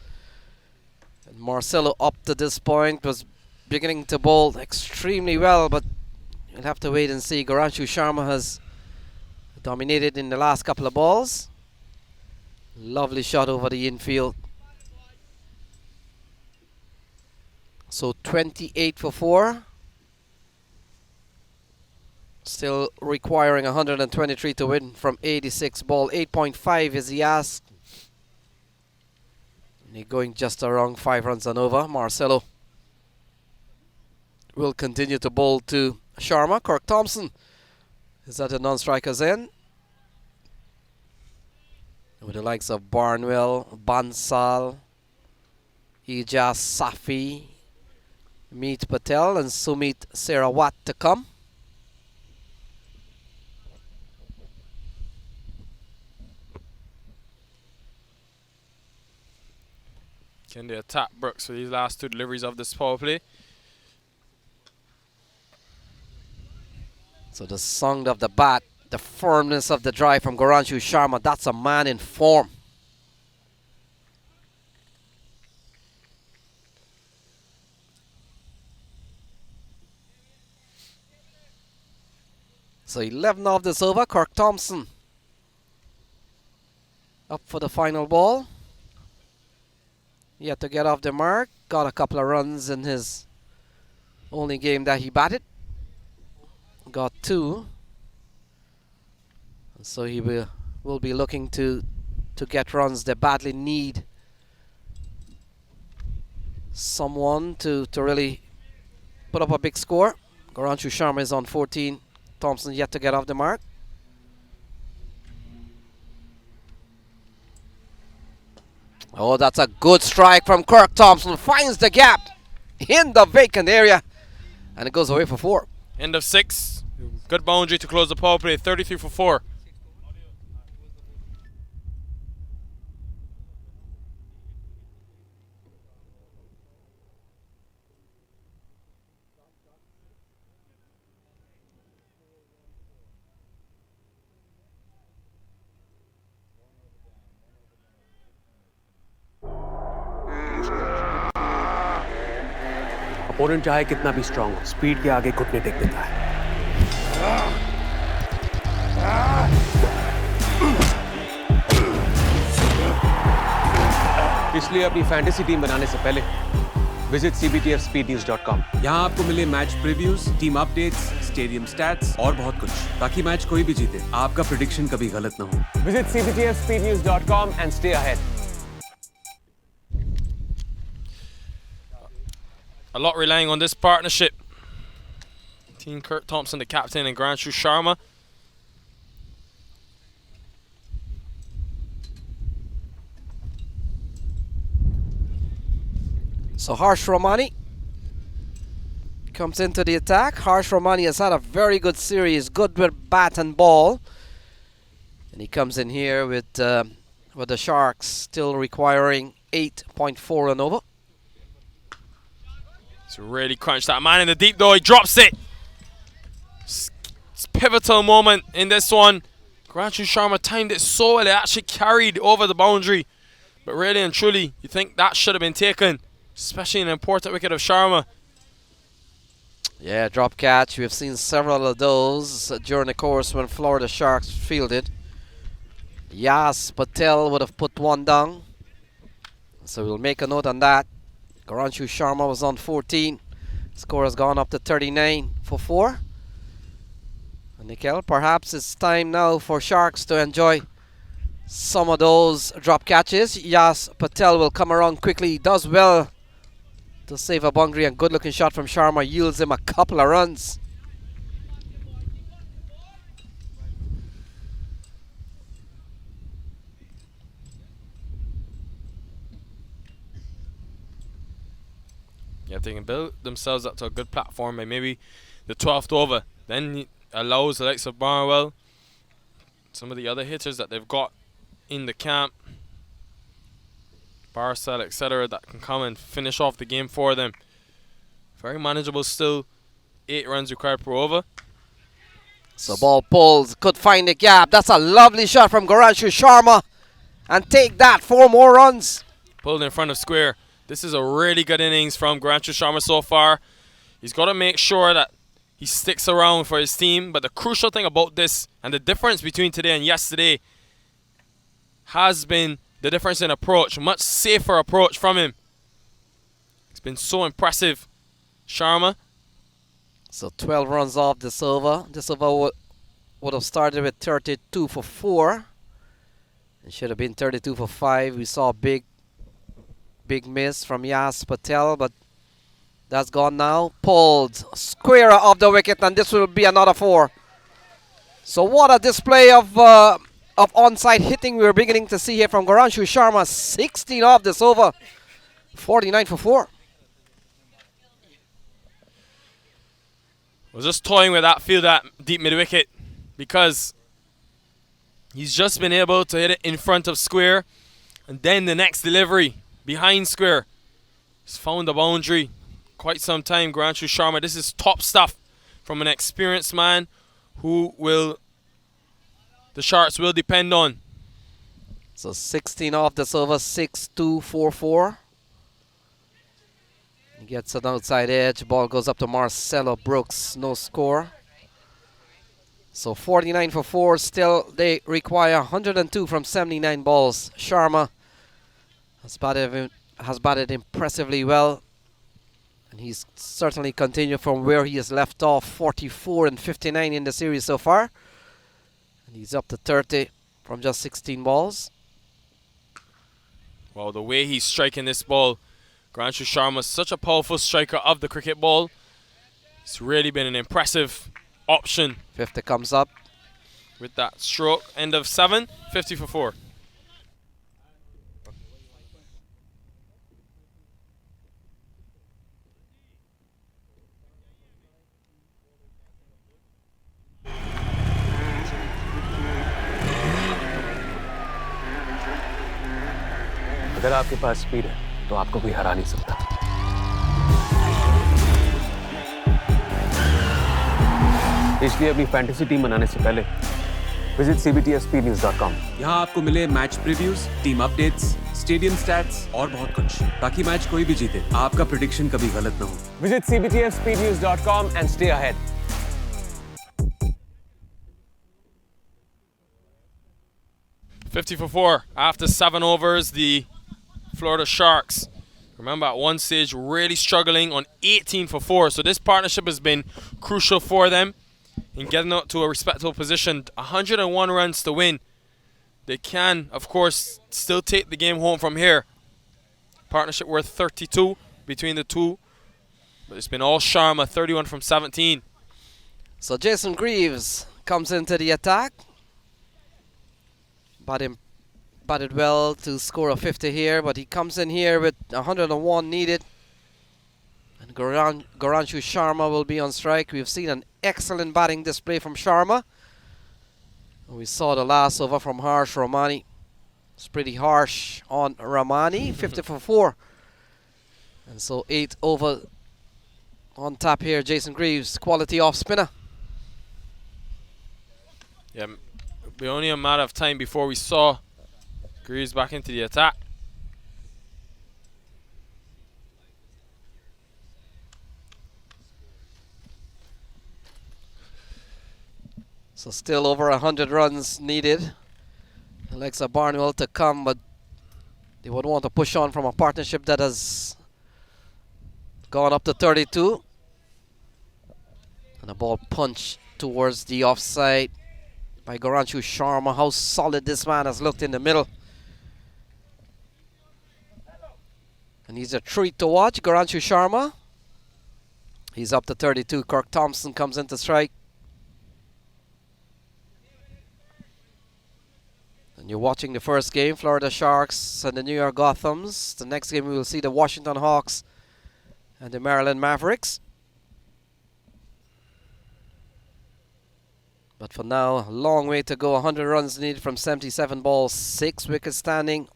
And Marcelo up to this point was beginning to bowl extremely well, but you'll have to wait and see. Garanshu Sharma has dominated in the last couple of balls. Lovely shot over the infield. So 28 for 4. Still requiring 123 to win from 86 ball. 8.5 is the ask. And he's going just around 5 runs and over. Marcelo will continue to bowl to Sharma. Kirk Thompson is at the non-striker's end. With the likes of Barnwell, Bansal, Ijaz Safi, Meet Patel and Sumit Serawat to come. Can they attack Brooks for these last 2 deliveries of this power play? So the sound of the bat, the firmness of the drive from Garanshu Sharma, that's a man in form. So 11 off this over. Kirk Thompson up for the final ball. He had to get off the mark. Got a couple of runs in his only game that he batted. Got 2. So he will be looking to get runs. They badly need someone to really put up a big score. Garanshu Sharma is on 14. Thompson yet to get off the mark. Oh, that's a good strike from Kirk Thompson. Finds the gap in the vacant area. And it goes away for 4. End of 6. Good boundary to close the power play. 33 for 4. Opponent चाहे कितना भी strong हो, speed के आगे घुटने take देता है। इसलिए अपनी फैंटेसी टीम बनाने से पहले विजिट cbtfspeednews.com। यहाँ आपको मिले match previews, team updates, stadium stats और बहुत कुछ, ताकि मैच कोई भी जीते आपका प्रेडिक्शन कभी गलत ना हो। Visit cbtfspeednews.com and stay ahead। A lot relying on this partnership. Team Kirk Thompson, the captain, and Garanshu Sharma. So Harsh Romani comes into the attack. Harsh Romani has had a very good series, good with bat and ball. And he comes in here with the Sharks still requiring 8.4 and over. He's really crunched that man in the deep though. He drops it. It's pivotal moment in this one. Garanshu Sharma timed it so well. It actually carried over the boundary. But really and truly, you think that should have been taken. Especially an important wicket of Sharma. Yeah, drop catch. We've seen several of those during the course when Florida Sharks fielded. Yas Patel would have put one down. So we'll make a note on that. Garanshu Sharma was on 14. Score has gone up to 39 for 4. And Nikhil, perhaps it's time now for Sharks to enjoy some of those drop catches. Yas Patel will come around quickly. He does well to save a boundary, and good looking shot from Sharma yields him a couple of runs. Yeah, if they can build themselves up to a good platform by maybe the 12th over, then he allows the likes of Barnwell, some of the other hitters that they've got in the camp, Barcel, etc., that can come and finish off the game for them. Very manageable still. 8 runs required per over. So ball pulls, could find the gap. That's a lovely shot from Garanshu Sharma. And take that, 4 more runs. Pulled in front of square. This is a really good innings from Garanshu Sharma so far. He's got to make sure that he sticks around for his team. But the crucial thing about this, and the difference between today and yesterday, has been the difference in approach. Much safer approach from him. It's been so impressive. Sharma. So 12 runs off this over. This over would have started with 32 for 4. It should have been 32 for 5. We saw a big miss from Yas Patel, but that's gone now. Pulled square off the wicket, and this will be another 4. So what a display of onside hitting we're beginning to see here from Garanshu Sharma. 16 off this over. 49 for 4. Was just toying with that field at deep mid wicket because he's just been able to hit it in front of square, and then the next delivery behind square. He's found the boundary quite some time. Garanshu Sharma, this is top stuff from an experienced man who the Sharks will depend on. So 16 off this over, 6-2, 4-4. He gets an outside edge. Ball goes up to Marcelo Brooks. No score. So 49 for 4. Still, they require 102 from 79 balls. Sharma has batted impressively well. And he's certainly continued from where he has left off. 44 and 59 in the series so far. And he's up to 30 from just 16 balls. Well, the way he's striking this ball, Garanshu Sharma is such a powerful striker of the cricket ball. It's really been an impressive option. 50 comes up. With that stroke, end of 7, 50 for 4. अगर आपके पास speed है तो आपको कोई हरा नहीं सकता। इसलिए अपनी फैंटेसी टीम बनाने से पहले विजिट cbtfspeednews.com। यहाँ आपको मिले match previews, team updates, stadium stats और बहुत कुछ, ताकि मैच कोई भी जीते आपका प्रेडिक्शन कभी गलत ना हो। Visit cbtfspeednews.com and stay ahead। 50 for 4 after 7 overs. The Florida Sharks, remember at one stage really struggling on 18 for 4. So this partnership has been crucial for them in getting out to a respectable position. 101 runs to win. They can, of course, still take the game home from here. Partnership worth 32 between the two. But it's been all Sharma, 31 from 17. So Jason Greaves comes into the attack. Batted well to score a 50 here, but he comes in here with 101 needed. And Garanshu Sharma will be on strike. We've seen an excellent batting display from Sharma. We saw the last over from Harsh Ramani. It's pretty harsh on Ramani, 50 for 4. And so 8 over on tap here, Jason Greaves, quality off spinner. Yeah, it'll be only a matter of time before we saw Greaves back into the attack. So still over 100 runs needed. Alexa Barnwell to come, but they would want to push on from a partnership that has Gone up to 32. And the ball punched towards the offside by Garanshu Sharma. How solid this man has looked in the middle. And he's a treat to watch, Garanshu Sharma. He's up to 32. Kirk Thompson comes into strike. And you're watching the first game, Florida Sharks and the New York Gothams. The next game we will see the Washington Hawks and the Maryland Mavericks. But for now, a long way to go. 100 runs needed from 77 balls, 6 wickets standing.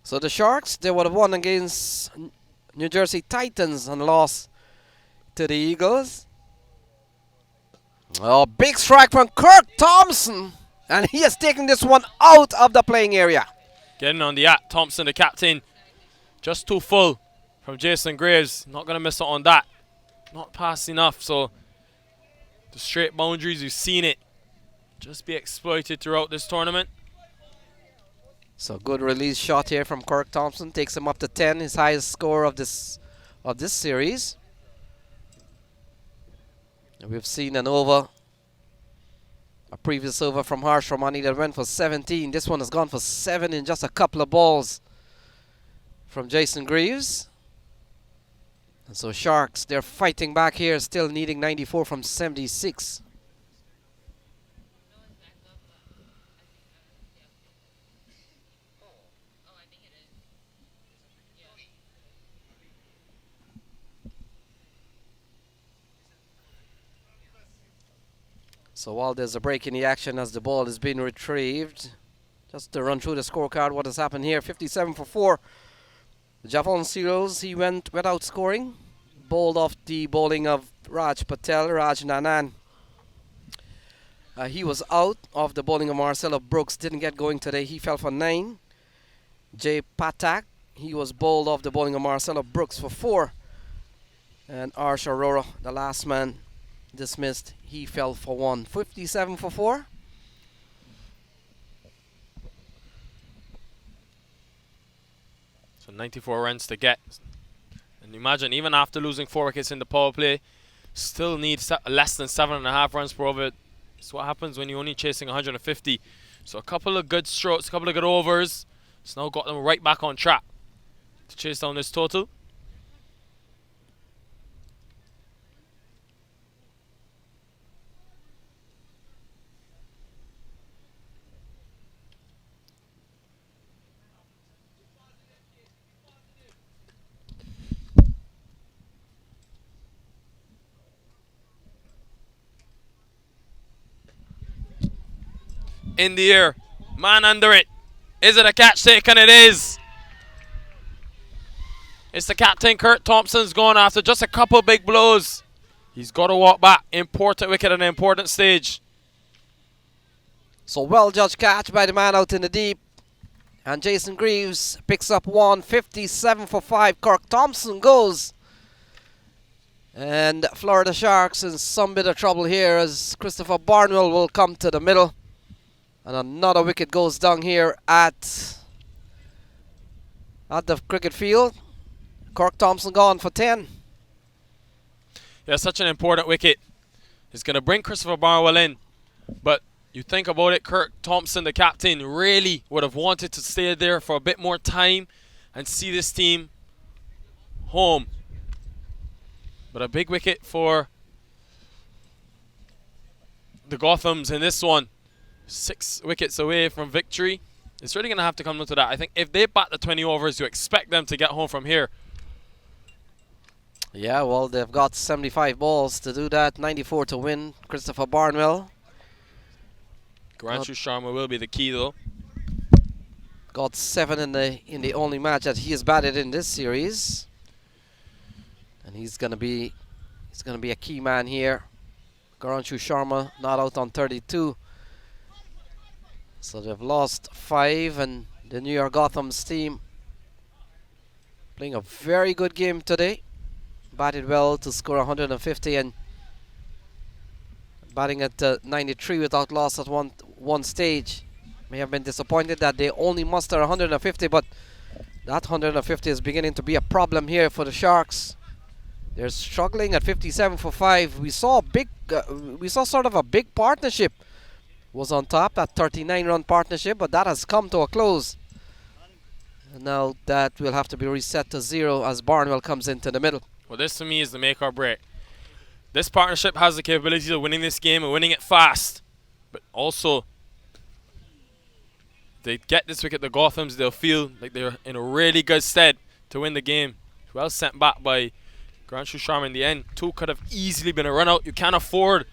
So the Sharks, they would have won against New Jersey Titans and lost to the Eagles. Oh, big strike from Kirk Thompson. And he has taken this one out of the playing area. Getting on the act, Thompson, the captain. Just too full from Jason Graves. Not going to miss out on that. Not past enough, so the straight boundaries, you've seen it just be exploited throughout this tournament. So good release shot here from Kirk Thompson. Takes him up to 10, his highest score of this series. And we've seen an over, a previous over from Harsh Ramani that went for 17. This one has gone for 7 in just a couple of balls from Jason Greaves. And so Sharks, they're fighting back here, still needing 94 from 76. So while there's a break in the action as the ball is being retrieved, just to run through the scorecard, what has happened here, 57 for 4. Javon Seals, he went without scoring. Bowled off the bowling of Raj Patel, Raj Nanan. He was out of the bowling of Marcelo Brooks, didn't get going today, he fell for 9. Jay Patak, he was bowled off the bowling of Marcelo Brooks for 4. And Arsh Arora, the last man dismissed, he fell for 1. 57 for 4. So 94 runs to get. And imagine, even after losing 4 wickets in the power play, still need less than 7.5 runs per over. It's what happens when you're only chasing 150. So a couple of good strokes, a couple of good overs. It's now got them right back on track to chase down this total. In the air, man under it. Is it a catch taken? It is. It's the captain, Kurt Thompson's gone after just a couple big blows. He's got to walk back. Important wicket at an important stage. So well judged catch by the man out in the deep. And Jason Greaves picks up 1, 57 for 5. Kirk Thompson goes. And Florida Sharks in some bit of trouble here as Christopher Barnwell will come to the middle. And another wicket goes down here at the cricket field. Kirk Thompson gone for 10. Yeah, such an important wicket. It's going to bring Christopher Barnwell in. But you think about it, Kirk Thompson, the captain, really would have wanted to stay there for a bit more time and see this team home. But a big wicket for the Gothams in this one. 6 wickets away from victory. It's really going to have to come down to that. I think if they bat the 20 overs, you expect them to get home from here. Yeah, well, they've got 75 balls to do that. 94 to win. Christopher Barnwell. Garanshu Sharma will be the key, though. Got 7 in the only match that he has batted in this series. And he's gonna be a key man here. Garanshu Sharma not out on 32. So they've lost 5, and the New York Gothams team playing a very good game today. Batted well to score 150 and batting at 93 without loss at one stage. May have been disappointed that they only muster 150, but that 150 is beginning to be a problem here for the Sharks. They're struggling at 57 for 5. We saw sort of a big partnership was on top, that 39-run partnership, but that has come to a close. And now that will have to be reset to 0 as Barnwell comes into the middle. Well, this to me is the make or break. This partnership has the capability of winning this game and winning it fast. But also, they get this wicket, the Gothams, they'll feel like they're in a really good stead to win the game. Well sent back by Guranshu Sharma in the end. 2 could have easily been a run out. You can't afford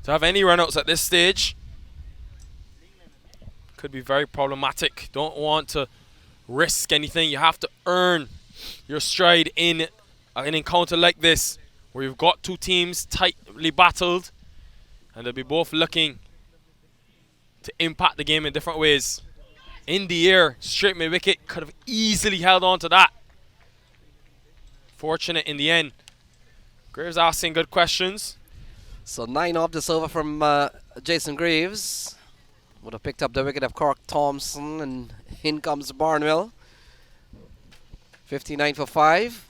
to have any run outs at this stage. Could be very problematic. Don't want to risk anything. You have to earn your stride in an encounter like this, where you've got 2 teams tightly battled and they'll be both looking to impact the game in different ways. In the air, straight mid wicket, could have easily held on to that. Fortunate in the end. Graves asking good questions. So 9 off this over from Jason Graves. Would have picked up the wicket of Cork Thompson, and in comes Barnwell. 59 for 5.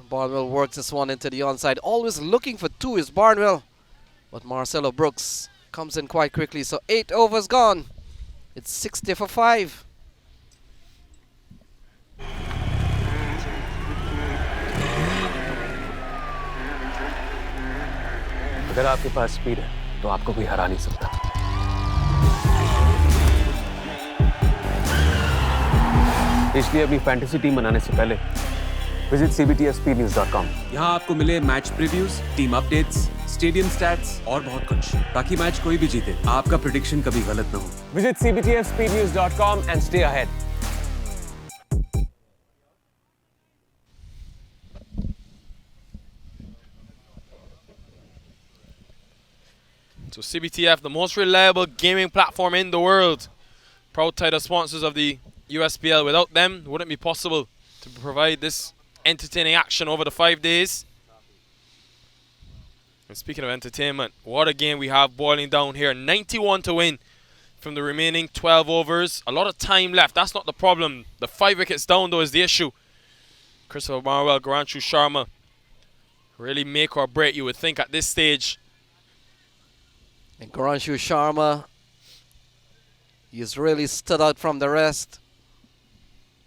Barnwell works this one into the onside. Always looking for 2 is Barnwell, but Marcelo Brooks comes in quite quickly. So 8 overs gone. It's 60 for 5. अगर आपके पास speed है तो आपको कोई हरा नहीं सकता। इसलिए अपनी फैंटेसी टीम बनाने से पहले विजिट cbtfspeednews.com। यहाँ आपको मिले match previews, team updates, stadium stats और बहुत कुछ, ताकि मैच कोई भी जीते आपका प्रेडिक्शन कभी गलत ना हो। Visit cbtfspeednews.com and stay ahead। So CBTF, the most reliable gaming platform in the world. Proud title sponsors of the USPL. Without them, it wouldn't be possible to provide this entertaining action over the 5 days. And speaking of entertainment, what a game we have boiling down here. 91 to win from the remaining 12 overs. A lot of time left. That's not the problem. The 5 wickets down, though, is the issue. Christopher Marwell, Guranshu Sharma really make or break, you would think, at this stage. And Guranshu Sharma, he's really stood out from the rest.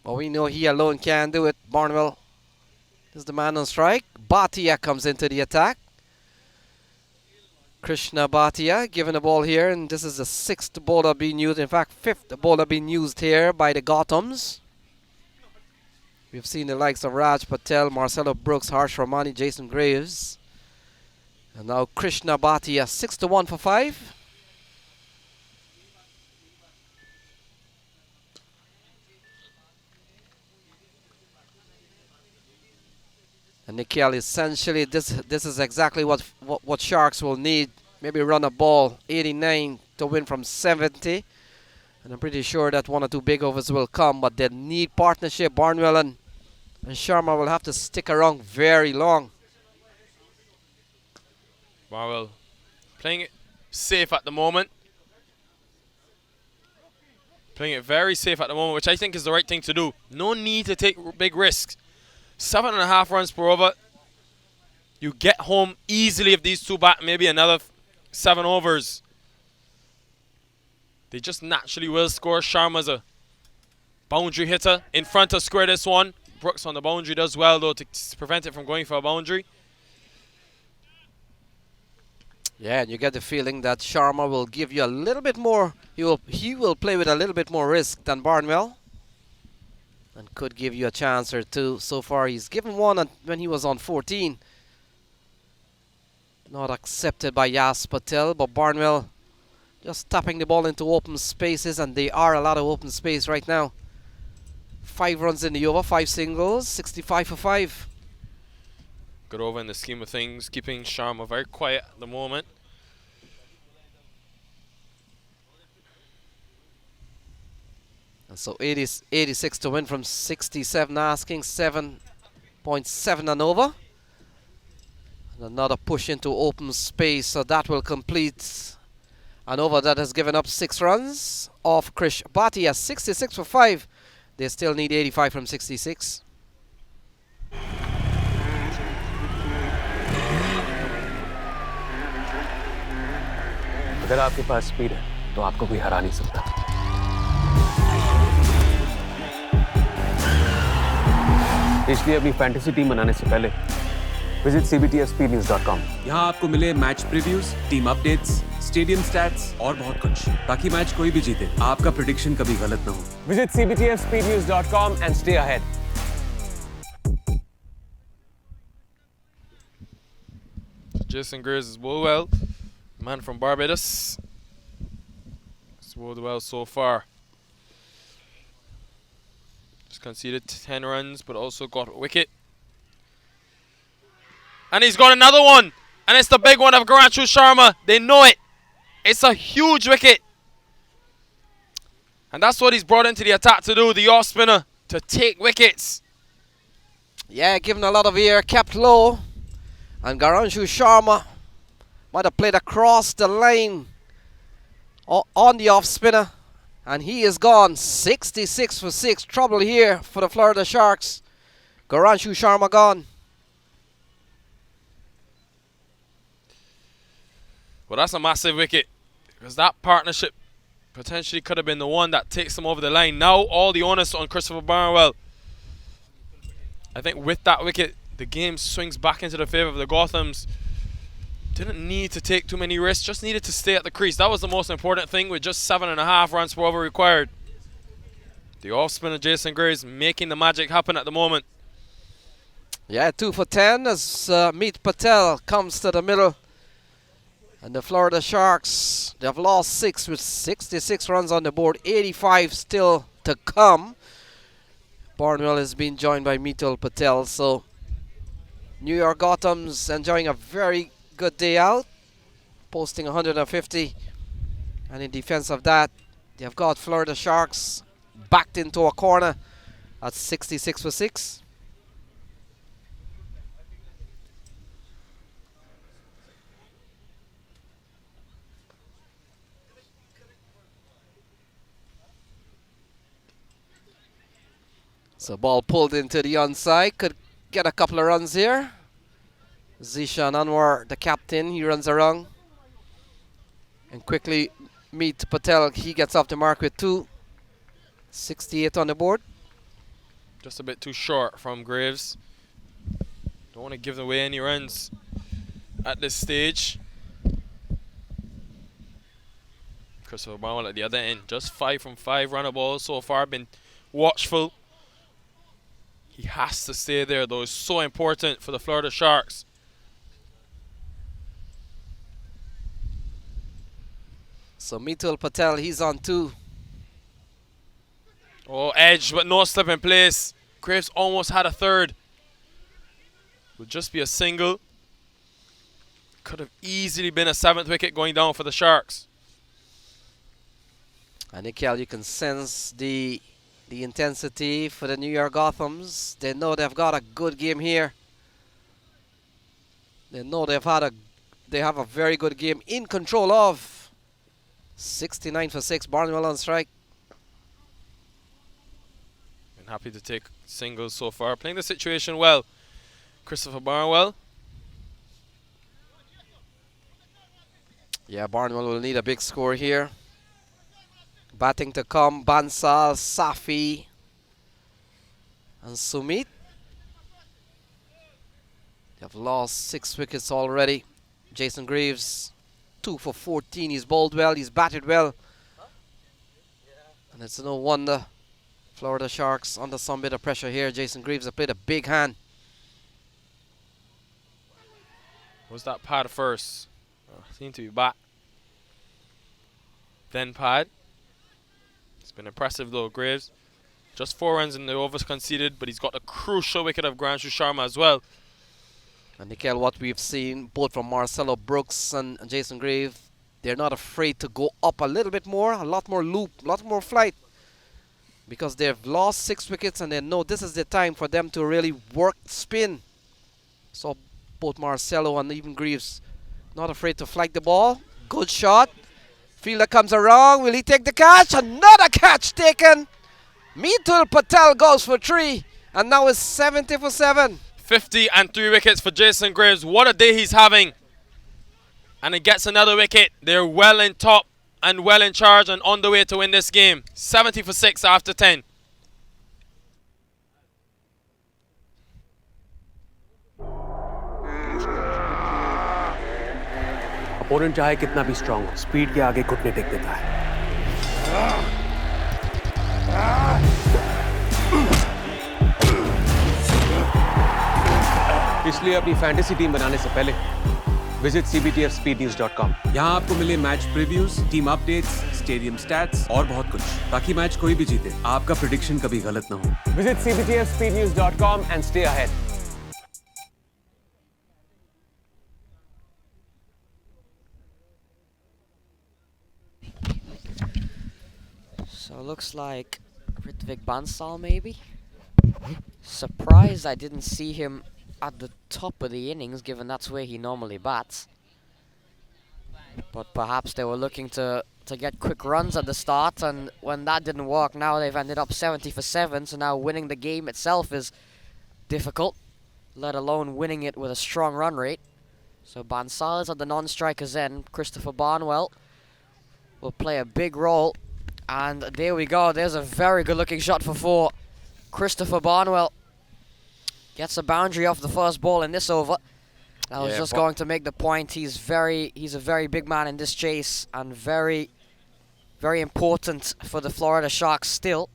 But we know he alone can do it. Barnwell is the man on strike. Bhatia comes into the attack. Krishna Bhatia given the ball here, and this is the 6th bowler being used. In fact, 5th bowler being used here by the Gothams. We've seen the likes of Raj Patel, Marcelo Brooks, Harsh Ramani, Jason Graves. And now Krishna Bhatia, 6-1 for 5. And Nikhil, essentially this is exactly what Sharks will need. Maybe run a ball 89 to win from 70. And I'm pretty sure that 1 or 2 big overs will come, but they need partnership. Barnwell and Sharma will have to stick around very long. Marwell playing it safe at the moment. Playing it very safe at the moment, which I think is the right thing to do. No need to take big risks. 7.5 runs per over. You get home easily if these 2 bat maybe another 7 overs. They just naturally will score. Sharma's a boundary hitter in front of square this one. Brooks on the boundary does well, though, to prevent it from going for a boundary. Yeah, and you get the feeling that Sharma will give you a little bit more. He will play with a little bit more risk than Barnwell, and could give you a chance or 2. So far, he's given 1 when he was on 14. Not accepted by Yas Patel, but Barnwell just tapping the ball into open spaces, and they are a lot of open space right now. 5 runs in the over, 5 singles, 65 for 5. Good over in the scheme of things, keeping Sharma very quiet at the moment. So 86 to win from 67, asking 7.7 and over. And another push into open space, so that will complete an over that has given up 6 runs off Krish Bhatia, 66 for 5. They still need 85 from 66. अगर आपके पास speed है तो आपको कोई हरा नहीं सकता इसलिए अपनी फैंटेसी टीम बनाने से पहले विजिट cbtfspeednews.com। यहाँ आपको मिले match previews, team updates, stadium stats और बहुत कुछ, ताकि मैच कोई भी जीते आपका प्रेडिक्शन कभी गलत ना हो। Visit cbtfspeednews.com and stay ahead. Jason Greaves has bowled well. Man from Barbados. He's bowled well so far. Just conceded 10 runs, but also got a wicket. And he's got another one. And it's the big one of Garanshu Sharma. They know it. It's a huge wicket. And that's what he's brought into the attack to do, the off spinner, to take wickets. Yeah, given a lot of air, kept low. And Garanshu Sharma might have played across the line on the off spinner. And he is gone. 66 for 6. Trouble here for the Florida Sharks. Garanshu Sharma gone. Well, that's a massive wicket, because that partnership potentially could have been the one that takes them over the line. Now all the onus on Christopher Barnwell. I think with that wicket, the game swings back into the favour of the Gothams. Didn't need to take too many risks, just needed to stay at the crease. That was the most important thing, with just 7.5 runs per over required. The off spinner Jason Graves making the magic happen at the moment. Yeah, 2 for 10 as Meet Patel comes to the middle. And the Florida Sharks, they've lost 6 with 66 runs on the board, 85 still to come. Barnwell has been joined by Meetul Patel. So New York Gothams enjoying a very good day out, posting 150. And in defense of that, they've got Florida Sharks backed into a corner at 66 for 6. So ball pulled into the onside, could get a couple of runs here. Zishan Anwar, the captain, he runs around. And quickly Meet Patel, he gets off the mark with 2. 68 on the board. Just a bit too short from Graves. Don't want to give away any runs at this stage. Christopher Barnwell at the other end, just 5 from 5 runner balls so far, been watchful. He has to stay there though, it's so important for the Florida Sharks. So Meetul Patel, he's on 2. Oh, edge, but no slip in place. Graves almost had a third. Would just be a single. Could have easily been a 7th wicket going down for the Sharks. And Nikhil, you can sense the intensity for the New York Gothams. They know they've got a good game here. They know they have a very good game in control of. 69 for 6, Barnwell on strike. Been happy to take singles so far. Playing the situation well, Christopher Barnwell. Yeah, Barnwell will need a big score here. Batting to come, Bansal, Safi, and Sumit. They've lost 6 wickets already. Jason Greaves, 2 for 14. He's bowled well, he's batted well. And it's no wonder Florida Sharks under some bit of pressure here. Jason Greaves has played a big hand. Was that pad first? Seemed to be bat. Then pad. It's been impressive though, Graves. Just 4 runs in the overs conceded, but he's got a crucial wicket of Garanshu Sharma as well. And Nikhil, what we've seen both from Marcelo Brooks and Jason Graves, they're not afraid to go up a little bit more, a lot more loop, a lot more flight. because they've lost 6 wickets and they know this is the time for them to really work spin. So both Marcelo and even Greaves not afraid to flag the ball. Good shot. Fielder comes around. Will he take the catch? Another catch taken. Mitul Patel goes for 3. And now it's 70 for 7. 50 and 3 wickets for Jason Graves. What a day he's having. And he gets another wicket. They're well in top and well in charge and on the way to win this game. 70 for 6 after 10. Opponent चाहे कितना भी strong हो, speed के आगे घुटने take देता है। इसलिए अपनी फैंटेसी टीम बनाने से पहले विजिट cbtfspeednews.com। यहाँ आपको मिले match previews, team updates, stadium stats और बहुत कुछ, ताकि मैच कोई भी जीते आपका प्रेडिक्शन कभी गलत ना हो। Visit cbtfspeednews.com and stay ahead। So looks like Ritvik Bansal maybe. Surprised I didn't see him at the top of the innings, given that's where he normally bats. But perhaps they were looking to get quick runs at the start, and when that didn't work, now they've ended up 70 for 7, so now winning the game itself is difficult, let alone winning it with a strong run rate. So Bansal is at the non-striker's end. Christopher Barnwell will play a big role. And there we go. There's a very good-looking shot for 4. Christopher Barnwell gets a boundary off the first ball in this over. I was just going to make the point. He's a very big man in this chase and very, very important for the Florida Sharks still.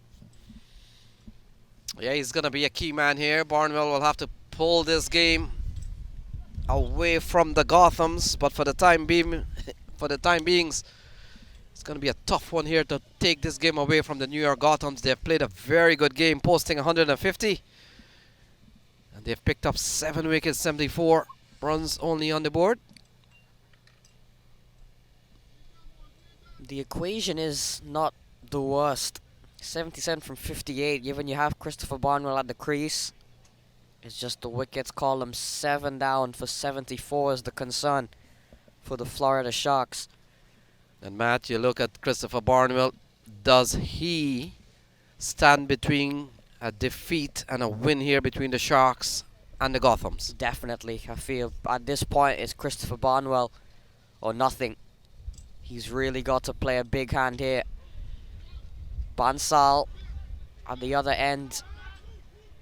Yeah, he's gonna be a key man here. Barnwell will have to pull this game away from the Gothams, but for the time being, it's going to be a tough one here to take this game away from the New York Gothams. They've played a very good game, posting 150. And they've picked up 7 wickets, 74 runs only on the board. The equation is not the worst. 77 from 58, given you have Christopher Barnwell at the crease. It's just the wickets column 7 down for 74 is the concern for the Florida Sharks. And Matt, you look at Christopher Barnwell. Does he stand between a defeat and a win here between the Sharks and the Gothams? Definitely. I feel at this point it's Christopher Barnwell or nothing. He's really got to play a big hand here. Bansal at the other end.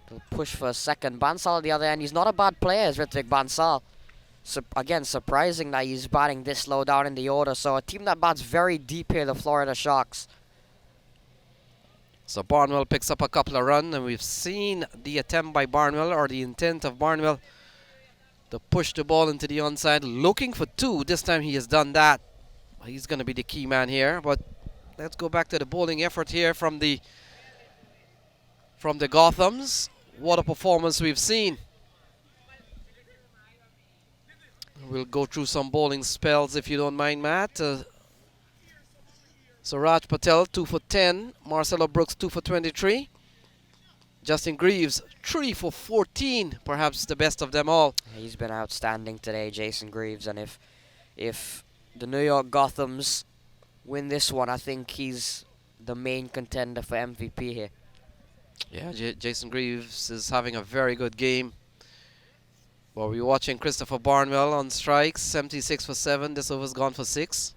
They'll push for a second. Bansal at the other end. He's not a bad player, is Ritvik Bansal. Again, surprising that he's batting this low down in the order. So a team that bats very deep here, the Florida Sharks. So Barnwell picks up a couple of runs, and we've seen the attempt by Barnwell, or the intent of Barnwell, to push the ball into the onside, looking for 2. This time he has done that. He's going to be the key man here. But let's go back to the bowling effort here from the Gothams. What a performance we've seen. We'll go through some bowling spells if you don't mind, Matt. So Raj Patel 2 for 10, Marcelo Brooks 2 for 23, Justin Greaves 3 for 14, perhaps the best of them all. He's been outstanding today, Jason Greaves, and if the New York Gothams win this one, I think he's the main contender for MVP here. Yeah, Jason Greaves is having a very good game. Well, we're watching Christopher Barnwell on strikes, 76 for 7. This over's gone for 6.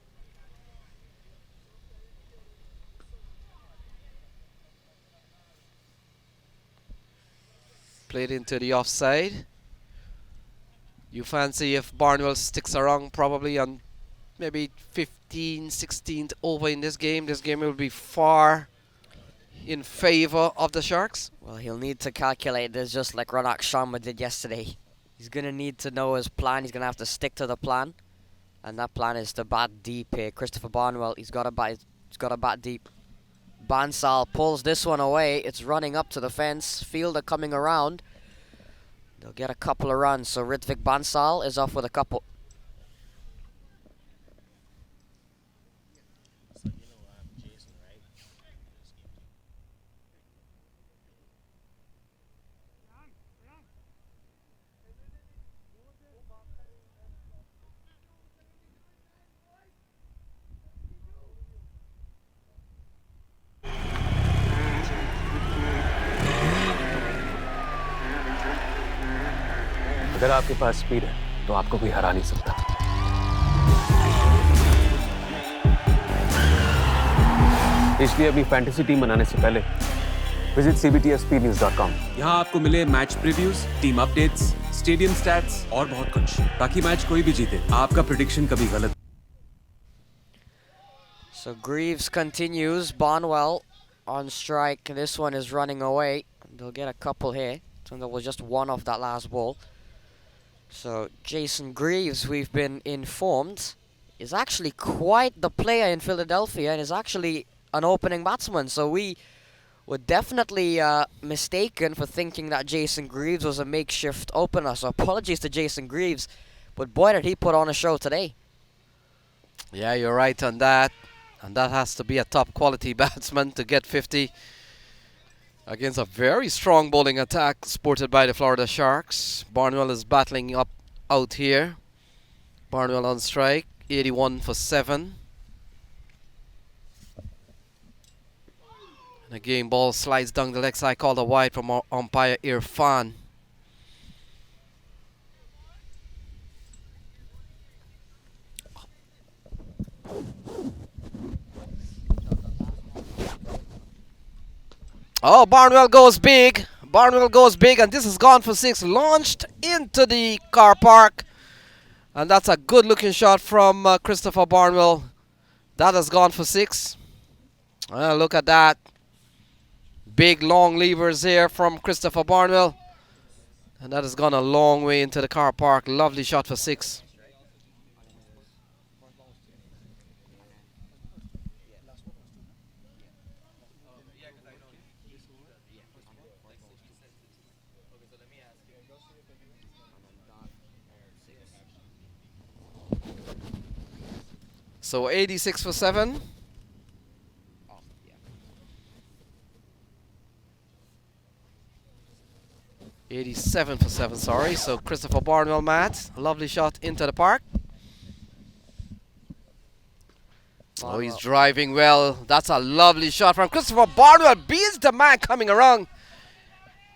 Played into the offside. You fancy if Barnwell sticks around probably on maybe 15, 16th over in this game. This game will be far in favor of the Sharks. Well, he'll need to calculate this just like Ronak Sharma did yesterday. He's going to need to know his plan. He's going to have to stick to the plan. And that plan is to bat deep here. Christopher Barnwell, he's got to bat deep. Bansal pulls this one away. It's running up to the fence. Fielder coming around. They'll get a couple of runs. So Ritvik Bansal is off with a couple. अगर आपके पास speed है तो आपको कोई हरा नहीं सकता। इसलिए अपनी फैंटेसी टीम बनाने से पहले विजिट cbtfspeednews.com। यहाँ आपको मिले match previews, team updates, stadium stats और बहुत कुछ, ताकि मैच कोई भी जीते आपका प्रेडिक्शन कभी गलत। So Greaves continues. Barnwell on strike. This one is running away. They'll get a couple here. So there was just one off that last ball. So Jason Greaves, we've been informed, is actually quite the player in Philadelphia and is actually an opening batsman. So we were definitely mistaken for thinking that Jason Greaves was a makeshift opener. So apologies to Jason Greaves, but boy did he put on a show today. Yeah, you're right on that. And that has to be a top quality batsman to get 50 against a very strong bowling attack supported by the Florida Sharks. Barnwell is battling up out here. Barnwell on strike, 81 for 7. And again, ball slides down the leg side, called a wide from umpire Irfan. Oh, Barnwell goes big. Barnwell goes big, and this has gone for 6. Launched into the car park. And that's a good looking shot from Christopher Barnwell. That has gone for 6. Look at that. Big long levers here from Christopher Barnwell. And that has gone a long way into the car park. Lovely shot for 6. So 86 for 7. 87 for 7, sorry. So Christopher Barnwell, Matt. A lovely shot into the park. Oh, he's driving well. That's a lovely shot from Christopher Barnwell. Beats the man coming around.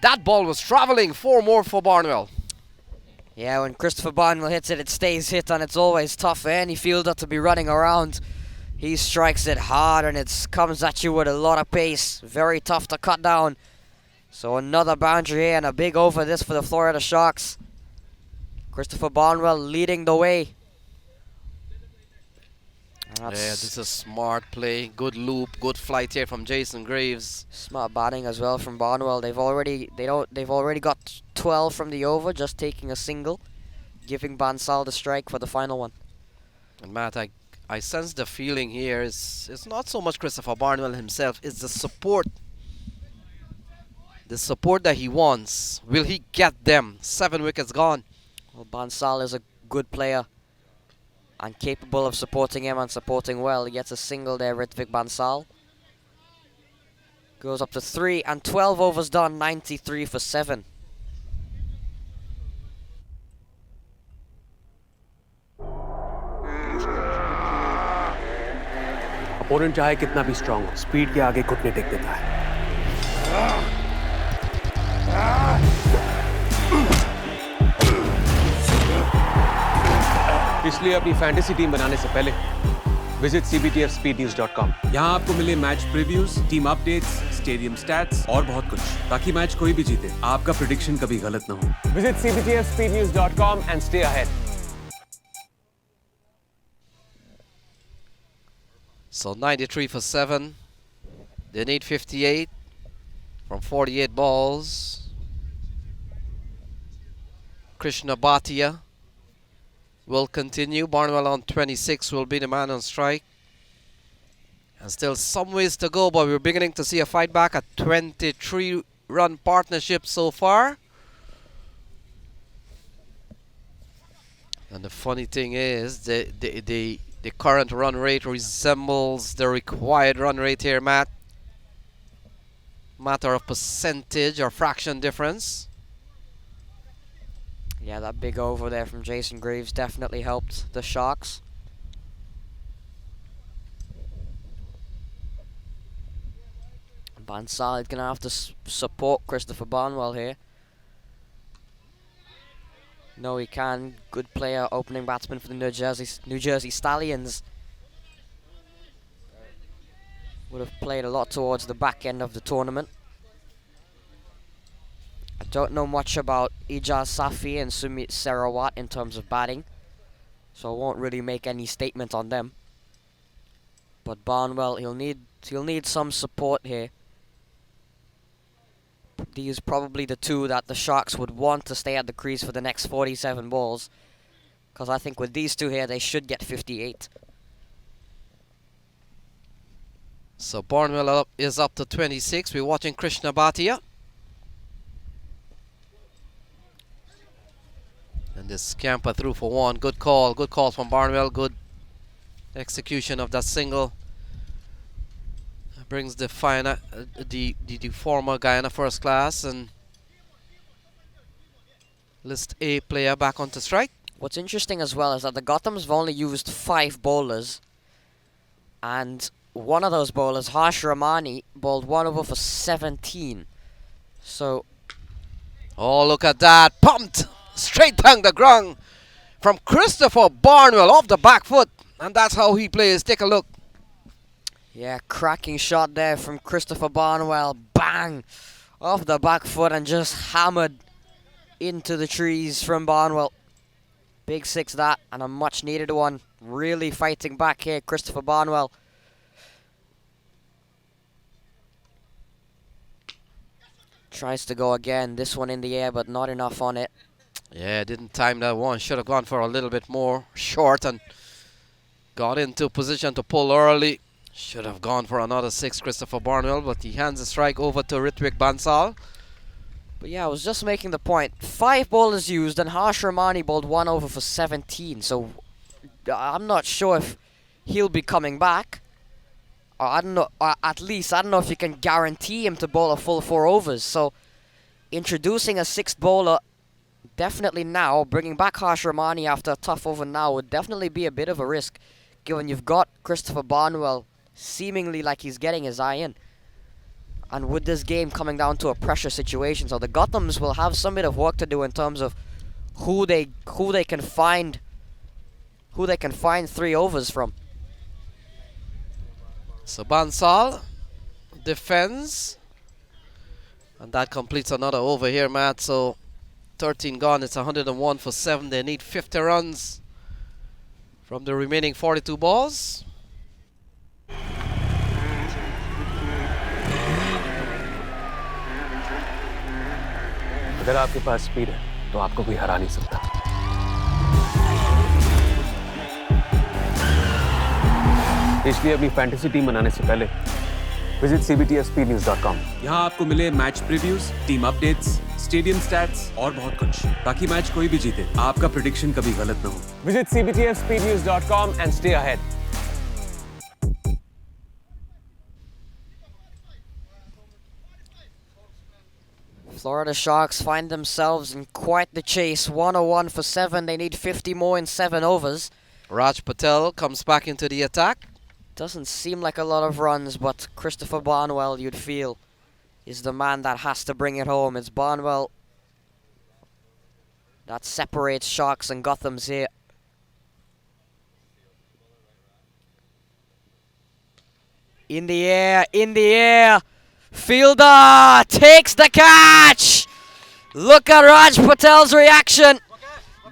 That ball was traveling. 4 more for Barnwell. Yeah, when Christopher Barnwell hits it, it stays hit, and it's always tough for any fielder to be running around. He strikes it hard, and it comes at you with a lot of pace. Very tough to cut down. So another boundary here, and a big over this for the Florida Sharks. Christopher Barnwell leading the way. Yeah, this is smart play. Good loop, good flight here from Jason Greaves. Smart batting as well from Barnwell. They've already got 12 from the over, just taking a single, giving Bansal the strike for the final one. And Matt, I sense the feeling here is it's not so much Christopher Barnwell himself, it's the support. The support that he wants. Will he get them? 7 wickets gone. Well, Bansal is a good player and capable of supporting him and supporting well. He gets a single there, Ritvik Bansal. Goes up to 3 and 12 overs done, 93 for 7. Opponent चाहे कितना भी strong हो, speed के आगे घुटने take देता है। इसलिए अपनी फैंटेसी टीम बनाने से पहले विजिट cbtfspeednews.com। यहाँ आपको मिले match previews, team updates, stadium stats और बहुत कुछ, ताकि मैच कोई भी जीते आपका प्रेडिक्शन कभी गलत ना हो। Visit cbtfspeednews.com and stay ahead. So 93 for 7. They need 58 from 48 balls. Krishna Bhatia will continue. Barnwell on 26 will be the man on strike. And still some ways to go, but we're beginning to see a fight back. A 23-run partnership so far. And the funny thing is, the current run rate resembles the required run rate here, Matt. Matter of percentage or fraction difference. Yeah, that big over there from Jason Greaves definitely helped the Sharks. Bansal is going to have to support Christopher Barnwell here. No, he can. Good player, opening batsman for the New Jersey Stallions. Would have played a lot towards the back end of the tournament. I don't know much about Ijaz Safi and Sumit Sarawat in terms of batting, so I won't really make any statement on them. But Barnwell, he'll need some support here. These probably the two that the Sharks would want to stay at the crease for the next 47 balls, because I think with these two here, they should get 58. So Barnwell is up to 26. We're watching Krishna Bhatia. And this scamper through for one. Good call from Barnwell. Good execution of that single. Brings the former Guyana first class and list A player back onto strike. What's interesting as well is that the Gothams have only used 5 bowlers, and one of those bowlers, Harsh Ramani, bowled 1 over for 17. So, oh, look at that. Pumped straight down the ground from Christopher Barnwell off the back foot. And that's how he plays. Take a look. yeah, cracking shot there from Christopher Barnwell. Bang! Off the back foot and just hammered into the trees from Barnwell. Big 6 that, and a much needed one. Really fighting back here, Christopher Barnwell. Tries to go again, this one in the air, but not enough on it. Yeah, didn't time that one. Should have gone for a little bit more short and got into position to pull early. Should have gone for another 6, Christopher Barnwell, but he hands the strike over to Ritwik Bansal. But yeah, I was just making the point. 5 bowlers used, and Harsh Ramani bowled 1 over for 17. So I'm not sure if he'll be coming back. I don't know. At least I don't know if you can guarantee him to bowl a full 4 overs. So introducing a 6th bowler definitely now, bringing back Harsh Ramani after a tough over now would definitely be a bit of a risk, given you've got Christopher Barnwell seemingly like he's getting his eye in. And with this game coming down to a pressure situation, so the Gothams will have some bit of work to do in terms of who they can find 3 overs from. So Bansal defends, and that completes another over here, Matt. So 13 gone. It's 101 for 7. They need 50 runs from the remaining 42 balls. अगर आपके पास speed है तो आपको कोई हरा नहीं सकता इसलिए अपनी फैंटेसी टीम बनाने से पहले विजिट cbtfspeednews.com। यहाँ आपको मिले match previews, team updates, stadium stats और बहुत कुछ, ताकि मैच कोई भी जीते आपका प्रेडिक्शन कभी गलत ना हो। Visit cbtfspeednews.com and stay ahead। Florida Sharks find themselves in quite the chase. 101 for 7. They need 50 more in 7 overs. Raj Patel comes back into the attack. Doesn't seem like a lot of runs, but Christopher Barnwell, you'd feel, is the man that has to bring it home. It's Barnwell that separates Sharks and Gothams here. In the air. Fielder takes the catch. Look at Raj Patel's reaction.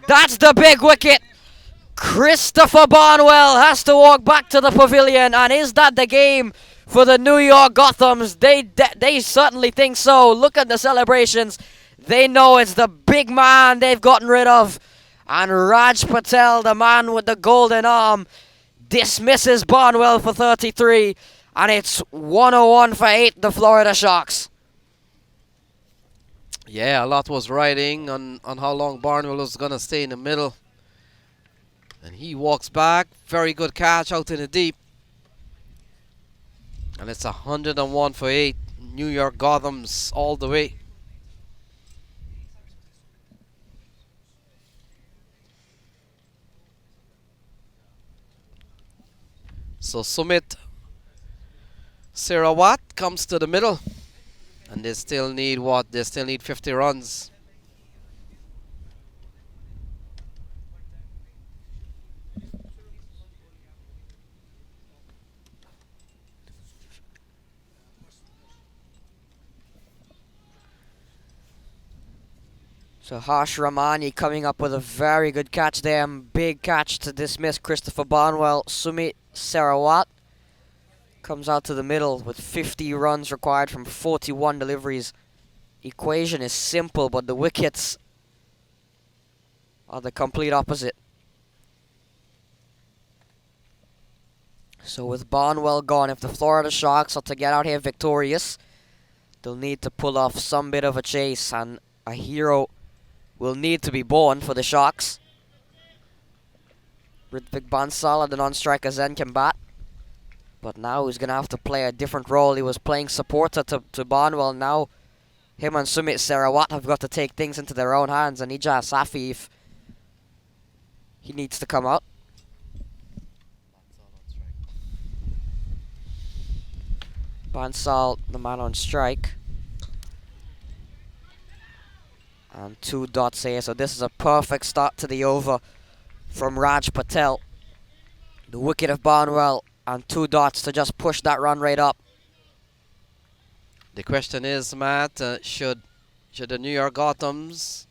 That's the big wicket. Christopher Barnwell has to walk back to the pavilion, and is that the game for the New York Gothams? They certainly think so. Look at the celebrations. They know it's the big man they've gotten rid of. And Raj Patel, the man with the golden arm, dismisses Barnwell for 33. And it's 101 for 8, the Florida Sharks. Yeah, a lot was riding on how long Barnwell was going to stay in the middle. And he walks back. Very good catch out in the deep. And it's 101 for 8. New York Gothams all the way. So Sumit Sarawat comes to the middle. And they still need what? They still need 50 runs. So Harsh Ramani coming up with a very good catch there. Big catch to dismiss Christopher Barnwell. Sumit Sarawat comes out to the middle with 50 runs required from 41 deliveries. Equation is simple, but the wickets are the complete opposite. So with Barnwell gone, if the Florida Sharks are to get out here victorious, they'll need to pull off some bit of a chase, and a hero will need to be born for the Sharks. Ritvik Bansal, the non-striker Zen, can bat, but now he's going to have to play a different role. He was playing supporter to Barnwell. Now him and Sumit Sarawat have got to take things into their own hands, and Ijaz Safi, if he needs to come out. Bansal, the man on strike. And 2 dots here, so this is a perfect start to the over from Raj Patel. The wicket of Barnwell and 2 dots to just push that run rate up. The question is, Matt, should the New York Gothams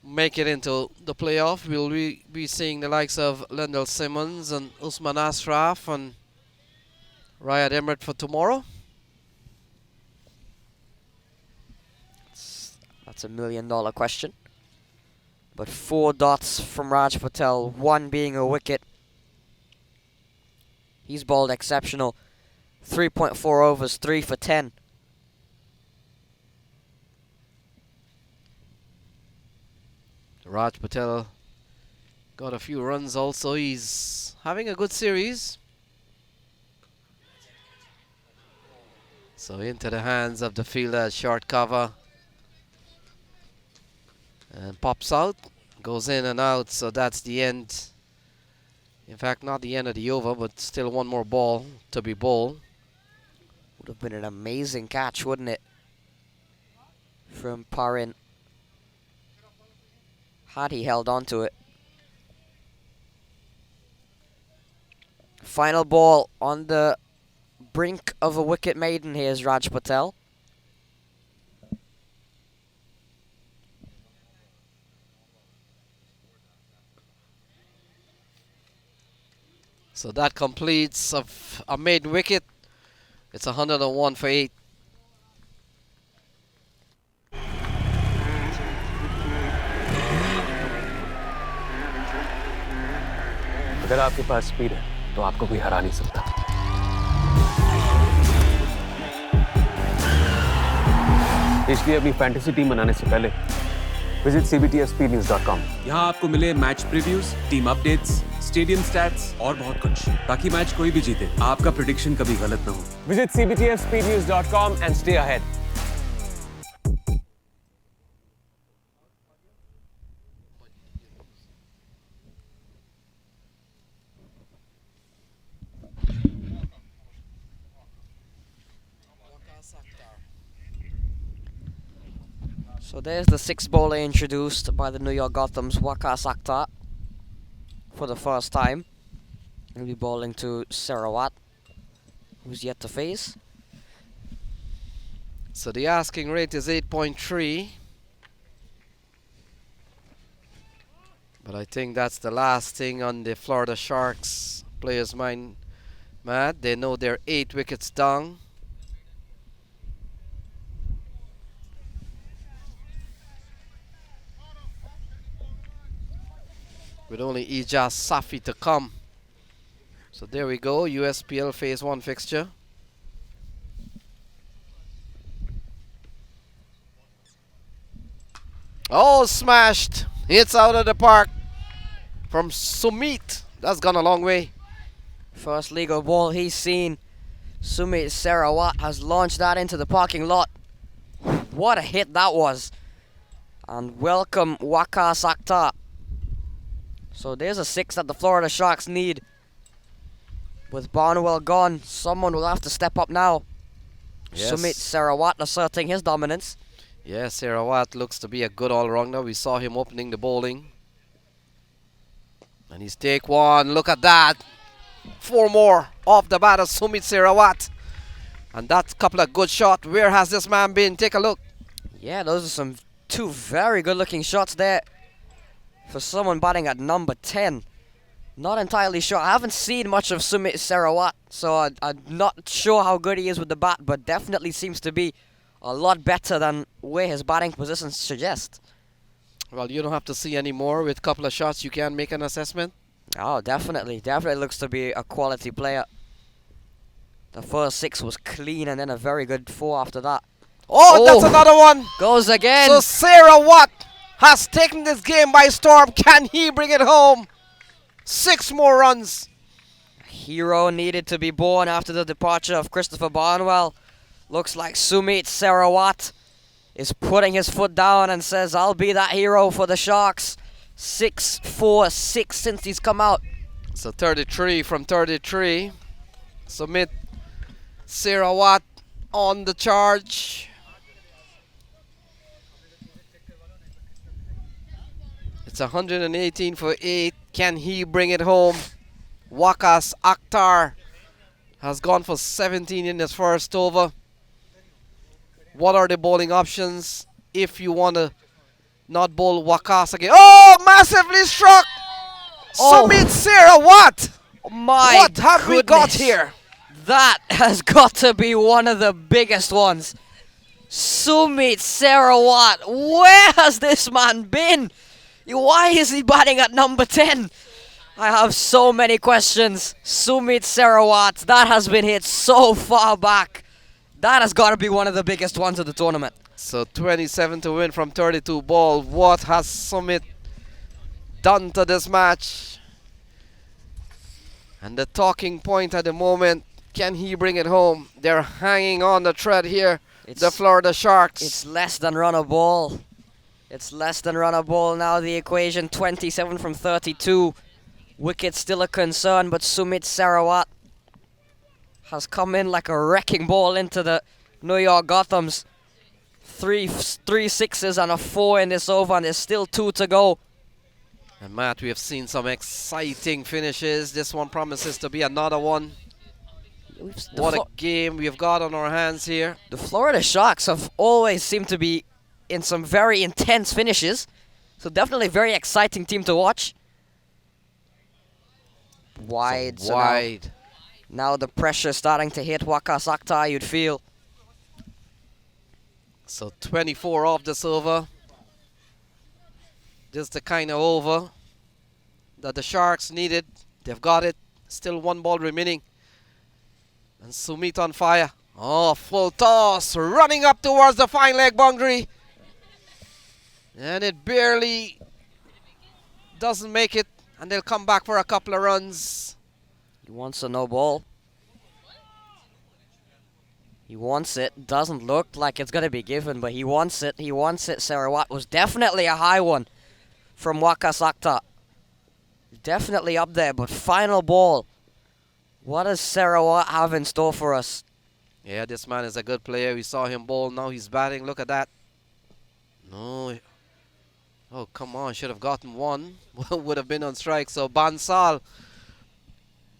make it into the playoff? Will we be seeing the likes of Lendl Simmons and Usman Ashraf and Riyad Emirates for tomorrow? That's $1 million question. But 4 dots from Raj Patel, 1 being a wicket. He's bowled exceptional. 3.4 overs, 3 for 10. Raj Patel got a few runs also. He's having a good series. So into the hands of the fielder, short cover. And pops out, goes in and out, so that's the end. In fact, not the end of the over, but still one more ball to be bowled. Would have been an amazing catch, wouldn't it? From Parin. Had he held on to it. Final ball on the brink of a wicket maiden. Here's Raj Patel. So that completes a maiden wicket. It's 101 for 8. अगर आपके पास speed है तो आपको कोई हरा नहीं सकता इसलिए अपनी फैंटेसी टीम बनाने से पहले विजिट cbtfspeednews.com। यहाँ आपको मिले match previews, team updates, stadium stats और बहुत कुछ, ताकि मैच कोई भी जीते आपका प्रेडिक्शन कभी गलत ना हो। Visit cbtfspeednews.com and stay ahead। So there's the 6th bowler introduced by the New York Gothams, Waqas Akhtar, for the first time. He'll be bowling to Sarawat, who's yet to face. So the asking rate is 8.3. But I think that's the last thing on the Florida Sharks players' mind, Matt. They know they're 8 wickets down. With only Ijaz Safi to come. So there we go, USPL Phase 1 fixture. Oh, smashed! It's out of the park from Sumit. That's gone a long way. First legal ball he's seen. Sumit Sarawat has launched that into the parking lot. What a hit that was. And welcome Waqas Akhtar. So there's a 6 that the Florida Sharks need. With Barnwell gone, someone will have to step up now. Yes. Sumit Sarawat asserting his dominance. Yes, Sarawat looks to be a good all-rounder. We saw him opening the bowling. And he's take 1. Look at that. 4 more off the bat of Sumit Sarawat. And that's a couple of good shots. Where has this man been? Take a look. Yeah, those are some Two very good looking shots there for someone batting at number 10. Not entirely sure. I haven't seen much of Sumit Sarawat, so I'm not sure how good he is with the bat, but definitely seems to be a lot better than where his batting position suggests. Well, you don't have to see any more. With a couple of shots, you can make an assessment. Oh, definitely. Definitely looks to be a quality player. The first 6 was clean, and then a very good 4 after that. Oh, that's another one. Goes again. So Sarawat has taken this game by storm. Can he bring it home? 6 more runs. Hero needed to be born after the departure of Christopher Barnwell. Looks like Sumit Sarawat is putting his foot down and says, I'll be that hero for the Sharks. 6-4-6 since he's come out. So 33 from 33. Sumit Sarawat on the charge. It's 118 for 8. Can he bring it home? Waqas Akhtar has gone for 17 in his first over. What are the bowling options if you want to not bowl Waqas again? Oh, massively struck! Oh. Sumit Sarawat! My What have we got goodness. here? That has got to be one of the biggest ones. Sumit Sarawat, where has this man been? Why is he batting at number 10? I have so many questions. Sumit Sarawat, that has been hit so far back. That has got to be one of the biggest ones of the tournament. So 27 to win from 32 ball. What has Sumit done to this match? And the talking point at the moment, can he bring it home? They're hanging on the thread here, the Florida Sharks. It's less than run a ball. It's less than run a ball now, the equation. 27 from 32. Wicket still a concern, but Sumit Sarawat has come in like a wrecking ball into the New York Gothams. Three sixes and a 4 in this over, and there's still 2 to go. And Matt, we have seen some exciting finishes. This one promises to be another one. What a game we've got on our hands here. The Florida Sharks have always seemed to be in some very intense finishes. So definitely a very exciting team to watch. Wide. So wide. Now the pressure starting to hit Waqas Akhtar, you'd feel. So 24 off this over. This is the kind of over that the Sharks needed. They've got it. Still 1 ball remaining. And Sumit on fire. Oh, full toss. Running up towards the fine leg boundary. And it barely doesn't make it. And they'll come back for a couple of runs. He wants a no ball. He wants it. Doesn't look like it's going to be given, but he wants it. He wants it. Sarawat was definitely a high one from Waqas Akhtar. Definitely up there, but final ball. What does Sarawat have in store for us? Yeah, this man is a good player. We saw him bowl. Now he's batting. Look at that. No. Oh, come on. Should have gotten 1. Would have been on strike. So Bansal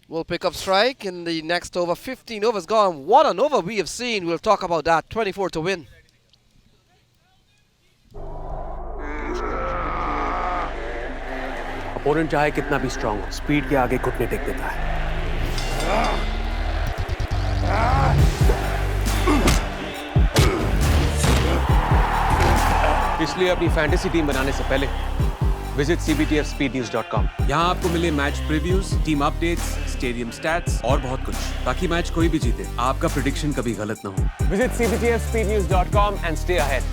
will pick up strike in the next over. 15 overs gone. What an over we have seen. We'll talk about that. 24 to win. Opponent चाहे कितना भी strong हो, speed के आगे घुटने take देता है। इसलिए अपनी फैंटेसी टीम बनाने से पहले विजिट cbtfspeednews.com। यहाँ आपको मिले match previews, team updates, stadium stats और बहुत कुछ, ताकि मैच कोई भी जीते, आपका प्रेडिक्शन कभी गलत ना हो। Visit cbtfspeednews.com and stay ahead।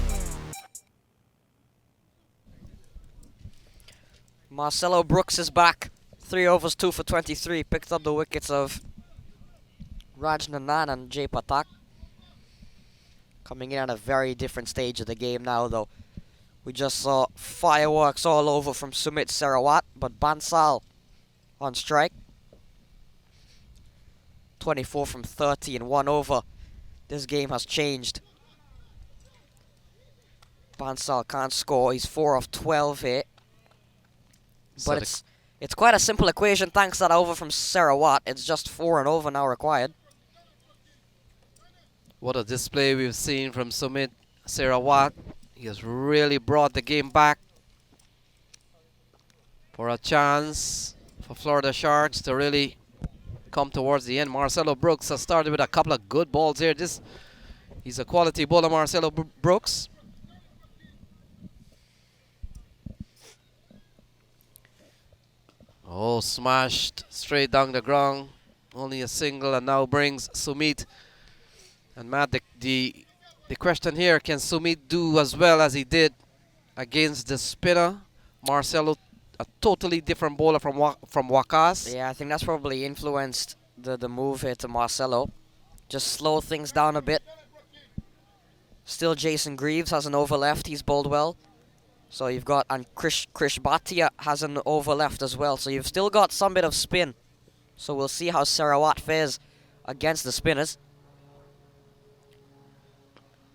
Marcelo Brooks is back. 3 overs, 2 for 23. Picked up the wickets of Raj Nanan and Jay Patak. Coming in at a very different stage of the game now, though. We just saw fireworks all over from Sumit Sarawat, but Bansal on strike. 24 from 30 in 1 over. This game has changed. Bansal can't score. He's 4 of 12 here. But it's quite a simple equation thanks to that over from Sarawat. It's just 4 and over now required. What a display we've seen from Sumit Sarawat. He has really brought the game back for a chance for Florida Sharks to really come towards the end. Marcelo Brooks has started with a couple of good balls here. He's a quality bowler, Marcelo Brooks. Oh, smashed straight down the ground. Only a single, and now brings Sumit. And Matt, the question here, can Sumit do as well as he did against the spinner? Marcelo, a totally different bowler from Wakas. Yeah, I think that's probably influenced the move here to Marcelo. Just slow things down a bit. Still Jason Greaves has an over left, he's bowled well. So you've got, and Krish Bhatia has an over left as well. So you've still got some bit of spin. So we'll see how Sarawat fares against the spinners.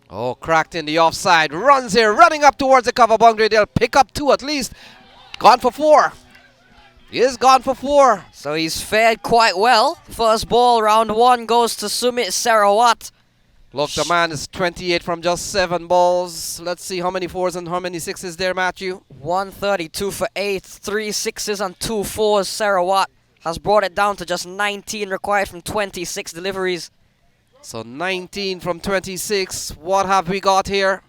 Oh, cracked in the offside. Runs here, running up towards the cover boundary. They'll pick up 2 at least. Gone for 4. He is gone for 4. So he's fared quite well. First ball, round 1, goes to Sumit Sarawat. Look, the man is 28 from just 7 balls. Let's see how many 4s and how many 6s there, Matthew. 132 for 8, 3 6s and 2 4s. Sarawat has brought it down to just 19 required from 26 deliveries. So 19 from 26. What have we got here?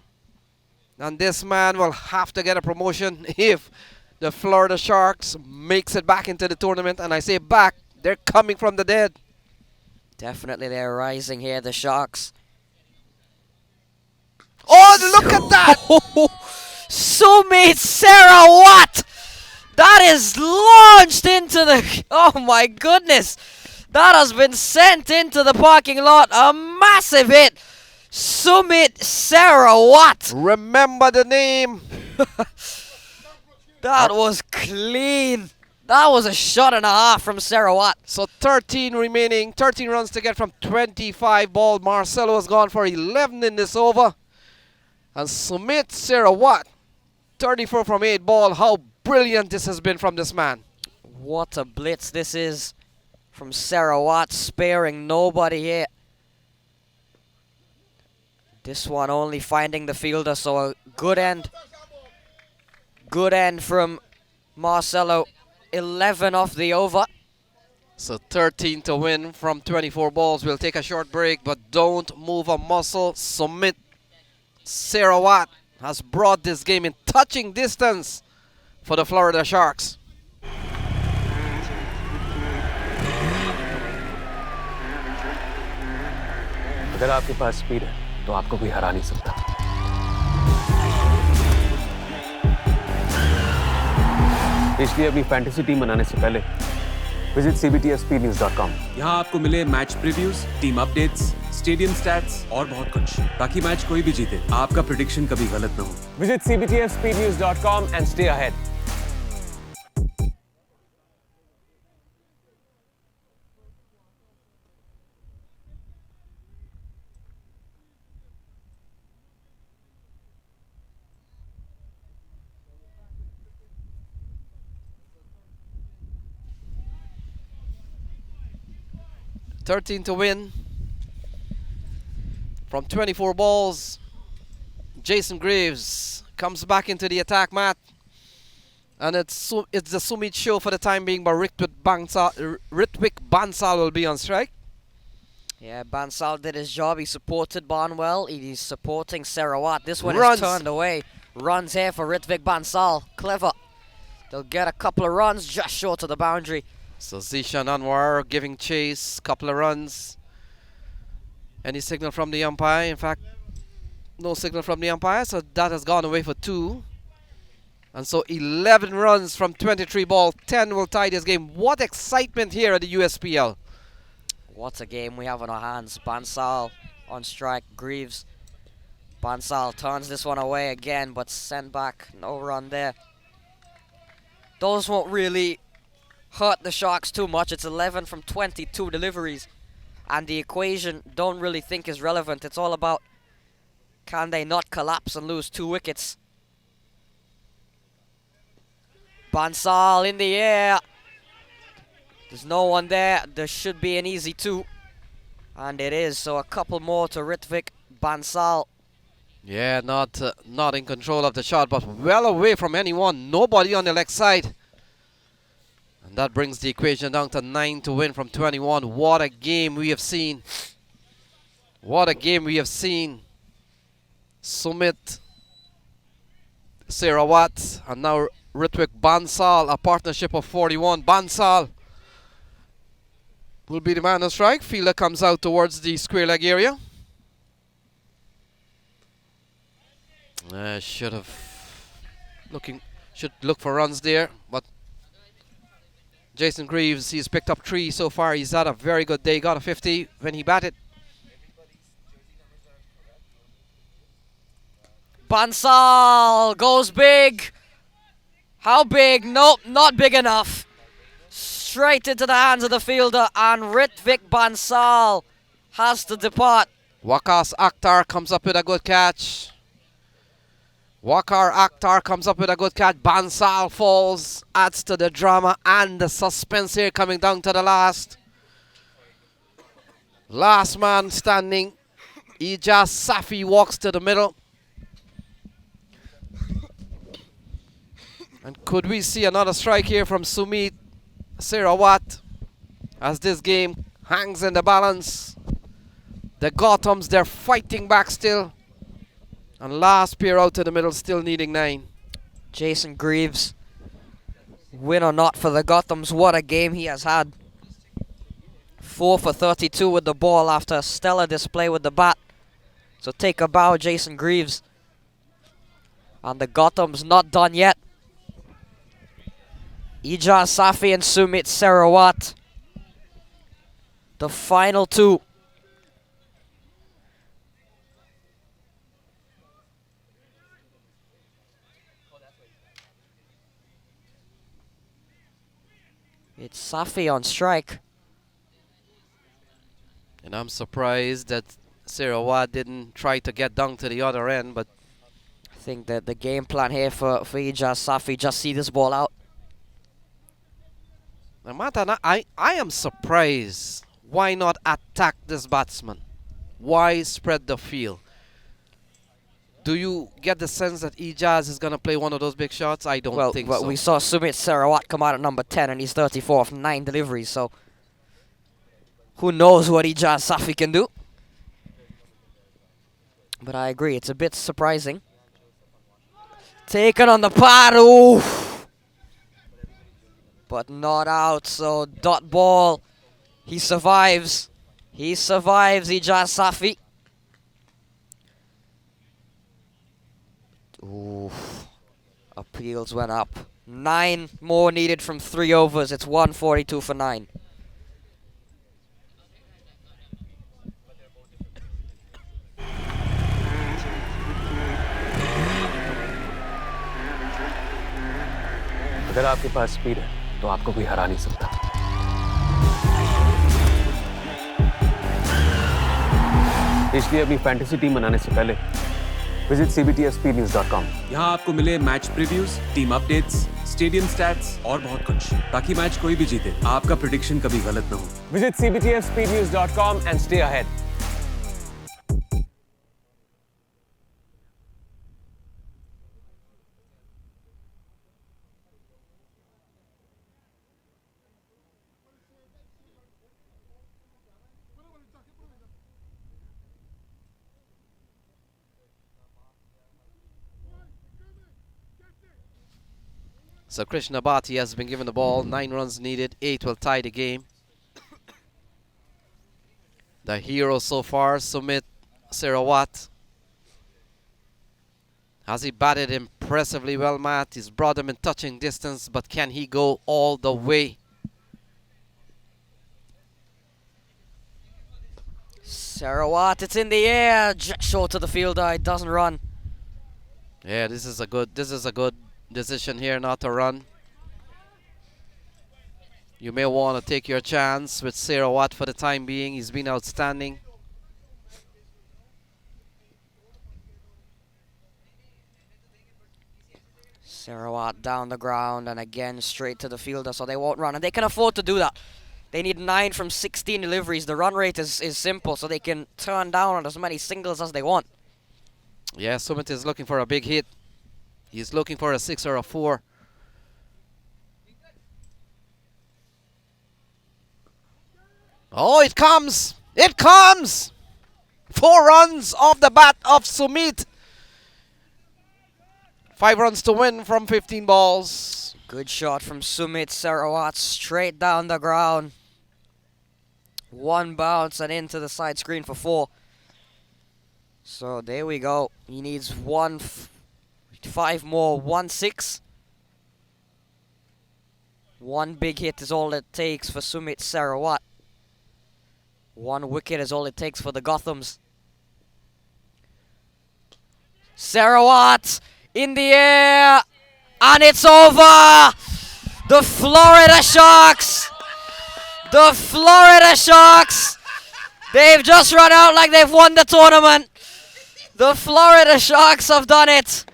And this man will have to get a promotion if the Florida Sharks makes it back into the tournament. And I say back, they're coming from the dead. Definitely they're rising here, the Sharks. Oh, look at that! Sumit Sarawat! That is launched into the... Oh my goodness! That has been sent into the parking lot. A massive hit. Sumit Sarawat. Remember the name. That was clean. That was a shot and a half from Sarawat. So 13 remaining. 13 runs to get from 25 ball. Marcelo has gone for 11 in this over. And Sumit Sarawat, 34 from 8 ball. How brilliant this has been from this man. What a blitz this is from Sarawat, sparing nobody here. This one only finding the fielder, so a good end. Good end from Marcelo. 11 off the over. So 13 to win from 24 balls. We'll take a short break, but don't move a muscle. Sumit Sarawat has brought this game in touching distance for the Florida Sharks. अगर आपके पास speed है तो आपको कोई हरा नहीं सकता इसलिए अपनी फैंटेसी टीम बनाने से पहले विजिट cbtfspeednews.com। यहाँ आपको मिले match previews, team updates, stadium stats और बहुत कुछ, ताकि मैच कोई भी जीते आपका प्रेडिक्शन कभी गलत ना हो। Visit cbtfspeednews.com and stay ahead। $13 to win from 24 balls. Jason Greaves comes back into the attack, Matt. And it's the Sumit show for the time being, but Ritwik Bansal will be on strike. Yeah, Bansal did his job. He supported Barnwell. He's supporting Sarawat. This one Runs. is turned away. Runs here for Ritwik Bansal. Clever. They'll get a couple of runs just short of the boundary. So Zishan Anwar giving chase, couple of runs. Any signal from the umpire? In fact, no signal from the umpire, so that has gone away for 2. And so 11 runs from 23 ball, 10 will tie this game. What excitement here at the USPL. What a game we have on our hands. Bansal on strike, Greaves. Bansal turns this one away again, but sent back. No run there. Those won't really hurt the Sharks too much. It's 11 from 22 deliveries. And the equation don't really think is relevant. It's all about, can they not collapse and lose 2 wickets? Bansal in the air. There's no one there. There should be an easy 2. And it is. So a couple more to Ritwik Bansal. Yeah, not in control of the shot, but well away from anyone. Nobody on the leg side. And that brings the equation down to 9 to win from 21. What a game we have seen. What a game we have seen. Sumit Serawat and now Ritwik Bansal, a partnership of 41. Bansal will be the man on strike. Fielder comes out towards the square leg area. Should look for runs there, but Jason Greaves, he's picked up 3 so far. He's had a very good day. Got a 50 when he batted. Bansal goes big. How big? Nope, not big enough. Straight into the hands of the fielder, and Ritvik Bansal has to depart. Waqas Akhtar comes up with a good catch. Waqar Akhtar comes up with a good catch. Bansal falls, adds to the drama and the suspense here coming down to the last. Last man standing. Ijaz Safi walks to the middle. And could we see another strike here from Sumit Serawat as this game hangs in the balance? The Gothams, they're fighting back still. And last pair out to the middle, still needing 9. Jason Greaves, win or not for the Gothams, what a game he has had. 4 for 32 with the ball after a stellar display with the bat. So take a bow, Jason Greaves. And the Gothams not done yet. Ijaz Safi and Sumit Serawat, the final 2. It's Safi on strike. And I'm surprised that Serawat didn't try to get down to the other end, but I think that the game plan here for Ijaz Safi, just see this ball out. Matana, I am surprised. Why not attack this batsman? Why spread the field? Do you get the sense that Ijaz is going to play one of those big shots? I don't think so. We saw Sumit Serawat come out at number 10 and he's 34 off 9 deliveries, so who knows what Ijaz Safi can do? But I agree, it's a bit surprising. Taken on the pad, ooh! But not out, so dot ball. He survives. He survives, Ijaz Safi. Ooh. Appeals went up. 9 more needed from 3 overs. It's 142 for 9. अगर आपके पास speed है तो आपको कोई हरा नहीं सकता। इसलिए अपनी फैंटेसी टीम बनाने से पहले विजिट cbtfspeednews.com। यहाँ आपको मिले match previews, team updates, stadium stats और बहुत कुछ, ताकि मैच कोई भी जीते आपका प्रेडिक्शन कभी गलत ना हो। Visit cbtfspeednews.com and stay ahead। So Krishna Bhatti has been given the ball. 9 runs needed. 8 will tie the game. The hero so far, Sumit Serawat. Has he batted impressively well, Matt? He's brought him in touching distance, but can he go all the way? Serawat, it's in the air. Just short of the fielder. It doesn't run. Yeah, this is a good decision here not to run. You may want to take your chance with Serawat for the time being. He's been outstanding. Serawat down the ground and again straight to the fielder, so they won't run. And they can afford to do that. They need 9 from 16 deliveries. The run rate is simple, so they can turn down on as many singles as they want. Yeah, Sumit is looking for a big hit. He's looking for a 6 or a 4. Oh, it comes! It comes! 4 runs off the bat of Sumit. 5 runs to win from 15 balls. Good shot from Sumit Sarawat, straight down the ground. 1 bounce and into the side screen for 4. So there we go. He needs 5 more, 1-6. 1 big hit is all it takes for Sumit Sarawat. 1 wicket is all it takes for the Gothams. Sarawat in the air, and it's over. The Florida Sharks. The Florida Sharks. They've just run out like they've won the tournament. The Florida Sharks have done it.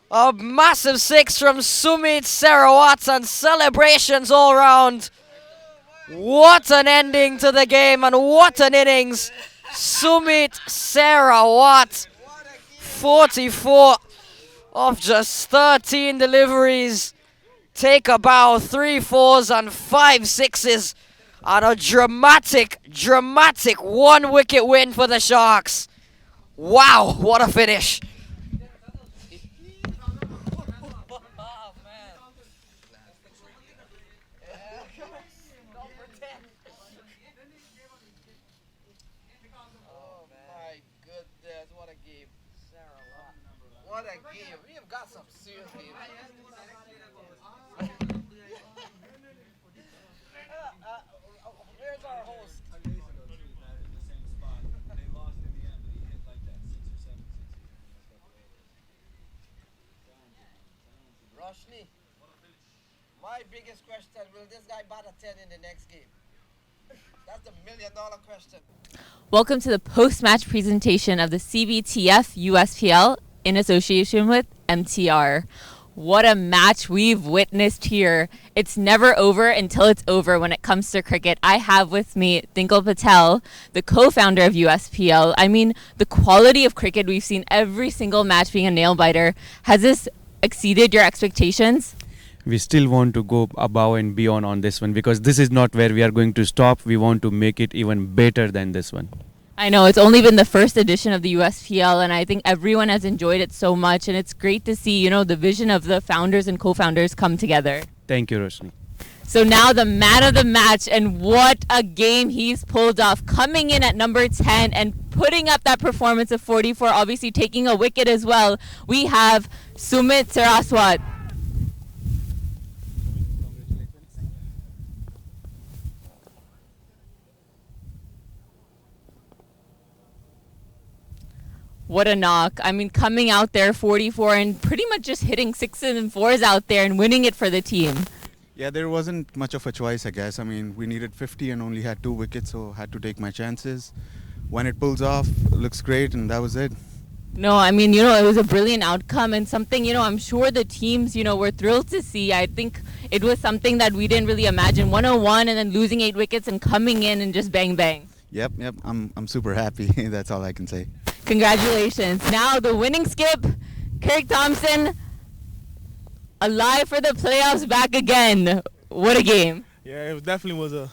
A massive 6 from Sumit Sarawat and celebrations all round. What an ending to the game and what an innings. Sumit Sarawat, 44 of just 13 deliveries. Take a bow, 3 4s and 5 6s. And a dramatic 1 wicket win for the Sharks. Wow, what a finish. What a game. We have got some serious games. Where's our host? Roshni, my biggest question, will this guy bat a 10 in the next game? That's the $1 million question. Welcome to the post-match presentation of the CBTF USPL in association with MTR. What a match we've witnessed here. It's never over until it's over when it comes to cricket. I have with me Dinkle Patel, the co-founder of USPL. I mean, the quality of cricket we've seen every single match being a nail-biter. Has this exceeded your expectations? We still want to go above and beyond on this one because this is not where we are going to stop. We want to make it even better than this one. I know it's only been the first edition of the USPL, and I think everyone has enjoyed it so much, and it's great to see, the vision of the founders and co-founders come together. Thank you, Roshni. So now the man of the match, and what a game he's pulled off, coming in at number 10 and putting up that performance of 44, obviously taking a wicket as well. We have Sumit Saraswat. What a knock. I mean, coming out there 44 and pretty much just hitting 6s and 4s out there and winning it for the team. Yeah, there wasn't much of a choice, I guess. I mean, we needed 50 and only had 2 wickets, so had to take my chances. When it pulls off, it looks great, and that was it. No, I mean, it was a brilliant outcome and something, I'm sure the teams, were thrilled to see. I think it was something that we didn't really imagine. 101 and then losing 8 wickets and coming in and just bang, bang. Yep, I'm super happy. That's all I can say. Congratulations. Now the winning skip, Kirk Thompson, alive for the playoffs, back again. What a game. Yeah, it definitely was I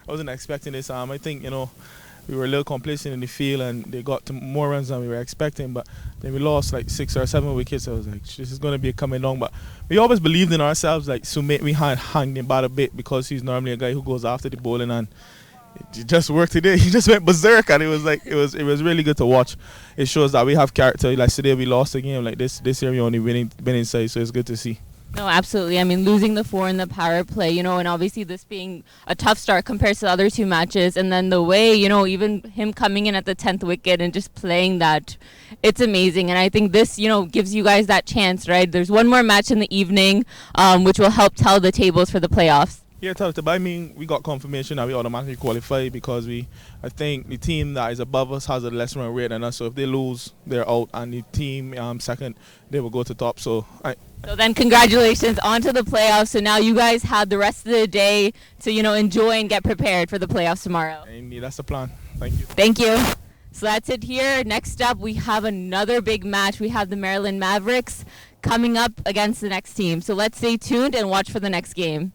wasn't expecting this. I think, we were a little complacent in the field and they got to more runs than we were expecting, but then we lost like 6 or 7 wickets. I was like, this is going to be coming down. But we always believed in ourselves. Like Sumit, we had hung him about a bit because he's normally a guy who goes after the bowling, and it just worked today. He just went berserk, and it was really good to watch. It shows that we have character. Like today we lost a game like this year we only been inside, so it's good to see. No, absolutely. I mean, losing the 4 in the power play, and obviously this being a tough start compared to the other 2 matches, and then the way, even him coming in at the 10th wicket and just playing that, it's amazing. And I think this, gives you guys that chance, right? There's one more match in the evening, which will help tell the tables for the playoffs. Yeah, but I mean, we got confirmation that we automatically qualify because I think the team that is above us has a less run rate than us. So if they lose, they're out, and the team second, they will go to top. So then congratulations on to the playoffs. So now you guys have the rest of the day to, enjoy and get prepared for the playoffs tomorrow. And that's the plan. Thank you. Thank you. So that's it here. Next up, we have another big match. We have the Maryland Mavericks coming up against the next team. So let's stay tuned and watch for the next game.